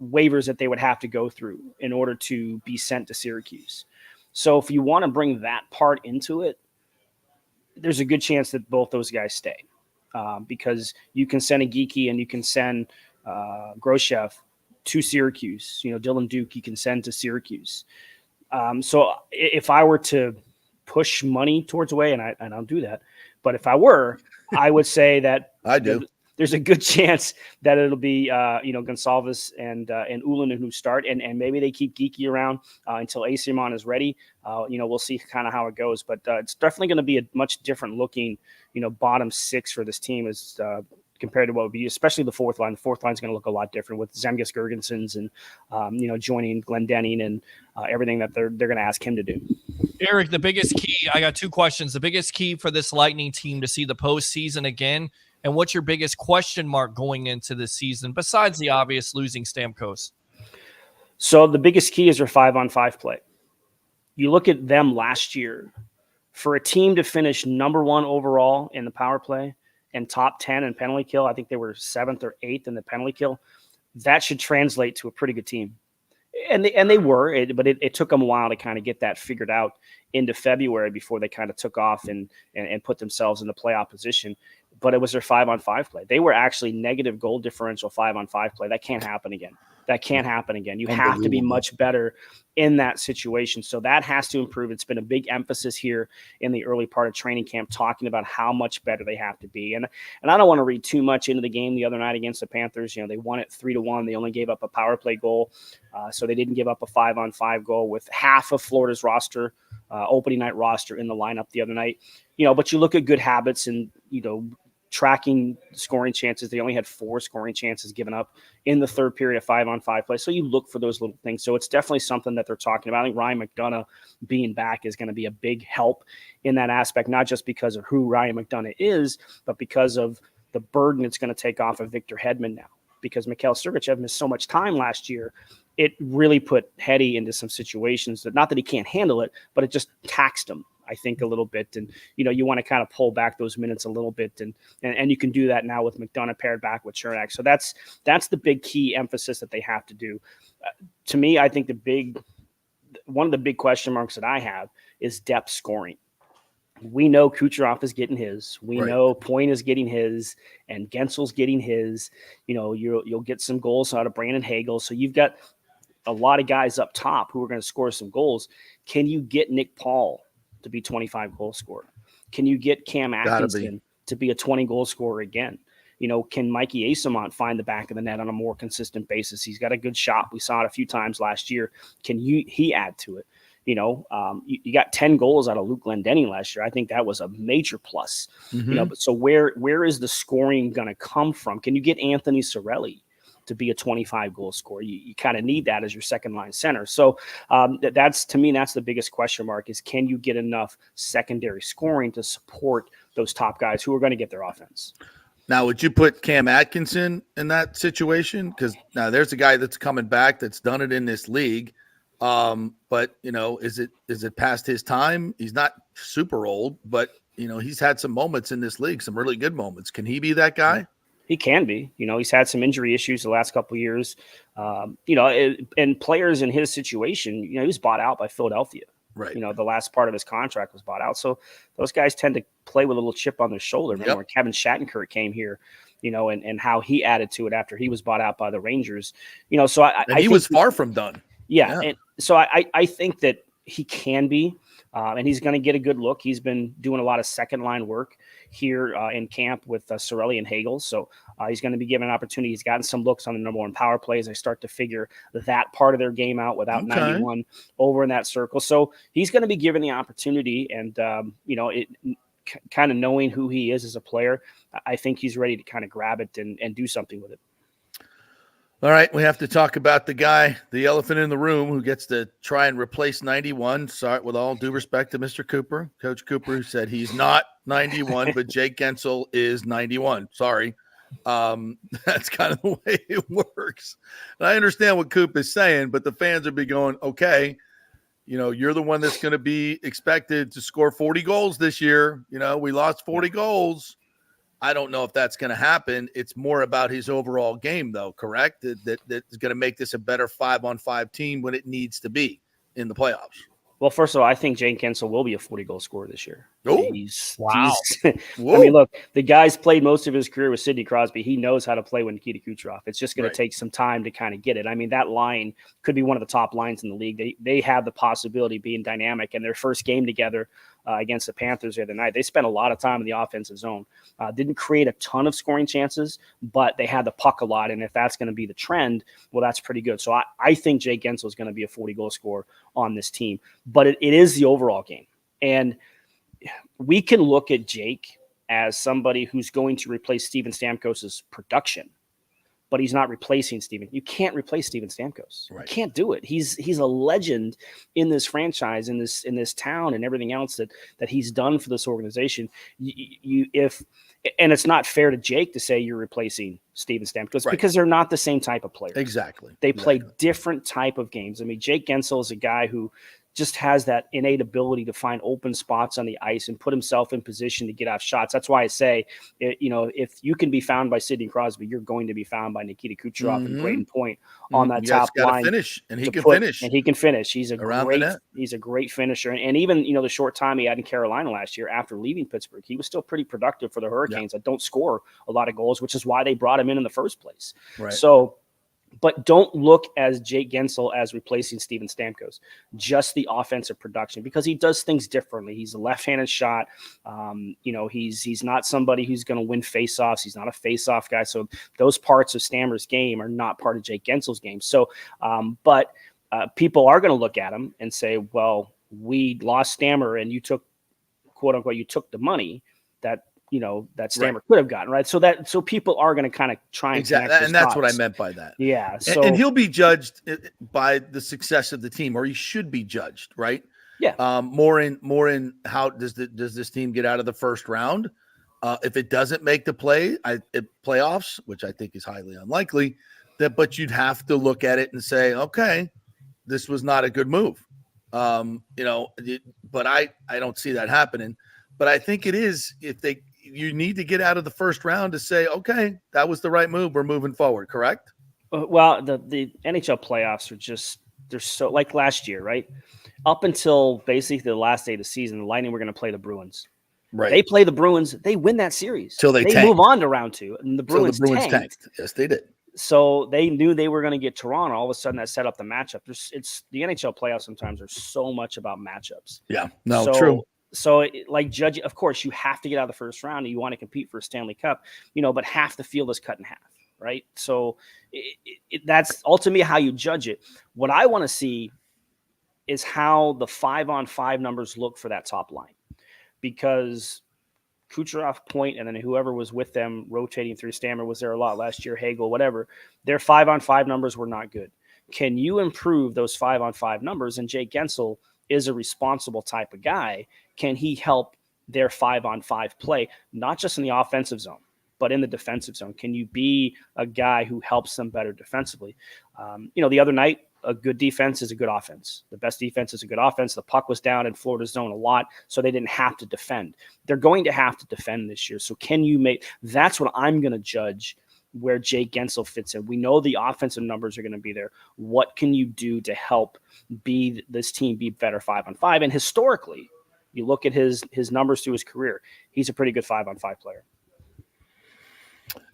S13: waivers that they would have to go through in order to be sent to Syracuse. So if you want to bring that part into it, there's a good chance that both those guys stay. because you can send a Geeky and you can send Groshev to Syracuse. Dylan Duke you can send to Syracuse. So if I were to push money towards away, and I don't do that, but if I were, I would say that
S4: I do.
S13: There's a good chance that it'll be Gonçalves and Ullinen who start, and maybe they keep Geeky around until Acimon is ready. We'll see kind of how it goes, but it's definitely going to be a much different looking bottom six for this team as compared to what would be, especially the fourth line. The fourth line is going to look a lot different with Zemgus Girgensons and joining Glendening and everything that they're going to ask him to do.
S5: Eric, the biggest key, I got two questions. The biggest key for this Lightning team to see the postseason again, and what's your biggest question mark going into this season besides the obvious losing Stamkos?
S13: So the biggest key is their 5-on-5 play. You look at them last year, for a team to finish number 1 overall in the power play and top 10 in penalty kill, I think they were 7th or 8th in the penalty kill. That should translate to a pretty good team. And they were, but it took them a while to kind of get that figured out into February before they kind of took off and put themselves in the playoff position. But it was their 5-on-5 play. They were actually negative goal differential 5-on-5 play. That can't happen again. You have to be much better in that situation. So that has to improve. It's been a big emphasis here in the early part of training camp, talking about how much better they have to be. And I don't want to read too much into the game the other night against the Panthers. They won it 3-1. They only gave up a power play goal. So they didn't give up a 5-on-5 goal with half of Florida's roster, opening night roster in the lineup the other night. But you look at good habits and, tracking scoring chances. They only had 4 scoring chances given up in the third period of 5-on-5 play. So you look for those little things. So it's definitely something that they're talking about. I think Ryan McDonough being back is going to be a big help in that aspect, not just because of who Ryan McDonough is, but because of the burden it's going to take off of Victor Hedman now. Because Mikhail Sergachev missed so much time last year, it really put Hetty into some situations that, not that he can't handle it, but it just taxed him, I think, a little bit. And, you want to kind of pull back those minutes a little bit. And you can do that now with McDonough paired back with Chernak. So that's the big key emphasis that they have to do. To me, I think one of the big question marks that I have is depth scoring. We know Kucherov is getting his. We know Point is getting his, and Gensel's getting his. You'll get some goals out of Brandon Hagel. So you've got a lot of guys up top who are going to score some goals. Can you get Nick Paul to be 25 goal scorer? Can you get Cam Atkinson to be a 20 goal scorer again? Can Mikey Asamont find the back of the net on a more consistent basis? He's got a good shot. We saw it a few times last year. Can he add to it? You got 10 goals out of Luke Glendening last year. I think that was a major plus. But so where is the scoring going to come from? Can you get Anthony Cirelli to be a 25 goal scorer? You kind of need that as your second line center. So that's, to me, that's the biggest question mark, is can you get enough secondary scoring to support those top guys who are going to get their offense?
S4: Now, would you put Cam Atkinson in that situation? Because now there's a guy that's coming back that's done it in this league. But is it past his time? He's not super old, but he's had some moments in this league, some really good moments. Can he be that guy?
S13: He can be. He's had some injury issues the last couple of years. And players in his situation, he was bought out by Philadelphia.
S4: Right.
S13: The last part of his contract was bought out. So those guys tend to play with a little chip on their shoulder. Remember when Kevin Shattenkirk came here, and how he added to it after he was bought out by the Rangers. So I
S4: he was far from done.
S13: Yeah. And so I think that he can be, and he's going to get a good look. He's been doing a lot of second line work here in camp with Cirelli and Hagel. So he's going to be given an opportunity. He's gotten some looks on the number 1 power play as they start to figure that part of their game out without 91 over in that circle. So he's going to be given the opportunity, and, kind of knowing who he is as a player, I think he's ready to kind of grab it and do something with it.
S4: All right, we have to talk about the guy, the elephant in the room, who gets to try and replace 91. Sorry, with all due respect to Mr. Cooper, Coach Cooper, who said he's not 91, but Jake Gensel is 91. Sorry. That's kind of the way it works. And I understand what Coop is saying, but the fans would be going, okay, you're the one that's going to be expected to score 40 goals this year. We lost 40 goals. I don't know if that's going to happen. It's more about his overall game, though, correct? That is going to make this a better 5-on-5 team when it needs to be in the playoffs.
S13: Well, first of all, I think Jake Gensel will be a 40-goal scorer this year.
S4: Oh,
S5: wow.
S13: I mean, look, the guy's played most of his career with Sidney Crosby. He knows how to play with Nikita Kucherov. It's just going to take some time to kind of get it. I mean, that line could be one of the top lines in the league. They have the possibility of being dynamic. And their first game together against the Panthers the other night, they spent a lot of time in the offensive zone. Didn't create a ton of scoring chances, but they had the puck a lot. And if that's going to be the trend, well, that's pretty good. So I think Jake Gensel is going to be a 40-goal scorer on this team. But it is the overall game. And we can look at Jake as somebody who's going to replace Steven Stamkos' production, but he's not replacing Steven. You can't replace Steven Stamkos. Right. You can't do it. He's a legend in this franchise, in this town, and everything else that he's done for this organization. And it's not fair to Jake to say you're replacing Steven Stamkos because they're not the same type of player.
S4: Exactly.
S13: They play different type of games. I mean, Jake Gensel is a guy who just has that innate ability to find open spots on the ice and put himself in position to get off shots. That's why I say, if you can be found by Sidney Crosby, you're going to be found by Nikita Kucherov and Braden Point on that top line.
S4: Finish, and he can finish.
S13: And he can finish. He's a great finisher. And even, the short time he had in Carolina last year after leaving Pittsburgh, he was still pretty productive for the Hurricanes that don't score a lot of goals, which is why they brought him in the first place. Right. So, but don't look as Jake Gensel as replacing Steven Stamkos, just the offensive production, because he does things differently. He's a left-handed shot. He's not somebody who's going to win faceoffs. He's not a faceoff guy. So those parts of Stammer's game are not part of Jake Gensel's game. So, but people are going to look at him and say, well, we lost Stammer and you took, quote unquote, you took the money that Stammer could have gotten, right? So people are going to kind of try and connect those
S4: and that's
S13: dots.
S4: what I meant by that.
S13: Yeah.
S4: So, and he'll be judged by the success of the team, or he should be judged, right?
S13: Yeah.
S4: More in how does this team get out of the first round? If it doesn't make the playoffs, which I think is highly unlikely, but you'd have to look at it and say, okay, this was not a good move. But I don't see that happening. But I think it is you need to get out of the first round to say, okay, that was the right move. We're moving forward, correct?
S13: Well, the NHL playoffs are they're so like last year, right? Up until basically the last day of the season, the Lightning were going to play the Bruins. Right. They play the Bruins. They win that series.
S4: Till they
S13: move on to round 2. And the Bruins tanked.
S4: Yes, they did.
S13: So they knew they were going to get Toronto. All of a sudden, that set up the matchup. The NHL playoffs sometimes are so much about matchups.
S4: Yeah, true.
S13: So, of course, you have to get out of the first round and you want to compete for a Stanley Cup, but half the field is cut in half, right? So that's ultimately how you judge it. What I want to see is how the 5-on-5 numbers look for that top line, because Kucherov, Point, and then whoever was with them rotating through. Stammer was there a lot last year, Hagel, whatever. Their 5-on-5 numbers were not good. Can you improve those 5-on-5 numbers? And Jake Gensel is a responsible type of guy. Can he help their 5-on-5 play, not just in the offensive zone, but in the defensive zone? Can you be a guy who helps them better defensively? The other night, a good defense is a good offense. The best defense is a good offense. The puck was down in Florida's zone a lot, so they didn't have to defend. They're going to have to defend this year. So that's what I'm going to judge where Jake Gensel fits in. We know the offensive numbers are going to be there. What can you do to help this team be better 5-on-5? And historically, you look at his numbers through his career, he's a pretty good 5-on-5 player.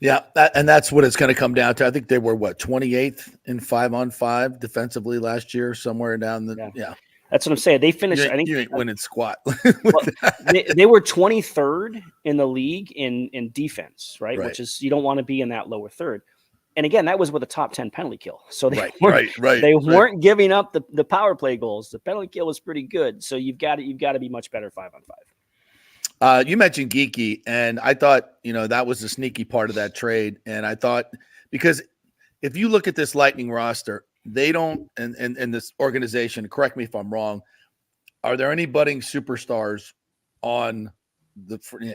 S4: Yeah, and that's what it's going to come down to. I think they were 28th in 5-on-5 defensively last year, somewhere down the yeah.
S13: That's what I'm saying. They finished. I think
S4: you ain't winning squat.
S13: They were 23rd in the league in defense, right? Which is, you don't want to be in that lower third. And again, that was with a top 10 penalty kill. So they weren't giving up the power play goals. The penalty kill was pretty good. So you've got to be much better 5-on-5.
S4: You mentioned Geeky, and I thought, that was the sneaky part of that trade. And I thought, because if you look at this Lightning roster, they don't, and this organization, correct me if I'm wrong, are there any budding superstars on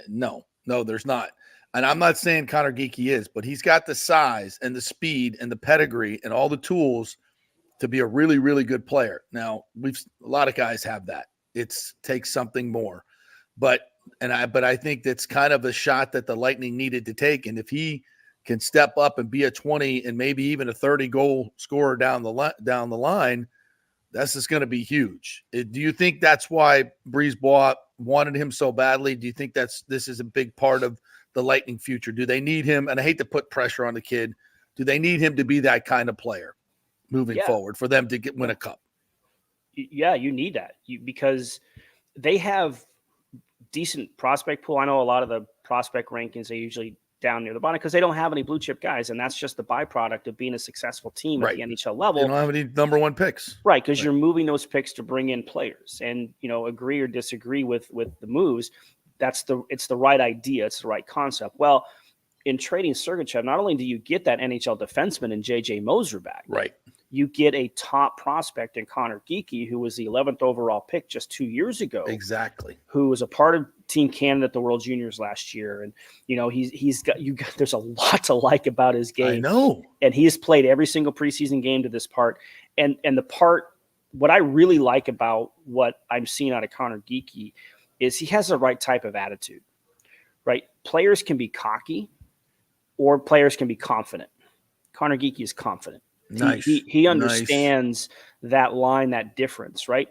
S4: no, there's not. And I'm not saying Connor Geeky is, but he's got the size and the speed and the pedigree and all the tools to be a really, really good player. Now, a lot of guys have that. It takes something more. But I think that's kind of a shot that the Lightning needed to take. And if he can step up and be a 20 and maybe even a 30 goal scorer down the line, This is going to be huge. Do you think that's why Breeze Bois wanted him so badly? Do you think this is a big part of the Lightning future? Do they need him? And I hate to put pressure on the kid. Do they need him to be that kind of player moving forward for them to win a cup?
S13: Yeah, you need that because they have decent prospect pool. I know a lot of the prospect rankings are usually down near the bottom because they don't have any blue chip guys, and that's just the byproduct of being a successful team at the NHL level.
S4: They don't have any number one picks,
S13: right? Because you're moving those picks to bring in players, and agree or disagree with the moves. It's the right idea. It's the right concept. Well, in trading Sergachev, not only do you get that NHL defenseman in JJ Moser back,
S4: right?
S13: You get a top prospect in Connor Geekie, who was the 11th overall pick just 2 years ago.
S4: Exactly.
S13: Who was a part of Team Canada at the World Juniors last year. And, he's got there's a lot to like about his game.
S4: I know.
S13: And he has played every single preseason game to this part. And what I really like about what I'm seeing out of Connor Geekie is he has the right type of attitude, right? Players can be cocky or players can be confident. Connor Geekie is confident.
S4: Nice.
S13: He understands that line, that difference, right?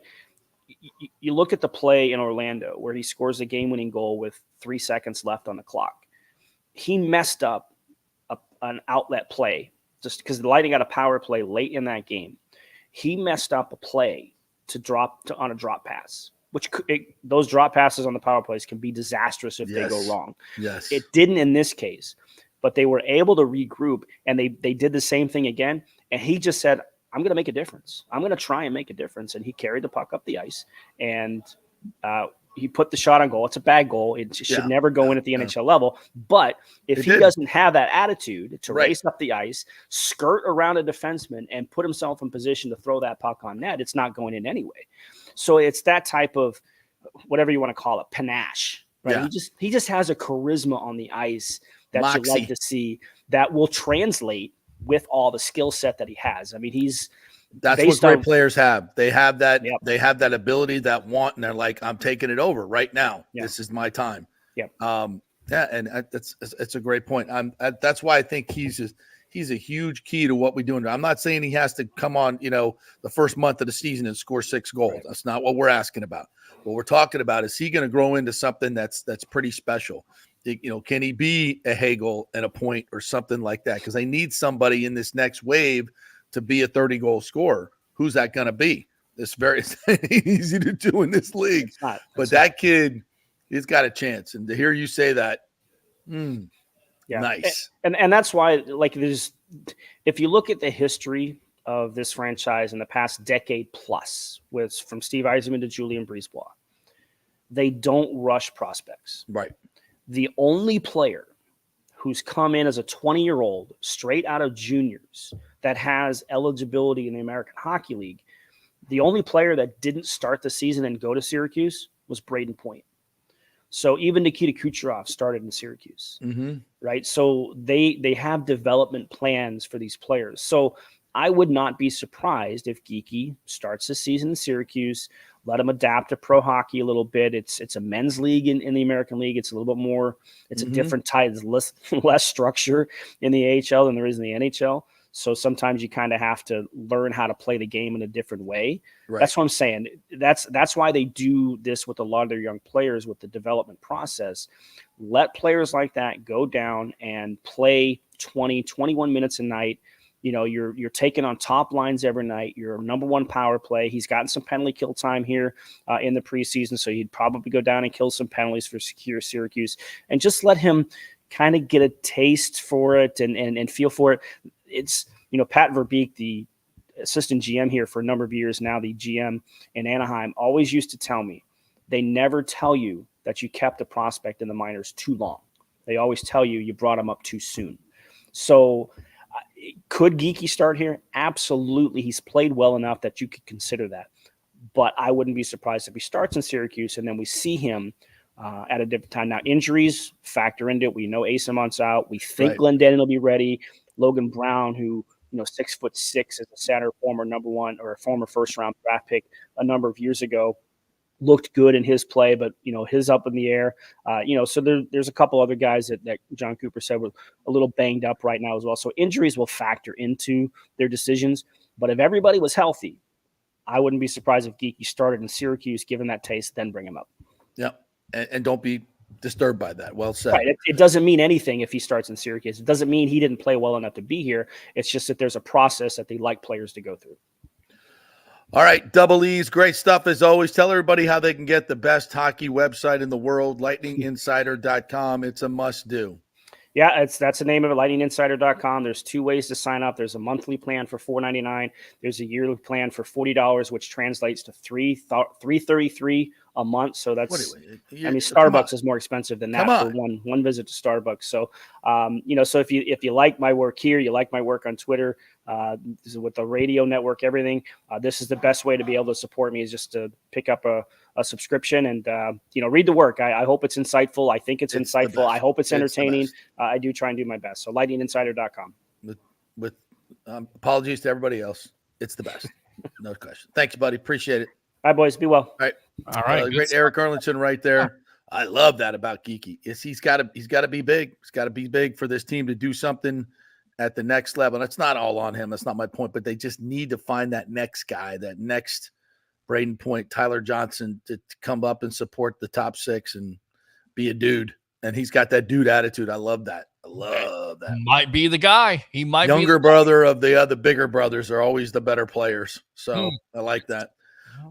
S13: You look at the play in Orlando where he scores a game-winning goal with 3 seconds left on the clock. He messed up an outlet play just because the Lightning got a power play late in that game. He messed up a play on a drop pass, which those drop passes on the power plays can be disastrous if they go wrong.
S4: Yes.
S13: It didn't in this case, but they were able to regroup, and they did the same thing again. And he just said, I'm going to make a difference. I'm going to try and make a difference. And he carried the puck up the ice, and he put the shot on goal. It's a bad goal. It should never go in at the NHL level. But if he doesn't have that attitude to race up the ice, skirt around a defenseman, and put himself in position to throw that puck on net, it's not going in anyway. So it's that type of, whatever you want to call it, panache. Right?
S4: Yeah.
S13: He just has a charisma on the ice that you like to see that will translate with all the skill set that he has. I mean,
S4: that's what great players have. They have that. Yep. They have that ability, that want, and they're like, I'm taking it over right now. Yep. This is my time.
S13: Yep.
S4: And it's a great point. That's why I think he's a huge key to what we're doing. I'm not saying he has to come on, the first month of the season and score 6 goals. Right. That's not what we're asking about. What we're talking about is he going to grow into something that's pretty special. Can he be a Hagel and a point or something like that? Because they need somebody in this next wave to be a 30-goal scorer. Who's that going to be? It's very easy to do in this league. But that kid, he's got a chance. And to hear you say that, nice.
S13: And that's why, if you look at the history of this franchise in the past decade plus, from Steve Yzerman to Julien BriseBois, they don't rush prospects.
S4: Right.
S13: The only player who's come in as a 20-year-old straight out of juniors that has eligibility in the American Hockey League, the only player that didn't start the season and go to Syracuse was Braden Point. So even Nikita Kucherov started in Syracuse, right? So they have development plans for these players. So I would not be surprised if Geekie starts the season in Syracuse, let him adapt to pro hockey a little bit. It's a men's league in the American League. It's a little bit more, it's a different type, less structure in the AHL than there is in the NHL. So sometimes you kind of have to learn how to play the game in a different way. Right. That's what I'm saying. That's why they do this with a lot of their young players with the development process. Let players like that go down and play 20, 21 minutes a night. You're taking on top lines every night. You're number one power play. He's gotten some penalty kill time here in the preseason, so he'd probably go down and kill some penalties for Syracuse, and just let him kind of get a taste for it and feel for it. It's Pat Verbeek, the assistant GM here for a number of years now, the GM in Anaheim, always used to tell me they never tell you that you kept a prospect in the minors too long. They always tell you brought him up too soon. So. Could Geekie start here? Absolutely. He's played well enough that you could consider that. But I wouldn't be surprised if he starts in Syracuse and then we see him at a different time. Now, injuries factor into it. We know Asamont's out. We think Glendening will be ready. Logan Brown, who, 6'6" is a center, former number one or a former first-round draft pick a number of years ago, looked good in his play, but his up in the air. So there's a couple other guys that John Cooper said were a little banged up right now as well. So injuries will factor into their decisions. But if everybody was healthy, I wouldn't be surprised if Geeky started in Syracuse, give him that taste, then bring him up.
S4: Yeah, and don't be disturbed by that. Well said.
S13: Right. It doesn't mean anything if he starts in Syracuse. It doesn't mean he didn't play well enough to be here. It's just that there's a process that they like players to go through.
S4: All right, Double E's, great stuff as always. Tell everybody how they can get the best hockey website in the world, lightninginsider.com. It's a must-do.
S13: Yeah, that's the name of it, lightninginsider.com. There's 2 ways to sign up. There's a monthly plan for $4.99. There's a yearly plan for $40, which translates to $333 a month. So that's, Starbucks is more expensive than that for one visit to Starbucks. So, so if you like my work here, you like my work on Twitter, with the radio network, everything, this is the best way to be able to support me, is just to pick up a subscription and, read the work. I hope it's insightful. I think it's insightful. I hope it's entertaining. I do try and do my best. So lightninginsider.com.
S4: With apologies to everybody else. It's the best. No question. Thank you, buddy. Appreciate it.
S13: All right, boys. Be well.
S4: All right. Great Eric Arlington right there. I love that about Geeky. He's got to be big. He's got to be big for this team to do something at the next level. And it's not all on him. That's not my point. But they just need to find that next guy, that next Braden Point, Tyler Johnson, to come up and support the top 6 and be a dude. And he's got that dude attitude. I love that. I love that.
S5: Might be the guy. He might be
S4: younger brother of the other bigger brothers are always the better players. So I like that.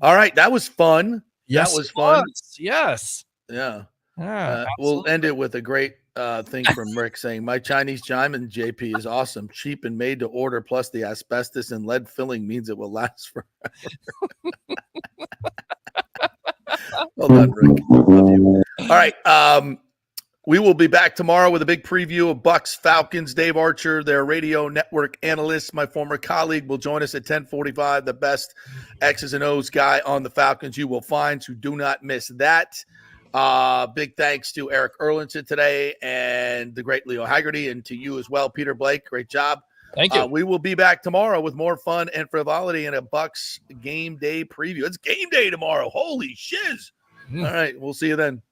S4: All right. That was fun.
S5: Yes,
S4: that was fun.
S5: Yes.
S4: Yeah.
S5: Yeah.
S4: We'll end it with a great thing from Rick saying, my Chinese Diamond JP is awesome, cheap and made to order. Plus the asbestos and lead filling means it will last forever. Well done, Rick. Love you. All right. We will be back tomorrow with a big preview of Bucks Falcons. Dave Archer, their radio network analyst, my former colleague, will join us at 10:45. The best X's and O's guy on the Falcons you will find, so do not miss that. Big thanks to Eric Arlington today and the great Leo Haggerty, and to you as well, Peter Blake. Great job.
S5: Thank you.
S4: We will be back tomorrow with more fun and frivolity and a Bucks game day preview. It's game day tomorrow. Holy shiz. All right. We'll see you then.